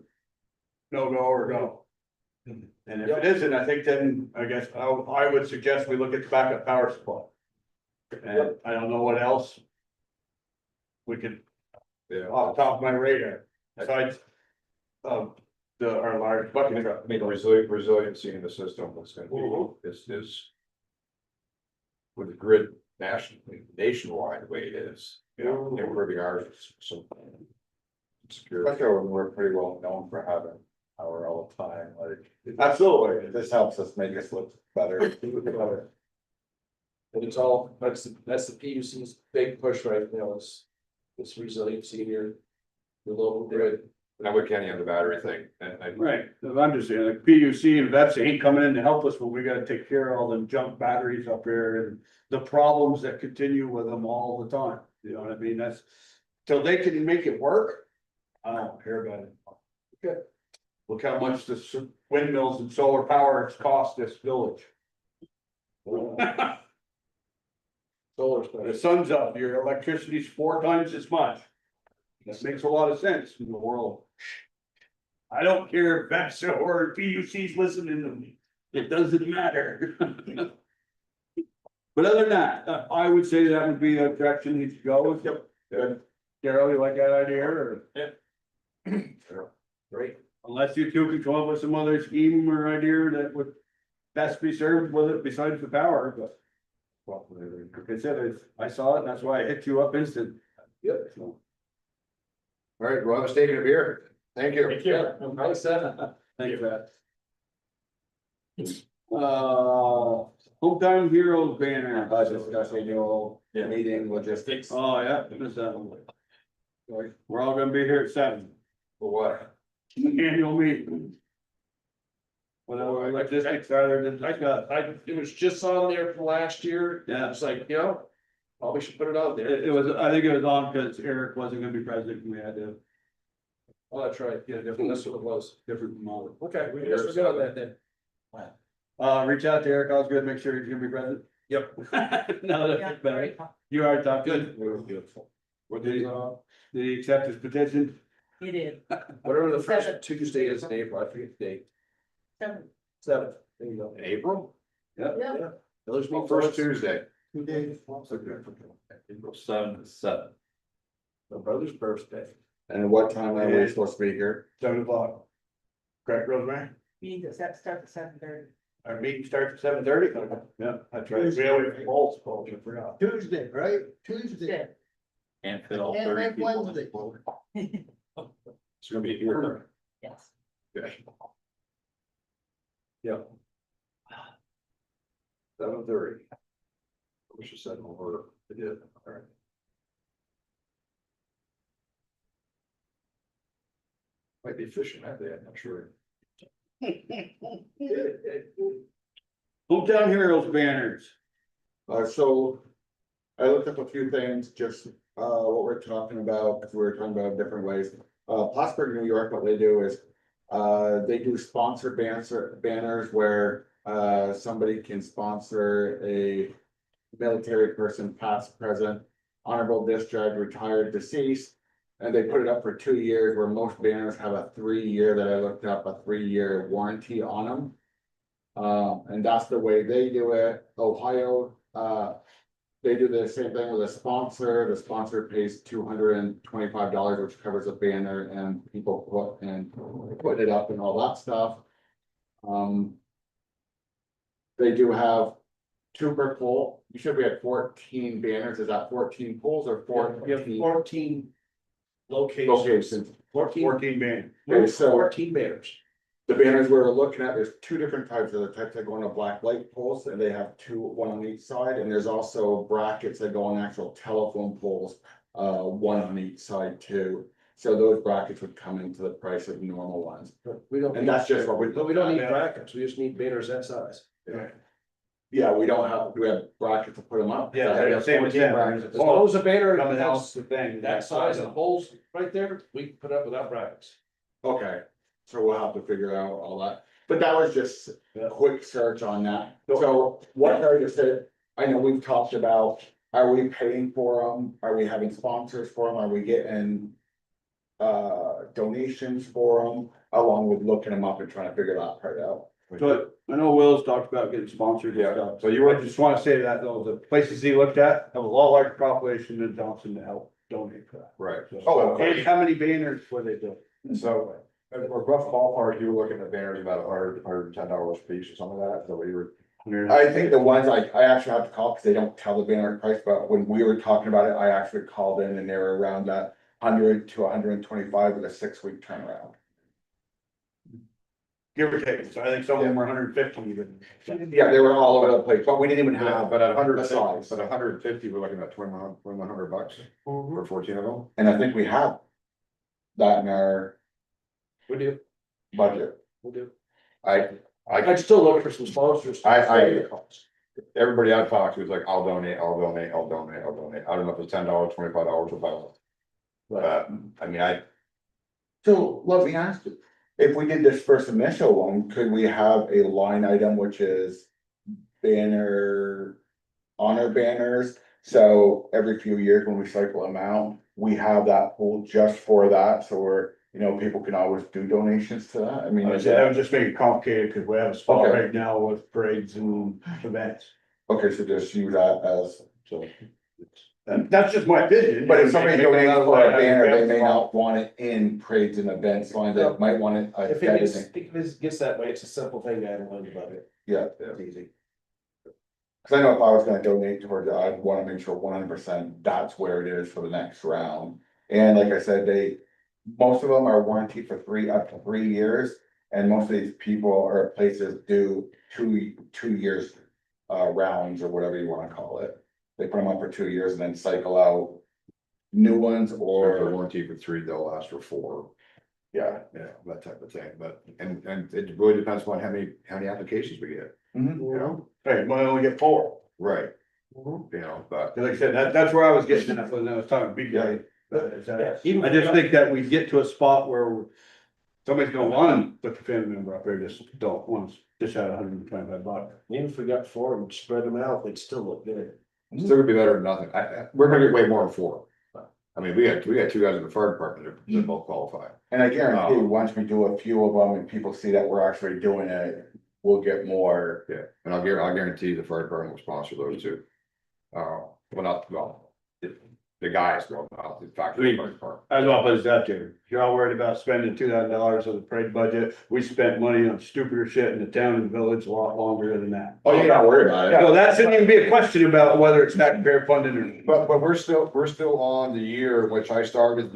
go or go. And if it isn't, I think then, I guess, I would suggest we look at the backup power supply. And I don't know what else. We could,
Yeah.
off the top of my radar, besides. our large bucket truck.
I mean, resiliency in the system is gonna be, is. With the grid nationwide the way it is, you know, improving ours, so. Secure.
Especially when we're pretty well known for having power all the time, like.
Absolutely.
This helps us make us look better.
And it's all, that's the PUC's big push right now is this resiliency here. The local grid.
Now we can't have the battery thing, and
Right, I'm just saying, like PUC and VEPS ain't coming in to help us when we gotta take care of all them junk batteries up here and the problems that continue with them all the time. You know what I mean? That's, till they can make it work, I don't care about it. Okay. Look how much the windmills and solar power has cost this village.
Solar
The
stuff.
sun's up, your electricity's 4 times as much. That makes a lot of sense in the world. I don't care if VEPS or PUC's listening to me, it doesn't matter. But other than that, I would say that would be a direction he should go. Yep. Good. Darrell, you like that idea or? Yeah.
Great.
Unless you two can come up with some other scheme or idea that would best be served with it besides the power, but. Well, like I said, I saw it, and that's why I hit you up instant.
Yep.
So.
all right, we'll have a steak and a beer, thank you.
Thank you.
I said,
Thanks for that. Hometown Heroes banner.
Discuss annual meeting logistics.
Oh, yeah, missed that one. We're all gonna be here at 7,
For what?
annual meeting. Whatever logistics are, then
it was just on there from last year.
Yeah.
It's like, you know, probably should put it out there.
it was, I think it was on because Eric wasn't gonna be president, and we had to
Oh, that's right.
get a different,
That's what it was.
different model.
Okay, we guess we're good on that then.
Reach out to Eric, I was gonna make sure he's gonna be president.
Yep.
No, that's better. You already talked, good. What did he accept his petition?
He did.
Whatever the first
Seventh.
Tuesday is in April, I forget the date.
7.
7th, there you go.
In April?
Yeah.
Yeah.
Village meeting
First Tuesday.
2 days.
April 7 to 7.
My brother's birthday.
And what time are we supposed to be here?
7 o'clock. Correct, Rosemary?
Meeting that starts at 7:30.
Our meeting starts at 7:30. Yeah, that's right. We always roll, suppose, I forgot.
Tuesday, right? Tuesday
Can't fit all
and
30
then
people.
Wednesday.
It's gonna be here.
Yes.
Okay.
Yeah.
7:30. We should set an order, it did, all right. Might be fishing that day, I'm not sure.
Hometown Heroes banners.
So I looked up a few things, just what we're talking about, because we were talking about different ways. Plattsburgh, New York, what they do is they do sponsored banners where somebody can sponsor a military person, past, present, honorable discharge, retired, deceased. And they put it up for 2 years, where most banners have a 3-year that I looked up, a 3-year warranty on them. And that's the way they do it. Ohio, they do the same thing with a sponsor. The sponsor pays $225, which covers a banner and people put it up and all that stuff. They do have 2 per pole. You said we had 14 banners. Is that 14 poles or 14?
We have 14 locations.
Locations.
14 banners.
Okay, so
14 banners.
the banners we're looking at, there's 2 different types of the types that go on a black light poles, and they have 2, 1 on each side, and there's also brackets that go on actual telephone poles, 1 on each side too. So those brackets would come into the price of normal ones.
We don't.
And that's just what we.
But we don't need brackets, we just need banners that size.
Yeah, we don't have, do we have brackets to put them up?
Yeah, same as that.
As long as a banner
Coming out
has
the thing.
that size and holes right there, we can put up without brackets.
Okay, so we'll have to figure out all that, but that was just a quick search on that. So what I just said, I know we've talked about, are we paying for them? Are we having sponsors for them? Are we getting donations for them, along with looking them up and trying to figure that part out?
So I know Will's talked about getting sponsored and stuff.
So you were-
I just wanna say that though, the places he looked at have a lot larger population than Johnson to help donate for that.
Right.
So-
Oh,
And how many banners were they doing?
So
A rough ballpark, you were looking at banners about $110 a piece or something like that, is that what you were?
I think the ones I actually have to call, because they don't tell the banner price, but when we were talking about it, I actually called in and they were around that 100 to 125 with a 6-week turnaround.
Give or take, so I think some of them were 150 even.
Yeah, they were all over the place, but we didn't even
But
have.
but at
the size.
but 150, we're looking at $2,100 for 14 of them.
And I think we have that in our
We do,
budget.
we do.
I
I'd still look for some sponsors.
everybody I talked to was like, I'll donate. I don't know if it's $10, $25 or $5. But, I mean,
So let me ask you, if we did this first initial one, could we have a line item which is honor banners? So every few years when we cycle them out, we have that pool just for that, so people can always do donations to that. I mean,
That would just make it complicated, because we have a spot
Okay.
right now with parades and events.
okay, so just use that as,
So that's just my opinion.
but if somebody
Make it
donates
out
for a
like
banner, they may
that.
not want it in parades and events line, they might want it.
If it gets that way, it's a simple thing to add on the budget.
Yeah,
It's easy.
cause I know if I was gonna donate towards it, I'd wanna make sure 100% that's where it is for the next round. And like I said, most of them are warranted for up to 3 years. And most of these people or places do 2 years, rounds or whatever you wanna call it. They put them up for 2 years and then cycle out new ones
or if
or,
they're warranty for 3, they'll last for 4.
yeah.
Yeah, that type of thing, but, and it really depends on how many applications we get,
Mhm.
you know?
Hey, might only get 4.
Right.
Mhm.
You know, but,
Like I said, that's where I was getting at when I was talking BJ.
Yeah, even-
I just think that we get to a spot where somebody's gonna want to put the family member up there, just don't want to dish out $125.
Even if we got 4 and spread them out, they'd still look good.
still gonna be better than nothing, we're gonna get way more than 4. I mean, we got 2 guys in the fire department that both qualify.
And I guarantee, once we do a few of them and people see that we're actually doing it, we'll get more.
Yeah, and I'll guarantee the fire department will sponsor those too. The guys will, not the factory fire department.
I was all put that there. If you're all worried about spending $2,000 of the parade budget, we spent money on stupider shit in the town and village a lot longer than that.
Oh, you're not worried about it.
So that shouldn't even be a question about whether it's taxpayer funded or.
But we're still on the year in which I started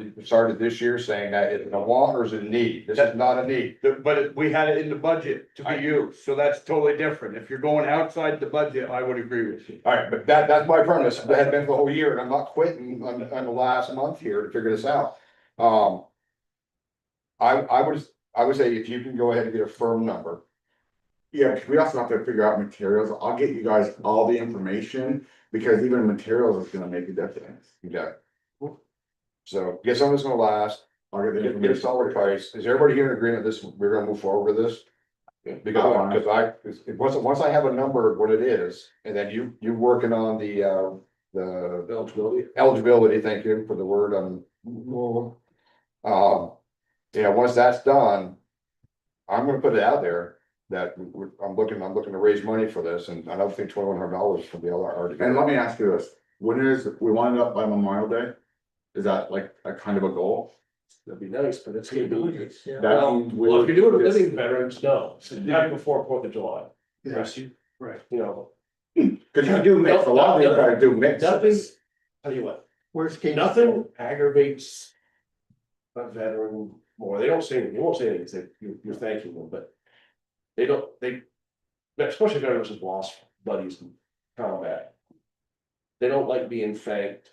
this year saying that it's a want or is it a need, this is not a need.
But we had it in the budget to be used, so that's totally different. If you're going outside the budget, I would agree with you.
Alright, but that's my premise, that had been for the whole year, and I'm not quitting on the last month here to figure this out. I would say if you can go ahead and get a firm number.
Yeah, because we also have to figure out materials. I'll get you guys all the information, because even materials is gonna make a difference.
Okay. So get something that's gonna last,
I'll get the
get a
information.
solid price, is everybody here in agreement this, we're gonna move forward with this? Because once I have a number of what it is, and then you working on the eligibility, thank you for the word, once that's done. I'm gonna put it out there that I'm looking to raise money for this, and I don't think $2,100 will be already.
And let me ask you this, we want it up by Memorial Day? Is that like a kind of a goal?
That'd be nice, but it's gonna be.
Yeah.
That means we
Well, if
would-
you're doing living veterans, no, so not before 4th of July.
Yeah.
Right.
You know,
Cause you do mix, a lot of you gotta do
nothing,
mixes.
tell you what,
Worst case.
nothing aggravates a veteran more. They don't say anything, you won't say anything, you're thanking them, but especially veterans who've lost buddies in combat. They don't like being thanked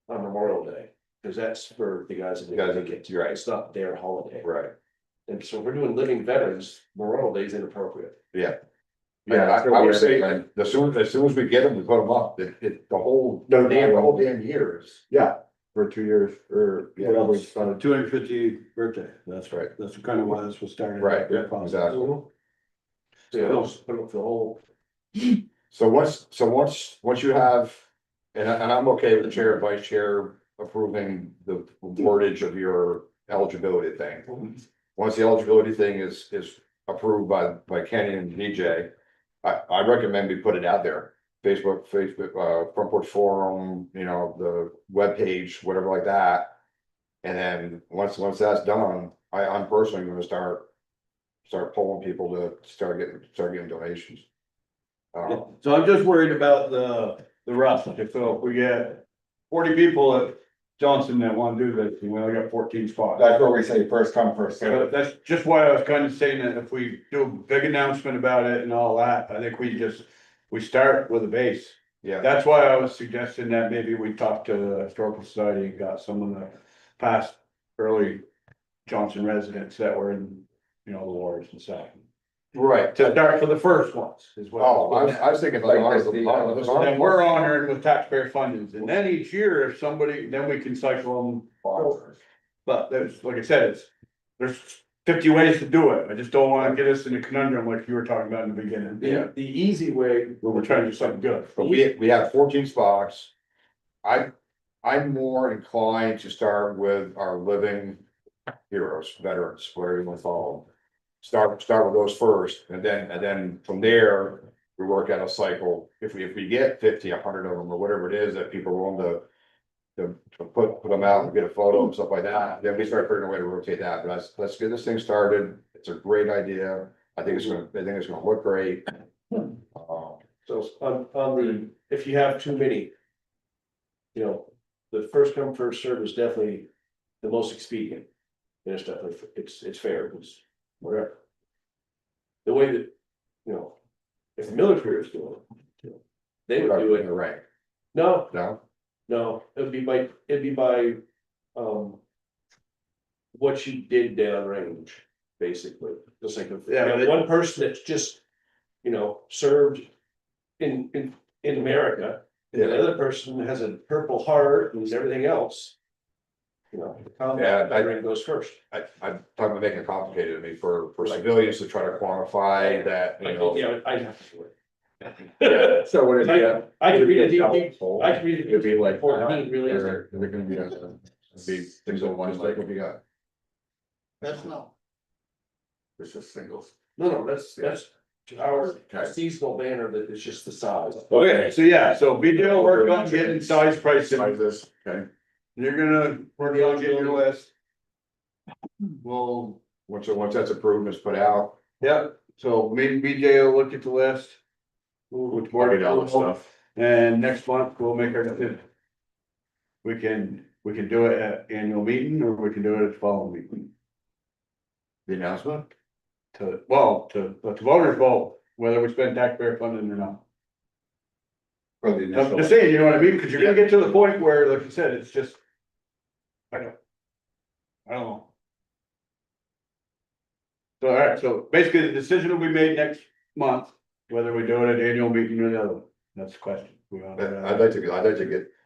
on Memorial Day, because that's for the guys that
Guys
didn't
that-
make it.
you're right.
It's not their holiday.
Right,
And so we're doing living veterans, Memorial Day is inappropriate.
yeah.
Yeah,
I would say that as soon as we get them, we put them up, the whole damn years.
Yeah, for 2 years, or whatever we started.
250th birthday.
That's right.
That's kind of why this was started.
Right, yeah, exactly.
Yeah, put up the whole.
So once you have, and I'm okay with the chair and vice chair approving the wordage of your eligibility thing. Once the eligibility thing is approved by Kenny and DJ, I recommend we put it out there. Facebook, Front Porch Forum, the webpage, whatever like that. And then once that's done, I'm personally gonna start pulling people to start getting donations.
So I'm just worried about the rust, so if we get 40 people at Johnson that wanna do this, and we only got 14 spots.
That's where we say first come, first
So
served.
that's just why I was kind of saying that if we do a big announcement about it and all that, I think we start with a base.
Yeah,
That's why I was suggesting that maybe we talk to the historical society and got some of the past early Johnson residents that were in, the wars and stuff.
right.
To start for the first ones as well.
Oh, I was thinking like.
Then we're honored with taxpayer fundings, and then each year, if somebody, then we can cycle them. But there's, like I said, there's 50 ways to do it, I just don't wanna get us in a conundrum like you were talking about in the beginning.
Yeah.
The easy way,
Where we're trying to do something good.
But we have 14 spots. I'm more inclined to start with our living heroes, veterans, whatever you want to call them. Start with those first, and then from there, we work out a cycle. If we get 50, 100 of them, or whatever it is that people are willing to put them out and get a photo and stuff like that, then we start figuring a way to rotate that. But let's get this thing started. It's a great idea. I think it's gonna look great.
so on the, if you have too many. The first come, first served is definitely the most expedient. And it's definitely, it's fair, it's whatever. The way that, if the military is doing it, they would do it.
Right.
No,
No,
it'd be by, what you did downrange, basically. Just like if you have one person that's just, served in America. And the other person has a purple heart and everything else. The combat veteran goes first.
I'm talking about making it complicated. I mean, for civilians to try to quantify that,
Yeah, I'd have to do it.
So what is it?
I could read it, I could read it.
It'd be like,
14, really, is
they're gonna be things that one like what we got.
That's no.
It's just singles.
No, that's our seasonal banner that is just the size.
Okay, so BJ will work on getting size pricing.
Like this, okay.
You're gonna work on getting your list.
Well, once that's approved, it's put out.
Yep, so me and BJ will look at the list. Which board
all the stuff.
and next month we'll make our decision. We can do it at annual meeting, or we can do it at the following meeting.
The announcement?
To let the voters vote whether we spend taxpayer funding or not.
For the
I'm
initial.
just saying, you know what I mean, because you're gonna get to the point where, like you said, it's just. I don't know. So, all right, so basically the decision will be made next month, whether we do it at annual meeting or the other one, that's the question.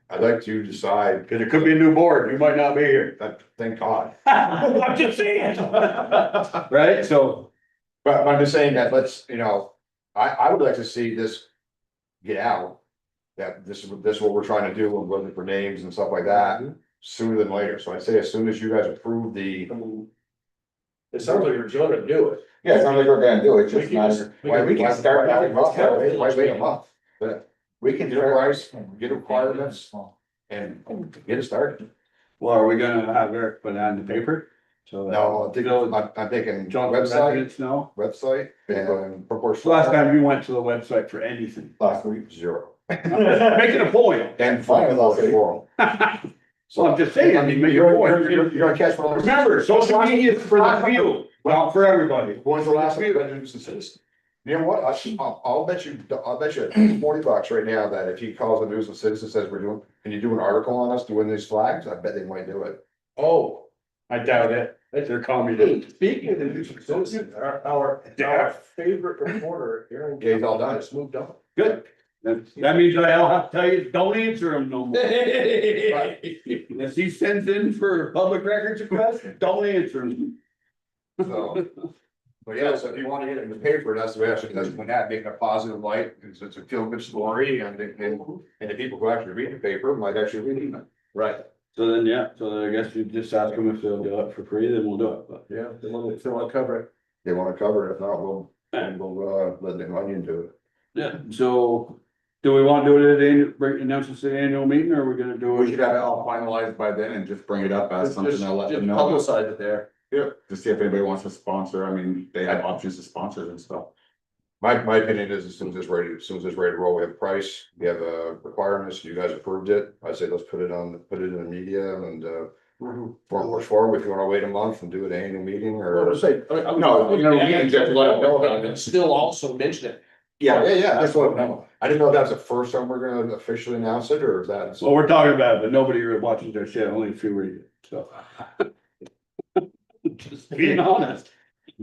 I'd like to decide,
Cause it could be a new board, you might not be here.
thank God.
I'm just saying. Right, so.
But I'm just saying that I would like to see this get out. That this is what we're trying to do, and looking for names and stuff like that, sooner than later. So I'd say as soon as you guys approve the.
It sounds like you're gonna do it.
Yeah, it's not like we're gonna do it, it's just
We can
not.
just-
Why we can start.
Why wait a month? But we can get a price, get requirements, and get it started.
Well, are we gonna have Eric put that in the paper? So.
No, I'm thinking
John,
website,
no.
and proportional.
Last time you went to the website for anything.
Last week, 0.
Making a point.
And forum.
So I'm just saying, I mean, make your point.
You're gonna catch one.
Remember, social media is for the few, not for everybody.
When's the last time you got news and citizen? You know what, I'll bet you $40 right now that if he calls the news and citizen says can you do an article on us doing these flags, I bet they might do it.
Oh,
I doubt it. They're communist.
speaking of the news and citizen, our favorite reporter, Aaron.
Yeah, he's all done.
Has moved on.
Good. That means I'll have to tell you, don't answer him no more. If he sends in for public records request, don't answer him.
So, but yeah, so if you wanna get it in the paper, that's the way I should, that's when that making a positive light, because it's a feel good story, and the people who actually read the paper might actually read it.
Right. So then, I guess you just ask them if they'll do it for free, then we'll do it, but.
Yeah, they want to cover it.
They wanna cover it, if not, we'll let the onion do it.
Yeah, so do we want to do it at the annual, announce this at the annual meeting, or are we gonna do it?
We should have it all finalized by then and just bring it up as something to let them know.
Publicize it there.
Yeah, to see if anybody wants to sponsor, I mean, they have options to sponsor and stuff.
My opinion is as soon as it's ready to roll, we have a price, we have requirements, you guys approved it. I say let's put it in the media and push forward. If you wanna wait a month and do an annual meeting or.
No, you know, meetings, just let them know about it.
Still also mention it.
Yeah,
That's what, I didn't know if that's the first time we're gonna officially announce it, or if that's.
Well, we're talking about it, but nobody really watches their shit, only a few read it, so. Just being honest.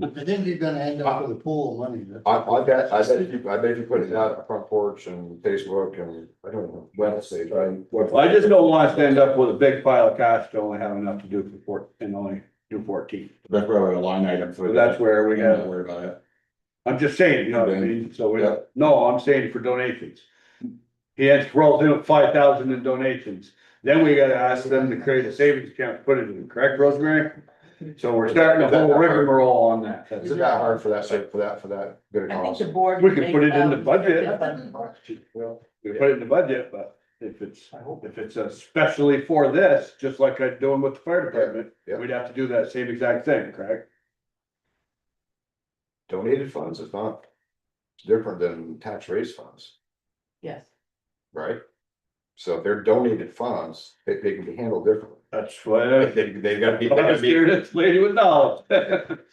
I think you're gonna end up with a pool of money.
I bet if you put it out on the front porch and Facebook and, I don't know, website, right?
I just don't want us to end up with a big pile of cash to only have enough to do and only do 14.
That's probably a line item for.
So that's where we gotta,
worry about it.
I'm just saying, you know what I mean, so no, I'm saying for donations. He has rolls in with 5,000 in donations, then we gotta ask them to create a savings account, to put it in, correct, Rosemary? So we're starting a whole rigmarole on that.
Is it that hard for that bit of
I think
cost?
the board.
We
would
can
make,
put it in the budget.
Well,
We put it in the budget, but if it's especially for this, just like I'm doing with the fire department,
Yeah.
we'd have to do that same exact thing, correct?
Donated funds is not, it's different than tax raised funds,
Yes,
right? So if they're donated funds, they can be handled differently.
That's why.
They've got to be.
I'm scared this lady with knowledge.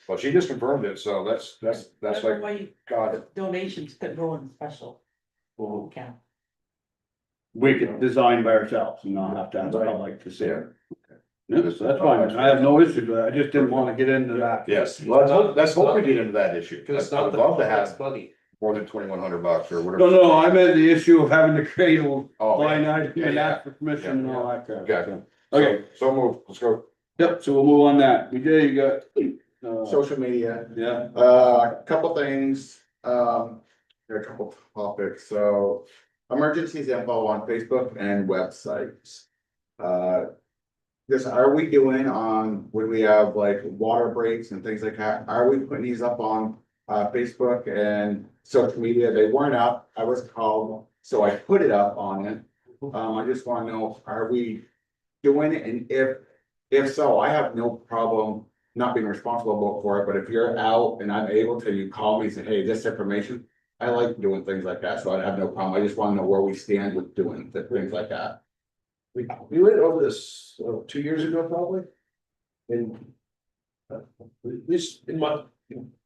Well, she just confirmed it, so that's
that's
like,
why
got it.
donations could go in special account.
We could design by ourselves and not have to have the public to see it.
Yeah.
Yes, that's fine, I have no issue with that, I just didn't wanna get into that.
Yes, let's hope we get into that issue.
Cause it's
I'd
not the
love to
public's
have
money.
more than $2,100 or whatever.
No, I meant the issue of having to create a line
yeah.
item and ask for permission and all that crap.
Gotcha.
Okay,
So move, let's go.
yep, so we'll move on that, BJ, you got,
Social media,
yeah,
a couple things, there are a couple topics, so. Emergencies info on Facebook and websites. This, are we doing on, when we have like water breaks and things like that, are we putting these up on Facebook and social media? They weren't up, I was called, so I put it up on it. I just wanna know, are we doing it, and if so, I have no problem not being responsible for it, but if you're out and I'm able to, you call me and say, hey, this information. I like doing things like that, so I have no problem, I just wanna know where we stand with doing things like that.
We went over this 2 years ago, probably. And at least in my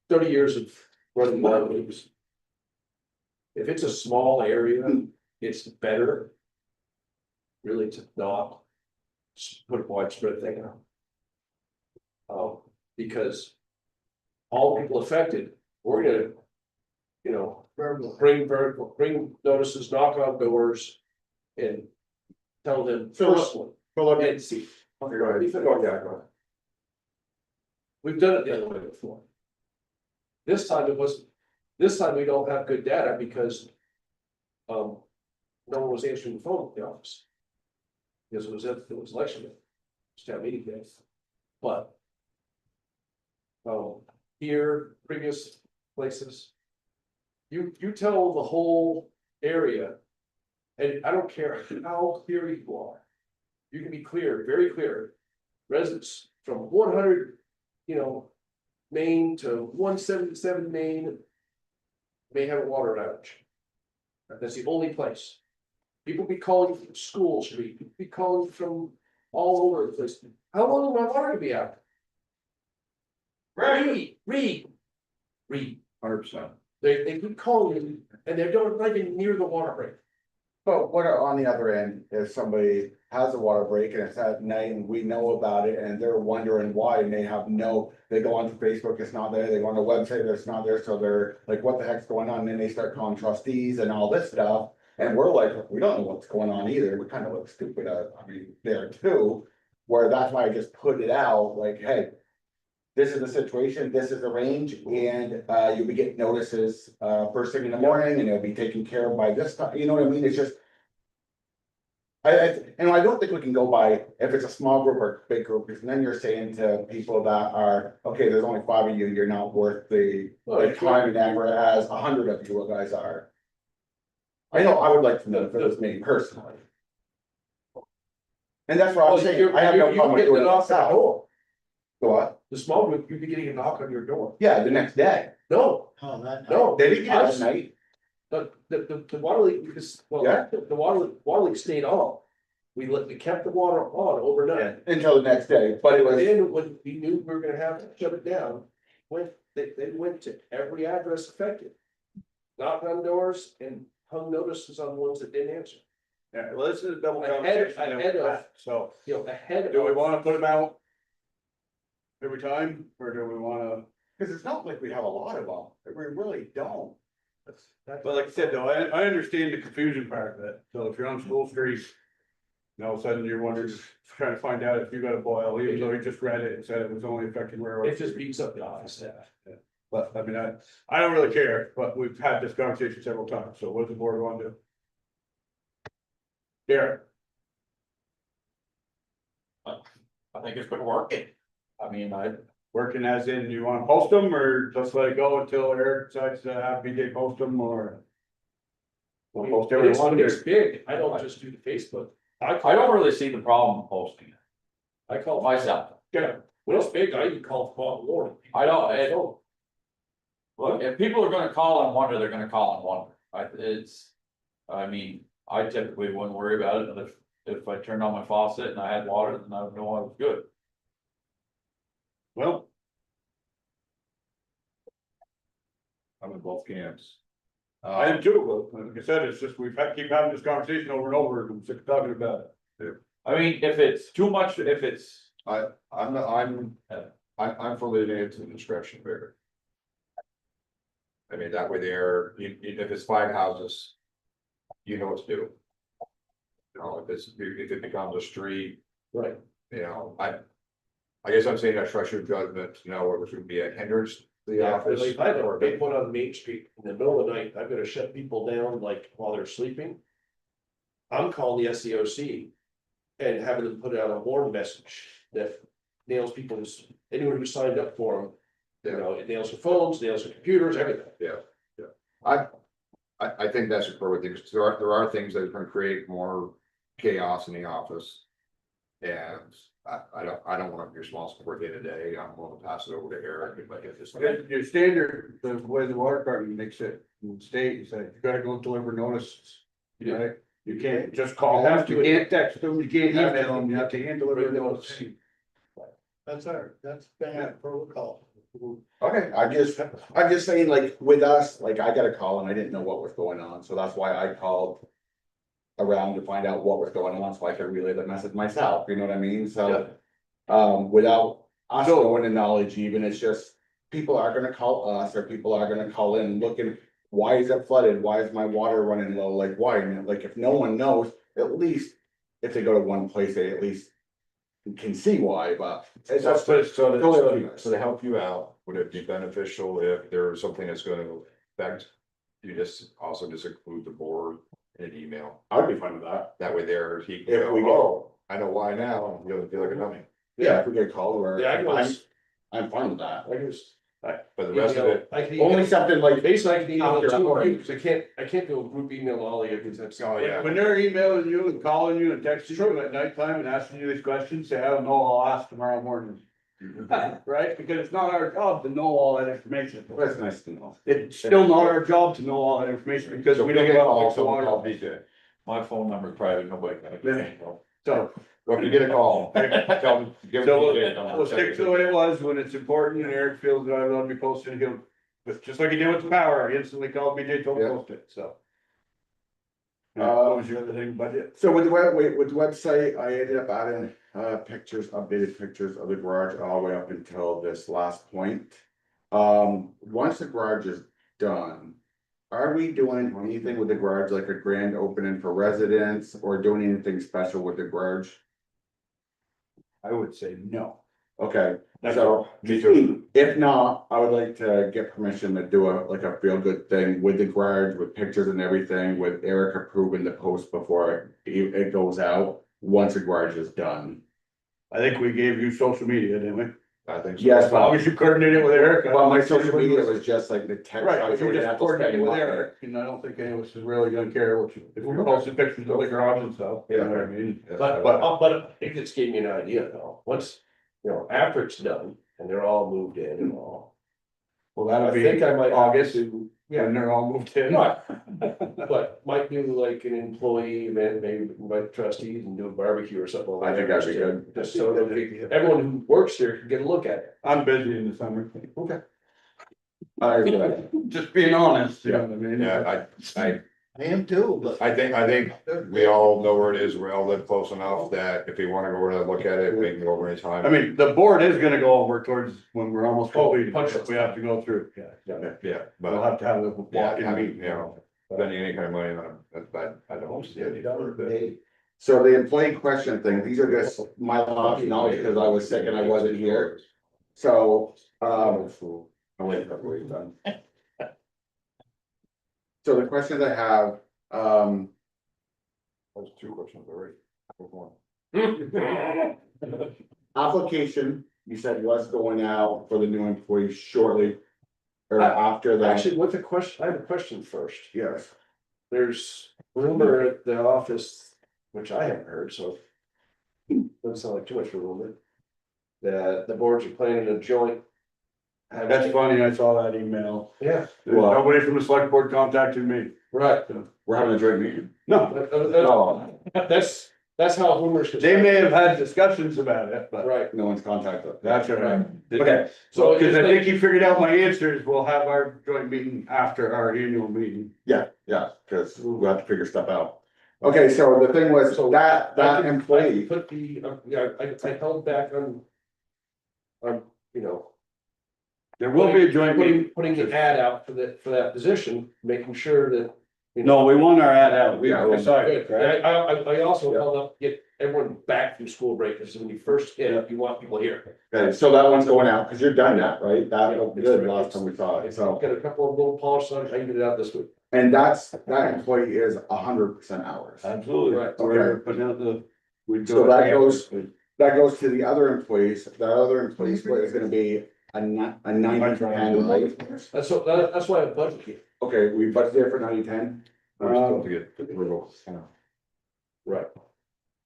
30 years of running water leaks. If it's a small area, it's better. Really to not put a widespread thing out. Because all people affected, we're gonna, you know, bring notices, knock on doors. And tell them personally. And see.
Okay, go ahead. Go ahead.
We've done it the other way before. This time we don't have good data because. No one was answering the phone at the office. Because it was election day. It's town meeting day. But. Here, previous places. You tell the whole area. And I don't care how clear you are. You can be clear, very clear. Residents from 100, Main to 177 Main. May have a water outage. That's the only place. People be calling from School Street, people be calling from all over the place. How long will my water gonna be out? Read.
100%.
They keep calling and they don't not even near the water break.
But what are on the other end, if somebody has a water break and it's at night and we know about it and they're wondering why, and they go onto Facebook, it's not there, they go on the website, it's not there, so they're like, what the heck's going on? And then they start calling trustees and all this stuff. And we're like, we don't know what's going on either, we kind of look stupid, there too. Where that's why I just put it out, like, hey, this is the situation, this is the range, and you'll be getting notices first thing in the morning, and it'll be taken care of by this time, you know what I mean, it's just. I don't think we can go by if it's a small group or big group, because then you're saying to people that are, okay, there's only 5 of you, you're not worth the time and effort as 100 of you guys are. I know, I would like to know if it was me personally. And that's what I'm saying, I have no problem with doing it myself. What?
The small group, you'd be getting a knock on your door.
Yeah, the next day.
No,
Oh, that.
no.
They didn't get it at night.
The water leak, because, well,
Yeah.
the water leak stayed on. We kept the water on overnight.
Until the next day, but it
But
was,
then when we knew we were gonna have to shut it down, they went to every address affected. Knocked on doors and hung notices on the ones that didn't answer.
Yeah, well, this is a double
Ahead-
conversation. that
ahead
we've
of-
had, So,
You know, ahead
do we
of,
wanna put them out? Every time, or do we wanna?
cause it's not like we have a lot of them, we really don't.
But like I said, though, I understand the confusion part of it, so if you're on School Street. And all of a sudden you're wondering, trying to find out if you got a boil, even though you just read it and said it was only affecting railroad.
it just beats up the office staff.
But I mean, I don't really care, but we've had this conversation several times, so what does the board want to do? Derek,
I think it's been working. I mean,
working as in, you wanna post them or just let it go until Eric decides to have BJ post them or? We'll post
When it's-
everyone.
when it's big, I don't just do the Facebook.
I don't really see the problem posting it
I call
myself.
Yeah, when it's big, I even call the call warning.
I don't, Look, if people are gonna call and wonder, they're gonna call and wonder. I mean, I typically wouldn't worry about it, and if I turned on my faucet and I had water, then I would know I was good.
Well,
I'm in both camps.
I am too, but like I said, it's just, keep having this conversation over and over, and I'm sick of talking about it.
I mean, if it's too much, if it's,
I'm for leaving it to the discretion of Eric. I mean, that way there, if it's 5 houses, you know what to do. You know, if it becomes a street,
Right.
you know, I guess I'm saying I trust your judgment to know whether it would be a hindrance to the
Yeah,
office.
if I have a big one on Main Street in the middle of the night, I've got to shut people down like while they're sleeping. I'm calling the SEOC and having them put out a warn message that nails people's, anyone who signed up for them. You know, it nails their phones, nails their computers, everything.
I think that's appropriate, because there are things that are gonna create more chaos in the office. And I don't wanna be responsible for it day to day, I'm gonna pass it over to Eric if I get this.
Your standard, the way the water department makes it in the state, you say, you gotta go deliver notices. Right? You can't just call them, you can't text them, you can't email them, you have to hand deliver the notice.
That's bad protocol.
Okay, I'm just saying, like, with us, like, I got a call and I didn't know what was going on, so that's why I called. Around to find out what was going on, so I could relay the message myself, you know what I mean, so. Without us knowing the knowledge even, it's just, people are gonna call us, or people are gonna call in looking. Why is it flooded, why is my water running low, like, why, and like, if no one knows, at least. If they go to one place, they at least can see why, but. It's just,
So
totally up to
to help you out, would it be beneficial if there's something that's gonna affect? You also include the board in an email,
I'd be fine with that.
that way there, he can
If we
go,
get-
oh, I know why now, you don't feel like a dummy.
Yeah, if we get called, or.
Yeah, I can always-
I'm fine with that.
I can just.
But the rest of it,
I can
Only
email,
something like.
basically I can email
After
two of you,
hours.
because I can't do a group email to all of you, because that's.
Oh, yeah.
When they're emailing you and calling you and texting you at nighttime and asking you these questions, say, I don't know, I'll ask tomorrow morning. Right, because it's not our job to know all that information.
That's nice to know.
It's still not our job to know all that information, because
so
we
we
don't
get
go
a
out
call,
and fix the
someone call
water.
BJ.
my phone number is private, nobody can.
So,
Well, if you get a call, tell them, give
so
them.
we'll stick to what it was, when it's important and Eric feels that I ought to be posted, he'll, but just like he did with the power, he instantly called BJ, told him to post it, so. What was your other thing, budget?
So with the website, I ended up adding pictures, updated pictures of the garage all the way up until this last point. Once the garage is done, are we doing anything with the garage, like a grand opening for residents, or doing anything special with the garage?
I would say no.
Okay,
That's
so
Me too.
if not, I would like to get permission to do a feel good thing with the garage, with pictures and everything, with Eric approving the post before it goes out, once the garage is done.
I think we gave you social media, didn't we?
I think so.
Yes,
As long as you coordinate it with Eric.
Well, my social media was just like the text.
Right,
I
but you
wouldn't
just
have to
coordinate
spend
with
money.
Eric, and I don't think any of us is really gonna care what you, if you're posting pictures of the garage and stuff, you know what I mean?
Yes,
But I think this gave me an idea though, once you know, after it's done and they're all moved in and all.
Well,
I
that'll
think
be
I might.
August,
Yeah,
when they're all moved in.
right. But might do like an employee event, maybe invite trustees and do a barbecue or something.
I think that'd be good.
Just so that everyone who works here can get a look at it.
I'm busy in the summer.
Okay.
Just being honest, you know what I mean?
Yeah,
I am too, but.
I think we all know where it is, we all live close enough that if we wanna go over and look at it, we can go over anytime.
I mean, the board is gonna go over towards when we're almost
Oh,
completed,
punch list.
we have to go through, yeah.
Yeah,
We'll
but,
have to have the
yeah,
walk-in
I mean,
meeting,
you know, spending any kind of money on it, but I don't see any for a bit.
So the employee question thing, these are just my last knowledge, because I was sick and I wasn't here. So,
Oh, wait, wait, done.
so the questions I have,
There's two questions already.
application, you said was going out for the new employees shortly. Or after that,
Actually, what's the question? I have a question first.
yes,
There's rumor at the office, which I haven't heard, so. Doesn't sound like too much of a rumor. That the boards are planning a joint.
That's funny, I saw that email.
Yeah,
Nobody from the select board contacted me.
right.
we're having a joint meeting.
No,
That's how rumors.
they may have had discussions about it, but
Right,
No one's contacted us.
that's all right.
Okay,
so
Cause I
it's
think you figured out my answers, we'll have our joint meeting after our annual meeting.
yeah, because we'll have to figure stuff out. Okay, so the thing was,
So
that
I
employee,
put the, yeah, I held back on. You know.
There will be a joint meeting.
Putting the ad out for that position, making sure that.
No, we want our ad out, we
Yeah,
decided,
Good.
right?
I also held up, get everyone back from school break, because when you first hit, you want people here.
okay, so that one's going out, because you're done that, right? That
Yeah,
looked
it's
good
right.
last time we saw it,
So
so.
I've got a couple of little polish on, I can get it out this week.
And that employee is 100% hours.
Absolutely.
Right.
We're putting out the.
So that goes to the other employees, the other employee split is gonna be a 90-10, right?
That's why I budgeted.
Okay, we budgeted for 90-10.
We're still to get approval.
Right.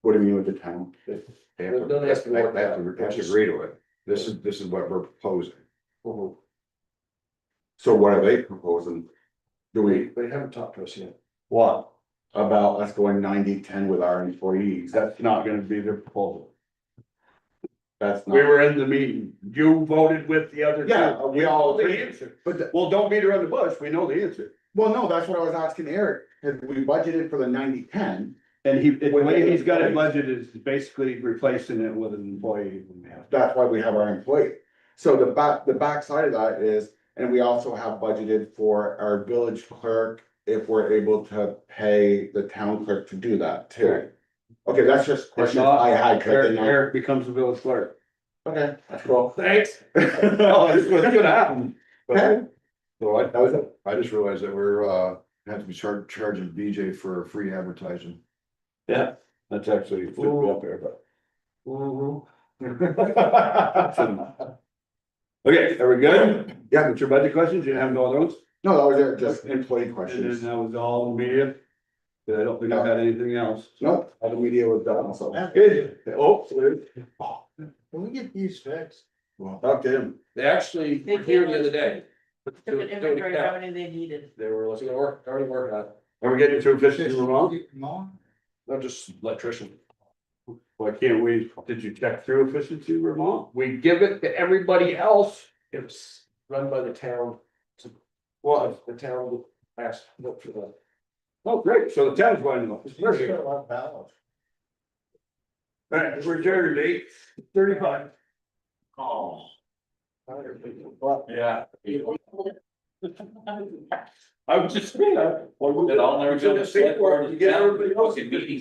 What do you mean with the town?
They have
Don't ask me what that-
to agree to it. This is what we're proposing.
So what are they proposing? Do we,
They haven't talked to us yet.
What?
about us going 90-10 with our employees?
That's not gonna be their proposal.
That's
We
not,
were in the meeting, you voted with the other. two.
Yeah, we all
You know
agreed.
the answer.
but,
Well, don't beat around the bush, we know the answer.
well, no, that's what I was asking Eric, because we budgeted for the 90-10.
And the way he's got it budgeted is basically replacing it with an employee.
That's why we have our employee. So the backside of that is, and we also have budgeted for our village clerk, if we're able to pay the town clerk to do that too. Okay, that's just
If
questions
not,
I had. 'cause I didn't know.
Eric becomes a village clerk.
Okay, that's cool.
Thanks.
No, that's what's gonna happen.
Okay.
So I just realized that we're, have to be charging BJ for free advertising.
Yeah, that's actually flipped me up there, but. Okay, are we good?
Yeah.
What's your budget questions? You didn't have no other ones?
No, that was it, just employee
And
questions.
then that was all media? I don't think I had anything else.
Nope, all the media was done, so.
Good. Oh,
Can we get these fixed?
Talk to him.
They actually
They
were here
came
the other day.
Took an inventory of how many they needed.
They were looking to work, already working on it.
are we getting to efficiency, Ramon?
Not just electrician.
Why can't we, did you check through efficiency, Ramon?
We give it to everybody else. It's run by the town. Well, the town asked, look for the.
Oh, great, so the town's going to.
There's a lot of balance.
Alright, we're adjourned, 8:35.
Oh.
Yeah. I was just, well, I'll never go to the select board,
You get everybody else.
fucking meeting